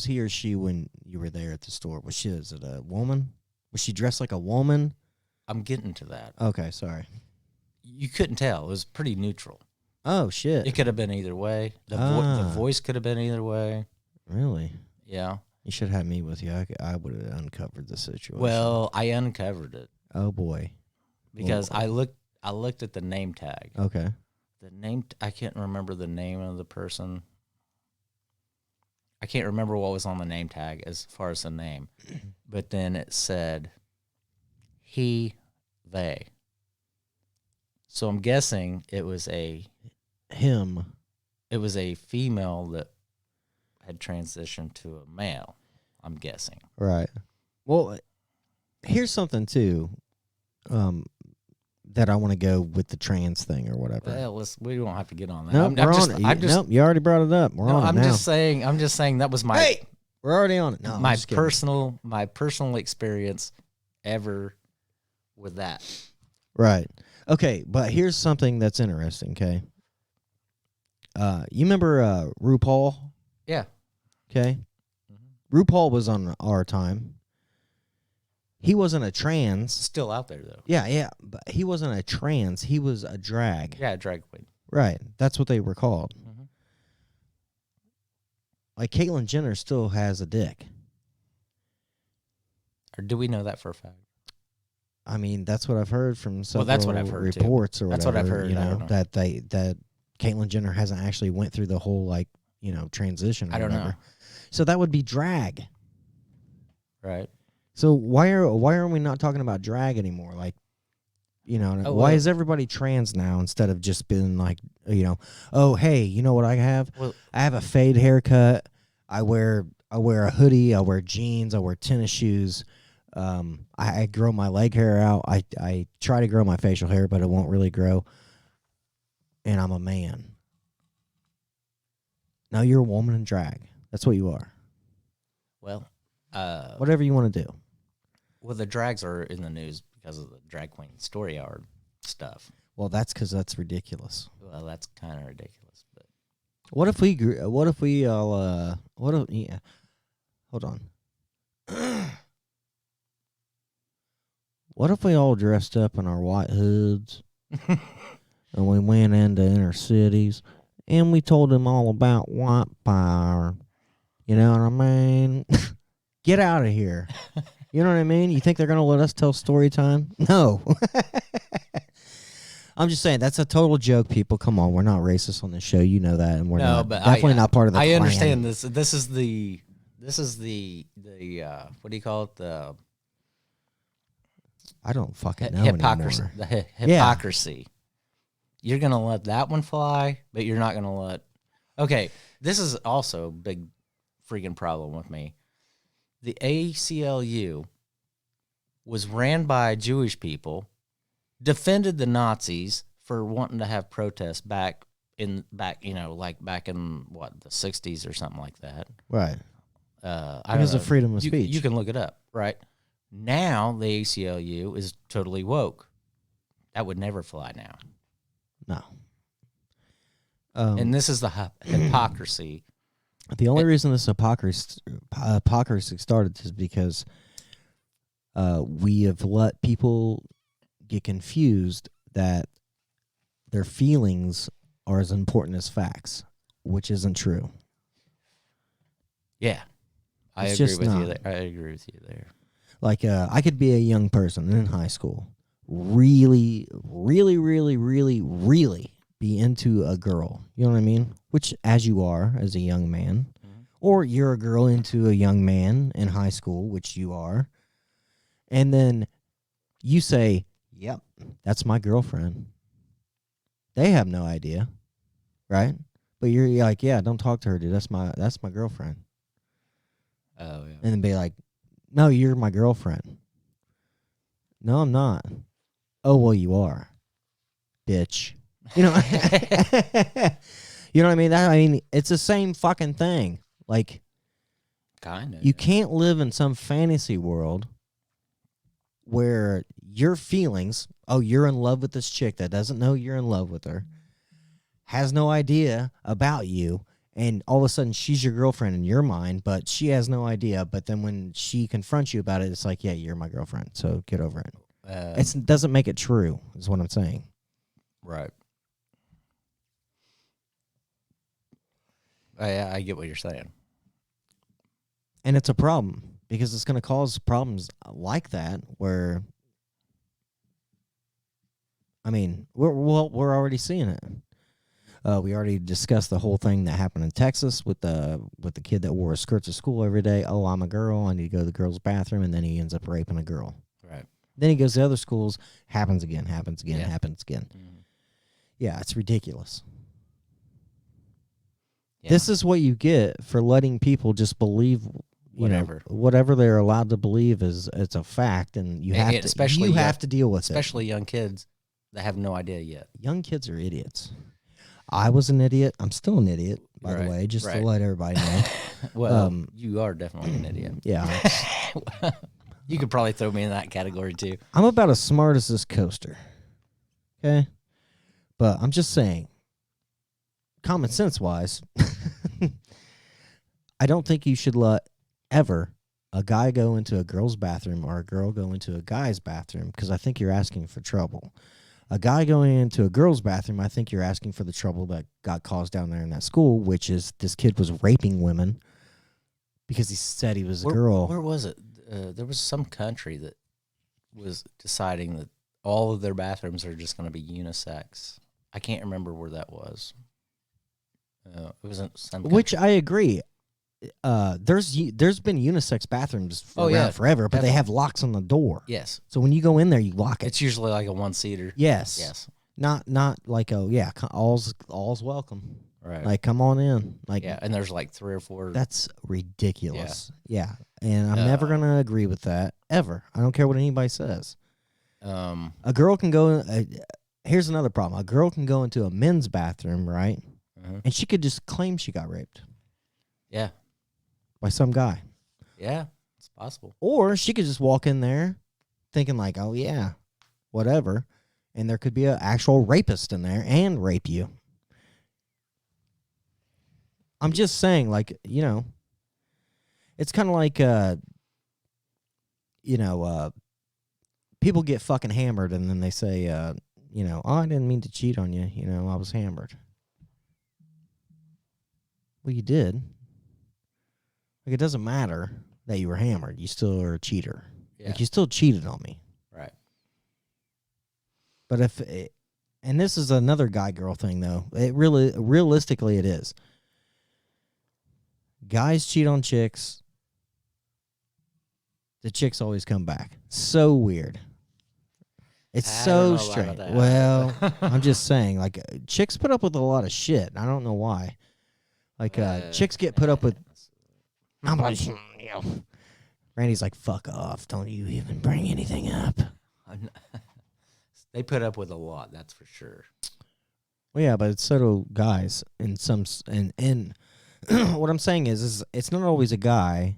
he or she when you were there at the store? Is it a woman? Was she dressed like a woman?
I'm getting to that.
Okay, sorry.
You couldn't tell. It was pretty neutral.
Oh shit!
It could have been either way. The voice could have been either way.
Really?
Yeah.
You should have me with you. I would have uncovered the situation.
Well, I uncovered it
oh boy.
because I looked at the name tag.
Okay.
The name, I can't remember the name of the person. I can't remember what was on the name tag as far as the name, but then it said he, they. So I'm guessing it was a female that had transitioned to a male. I'm guessing.
Right. Well, here's something too. That I want to go with the trans thing or whatever.
Well, we don't have to get on that.
Nope, we're on it. Nope, you already brought it up. We're on it
I'm
now.
just saying that was my
We're already on it. No, I'm
my
just kidding.
personal experience ever with that.
Right. Okay, but here's something that's interesting, okay? You remember RuPaul?
Yeah.
Okay. RuPaul was on our time. He wasn't a trans.
Still out there though.
Yeah, but he wasn't a trans. He was a drag.
Yeah, drag queen.
Right. That's what they were called.
Mhm.
Like Caitlyn Jenner still has a dick.
Or do we know that for a fact?
I mean, that's what I've heard from several
that's what I've heard, too.
reports or whatever.
That's what I've heard.
You
I
know,
don't know.
that Caitlyn Jenner hasn't actually went through the whole transition. Or
I don't
whatever.
know.
So that would be drag.
Right.
So why are we not talking about drag anymore? Like,
Oh,
why
well-
is everybody trans now instead of just being like, oh hey, you know what I have?
Well-
I have a fade haircut. I wear a hoodie. I wear jeans. I wear tennis shoes. I grow my leg hair out. I try to grow my facial hair, but it won't really grow. And I'm a man. Now you're a woman in drag. That's what you are.
Well,
Whatever you want to do.
well, the drags are in the news because of the drag queen story hour stuff.
Well, that's because that's ridiculous.
Well, that's kind of ridiculous, but
What if we all yeah. Hold on. What if we all dressed up in our white hoods and we went into inner cities and we told them all about white power? You know what I mean? Get out of here. You know what I mean? You think they're going to let us tell story time? No. I'm just saying, that's a total joke, people. Come on, we're not racist on this show. You know that, and we're definitely not part of the
I
clan.
understand this. This is the what do you call it? The
I don't fucking know
hypocrisy.
anymore.
The hypocrisy. You're gonna let that one fly, but you're not gonna let. Okay, this is also a big freaking problem with me. The ACLU was ran by Jewish people, defended the Nazis for wanting to have protests back in what, the 60s or something like that.
Right.
Because
of freedom of speech.
You can look it up, right? Now the ACLU is totally woke. That would never fly now.
No.
And this is the hypocrisy.
The only reason this hypocrisy started is because we have let people get confused that their feelings are as important as facts, which isn't true.
Yeah. I
It's
agree
just
with you
not.
there. I agree with you there.
Like, I could be a young person in high school, really, really, really, really, really be into a girl. You know what I mean? Which, as you are as a young man, or you're a girl into a young man in high school, which you are, and then you say, "Yep, that's my girlfriend." They have no idea, right? But you're like, "Yeah, don't talk to her, dude. That's my girlfriend."
Oh, yeah.
And then be like, "No, you're my girlfriend." "No, I'm not." "Oh, well, you are, bitch." You know, you know what I mean? I mean, it's the same fucking thing. Like,
Kind of.
you can't live in some fantasy world where your feelings, oh, you're in love with this chick that doesn't know you're in love with her, has no idea about you, and all of a sudden she's your girlfriend in your mind, but she has no idea. But then when she confronts you about it, it's like, yeah, you're my girlfriend, so get over it. It doesn't make it true, is what I'm saying.
Right. I get what you're saying.
And it's a problem because it's going to cause problems like that where, I mean, we're already seeing it. We already discussed the whole thing that happened in Texas with the kid that wore a skirt to school every day. Oh, I'm a girl. I need to go to the girls' bathroom. And then he ends up raping a girl.
Right.
Then he goes to other schools. Happens again. Happens again.
Yeah.
Happens again.
Mhm.
Yeah, it's ridiculous.
Yeah.
This is what you get for letting people just believe whatever they're allowed to believe is it's a fact, and you have to deal with it.
Especially young kids that have no idea yet.
Young kids are idiots. I was an idiot. I'm still an idiot, by the way, just to let everybody know.
Well, you are definitely an idiot.
Yeah.
You could probably throw me in that category too.
I'm about as smart as this coaster. Okay? But I'm just saying, common sense wise, I don't think you should let ever a guy go into a girl's bathroom or a girl go into a guy's bathroom, because I think you're asking for trouble. A guy going into a girl's bathroom, I think you're asking for the trouble that got caused down there in that school, which is this kid was raping women because he said he was a girl.
Where was it? There was some country that was deciding that all of their bathrooms are just going to be unisex. I can't remember where that was. It wasn't some country.
Which I agree. There's been unisex bathrooms around forever, but they have locks on the door.
Yes.
So when you go in there, you lock it.
It's usually like a one-seater.
Yes.
Yes.
Not like all's welcome.
Right.
Like, come on in. Like,
yeah, and there's like 3 or 4.
that's ridiculous. Yeah. And I'm never gonna agree with that ever. I don't care what anybody says. A girl can go. Here's another problem. A girl can go into a men's bathroom, right? And she could just claim she got raped.
Yeah.
By some guy.
Yeah, it's possible.
Or she could just walk in there thinking like, oh yeah, whatever, and there could be an actual rapist in there and rape you. I'm just saying, like, you know, it's kind of like, people get fucking hammered and then they say, you know, oh, I didn't mean to cheat on you. You know, I was hammered. Well, you did. Like, it doesn't matter that you were hammered. You still are a cheater.
Yeah.
Like, you still cheated on me.
Right.
But and this is another guy-girl thing, though. Realistically, it is. Guys cheat on chicks. The chicks always come back. So weird. It's
I
so
don't know about
strange.
that.
Well, I'm just saying, like, chicks put up with a lot of shit. I don't know why. Like, chicks get put up with. I'm like, you know. Randy's like, fuck off. Don't you even bring anything up.
They put up with a lot, that's for sure.
Well, yeah, but so do guys. In what I'm saying is it's not always a guy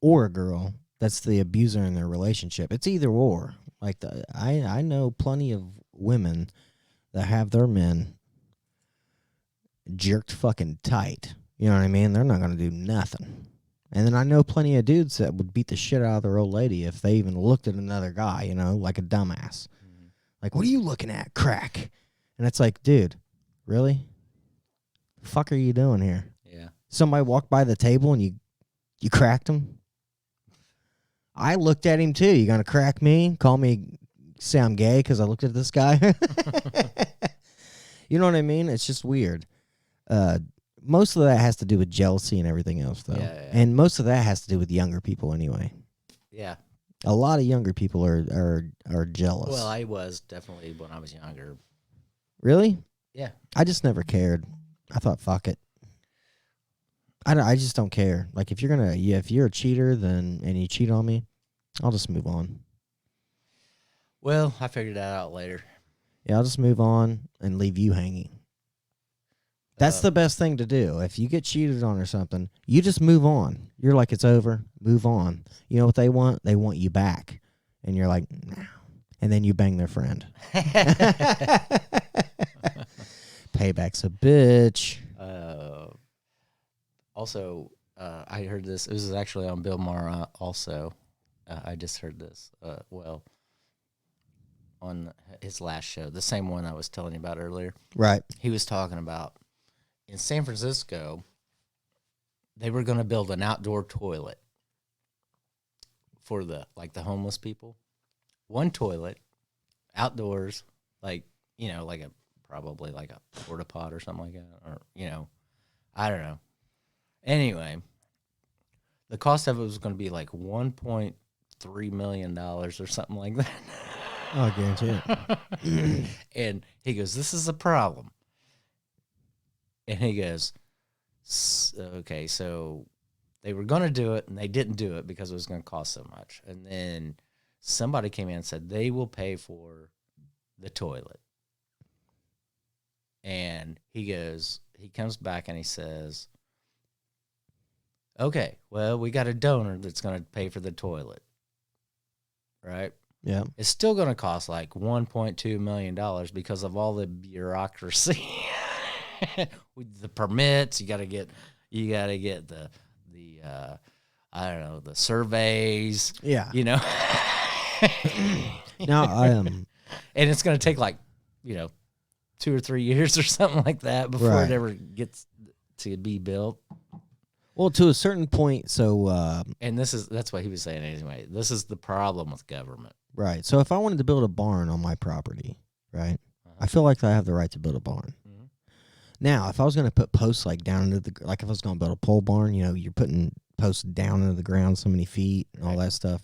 or a girl that's the abuser in their relationship. It's either or. Like, I know plenty of women that have their men jerked fucking tight. You know what I mean? They're not going to do nothing. And then I know plenty of dudes that would beat the shit out of their old lady if they even looked at another guy, you know, like a dumbass. Mm-hmm. Like, what are you looking at, crack? And it's like, dude, really? The fuck are you doing here?
Yeah.
Somebody walked by the table and you cracked him? I looked at him too. You gonna crack me? Call me, say I'm gay because I looked at this guy? You know what I mean? It's just weird. Most of that has to do with jealousy and everything else, though.
Yeah.
And most of that has to do with younger people anyway.
Yeah.
A lot of younger people are jealous.
Well, I was definitely when I was younger.
Really?
Yeah.
I just never cared. I thought, fuck it. I just don't care. Like, if you're a cheater, and you cheat on me, I'll just move on.
Well, I figured that out later.
Yeah, I'll just move on and leave you hanging. That's the best thing to do. If you get cheated on or something, you just move on. You're like, it's over. Move on. You know what they want? They want you back. And you're like, no. And then you bang their friend. Payback's a bitch.
Also, I heard this. It was actually on Bill Maher also. I just heard this. On his last show, the same one I was telling you about earlier.
Right.
He was talking about in San Francisco, they were going to build an outdoor toilet for the homeless people. One toilet, outdoors, probably like a porta pot or something like that, or I don't know. Anyway, the cost of it was going to be like $1.3 million or something like that.
I guarantee it.
And he goes, "This is a problem." And he goes, "Okay, so they were going to do it, and they didn't do it because it was going to cost so much. And then somebody came in and said they will pay for the toilet." And he comes back and he says, "Okay, well, we got a donor that's going to pay for the toilet, right?
Yeah.
It's still going to cost like $1.2 million because of all the bureaucracy with the permits. You got to get the I don't know, the surveys.
Yeah.
Now
and
it's going to take 2 or 3 years or something like that before
Right.
it ever gets to be built.
Well, to a certain point, so
And that's what he was saying anyway. This is the problem with government.
right. So if I wanted to build a barn on my property, right, I feel like I have the right to build a barn.
Mm-hmm.
Now, if I was going to put posts down into if I was going to build a pole barn, you're putting posts down into the ground so many feet and all that stuff.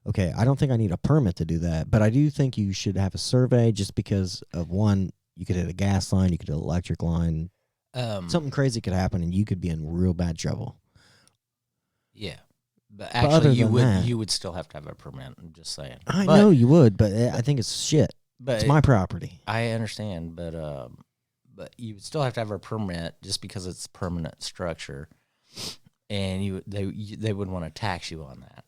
Okay, I don't think I need a permit to do that, but I do think you should have a survey just because of one, you could hit a gas line, you could hit an electric line. Something crazy could happen, and you could be in real bad trouble.
Yeah, but
other
actually,
than that-
you would still have to have a permit. I'm just saying.
I know you would, but I think it's shit.
But
It's my property.
I understand, but you would still have to have a permit just because it's permanent structure, and they would want to tax you on that.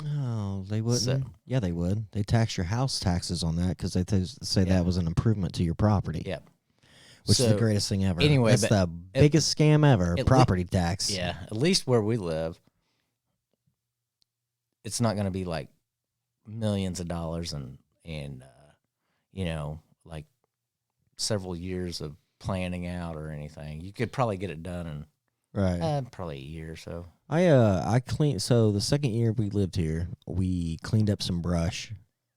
Oh, they wouldn't.
So-
Yeah, they would. They tax your house taxes on that because they say
Yeah.
that was an improvement to your property.
Yep.
Which is the
So,
greatest thing ever.
anyway,
That's
but
the biggest scam ever.
at
Property tax.
Yeah, at least where we live, it's not going to be like millions of dollars and like several years of planning out or anything. You could probably get it done in
Right.
probably a year or so.
I cleaned. So the second year we lived here, we cleaned up some brush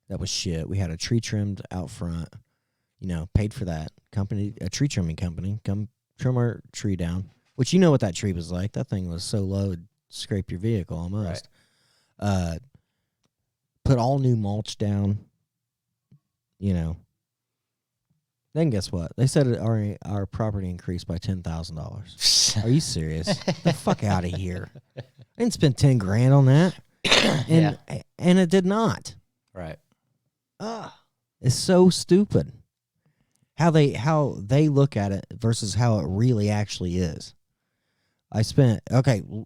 that was shit. We had a tree trimmed out front. Paid for that. A tree trimming company, come trim our tree down. Which you know what that tree was like. That thing was so low it'd scrape your vehicle almost. Put all new mulch down. Then guess what? They said our property increased by $10,000. Are you serious? Get the fuck out of here! I didn't spend $10,000 on that, and it did not.
Right.
It's so stupid. How they look at it versus how it really actually is. I'm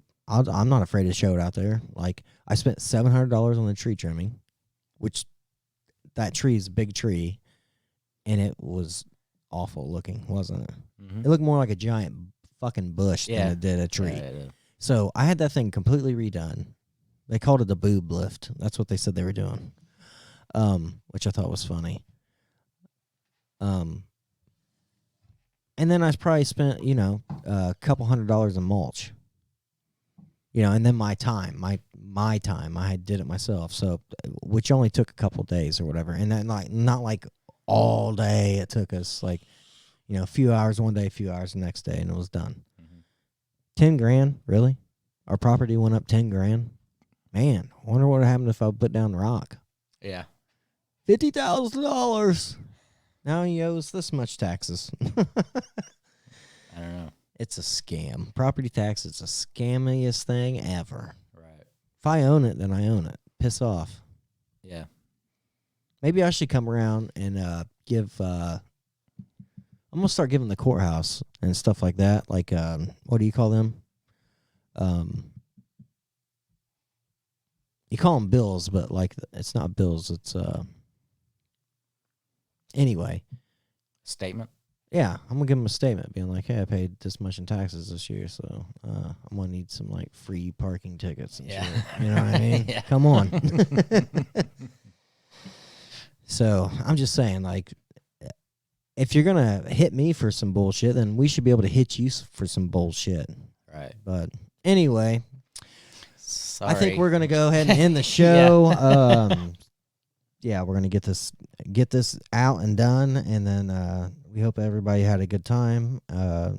not afraid to show it out there. Like I spent $700 on the tree trimming, which that tree is a big tree. And it was awful looking, wasn't it?
Mm-hmm.
It looked more like a giant fucking bush than it did a tree.
Yeah.
So I had that thing completely redone. They called it the boob lift. That's what they said they were doing, which I thought was funny. And then I probably spent, a couple $100 in mulch. And then my time, my time, I did it myself. So, which only took a couple days or whatever. And then not like all day. It took us a few hours one day, a few hours the next day, and it was done. Mm-hmm. $10,000, really? Our property went up $10,000. Man, I wonder what happened if I put down the rock.
Yeah.
$50,000. Now he owes this much taxes.
I don't know.
It's a scam. Property tax is the scammiest thing ever.
Right.
If I own it, then I own it. Piss off.
Yeah.
Maybe I should come around and give. I'm gonna start giving the courthouse and stuff like that. Like, what do you call them? You call them bills, but like it's not bills. It's anyway.
Statement.
Yeah, I'm gonna give them a statement, being like, "Hey, I paid this much in taxes this year, so I'm gonna need some like free parking tickets and shit." You know what I mean?
Yeah.
Come on. So I'm just saying, like, if you're gonna hit me for some bullshit, then we should be able to hit you for some bullshit.
Right.
But anyway,
Sorry.
I think we're gonna go ahead and end the show. Yeah, we're gonna get this out and done, and then we hope everybody had a good time,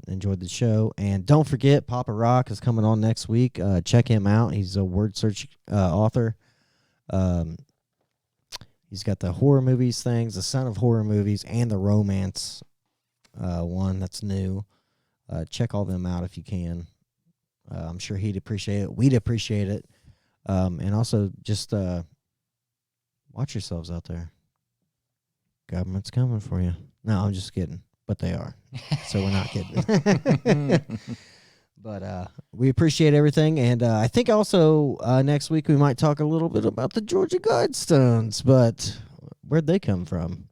enjoyed the show, and don't forget Papa Rock is coming on next week. Check him out. He's a word search author. He's got the horror movies things, the Son of Horror Movies, and the romance one that's new. Check all them out if you can. I'm sure he'd appreciate it. We'd appreciate it. And also just watch yourselves out there. Government's coming for you. No, I'm just kidding. But they are. So we're not kidding. But we appreciate everything. And I think also next week we might talk a little bit about the Georgia Guidestones. But where'd they come from?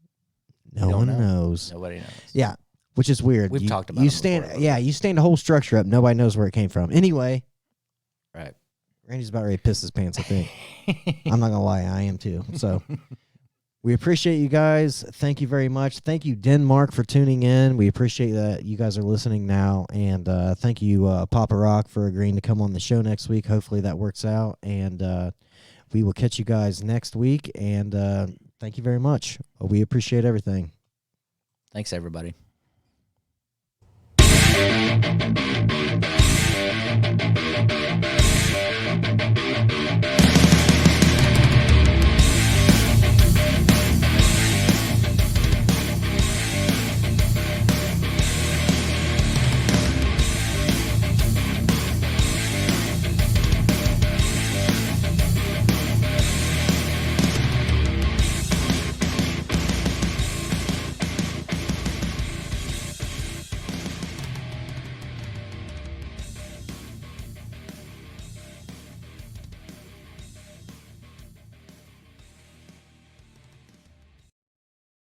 No one knows.
Nobody knows.
Yeah, which is weird.
We've talked about
you
it
stand.
before.
Yeah, you stand the whole structure up. Nobody knows where it came from. Anyway,
Right.
Randy's about ready to piss his pants, I think. I'm not going to lie. I am too. So we appreciate you guys. Thank you very much. Thank you, Denmark, for tuning in. We appreciate that you guys are listening now. And thank you, Papa Rock, for agreeing to come on the show next week. Hopefully that works out. And we will catch you guys next week. And thank you very much. We appreciate everything.
Thanks, everybody.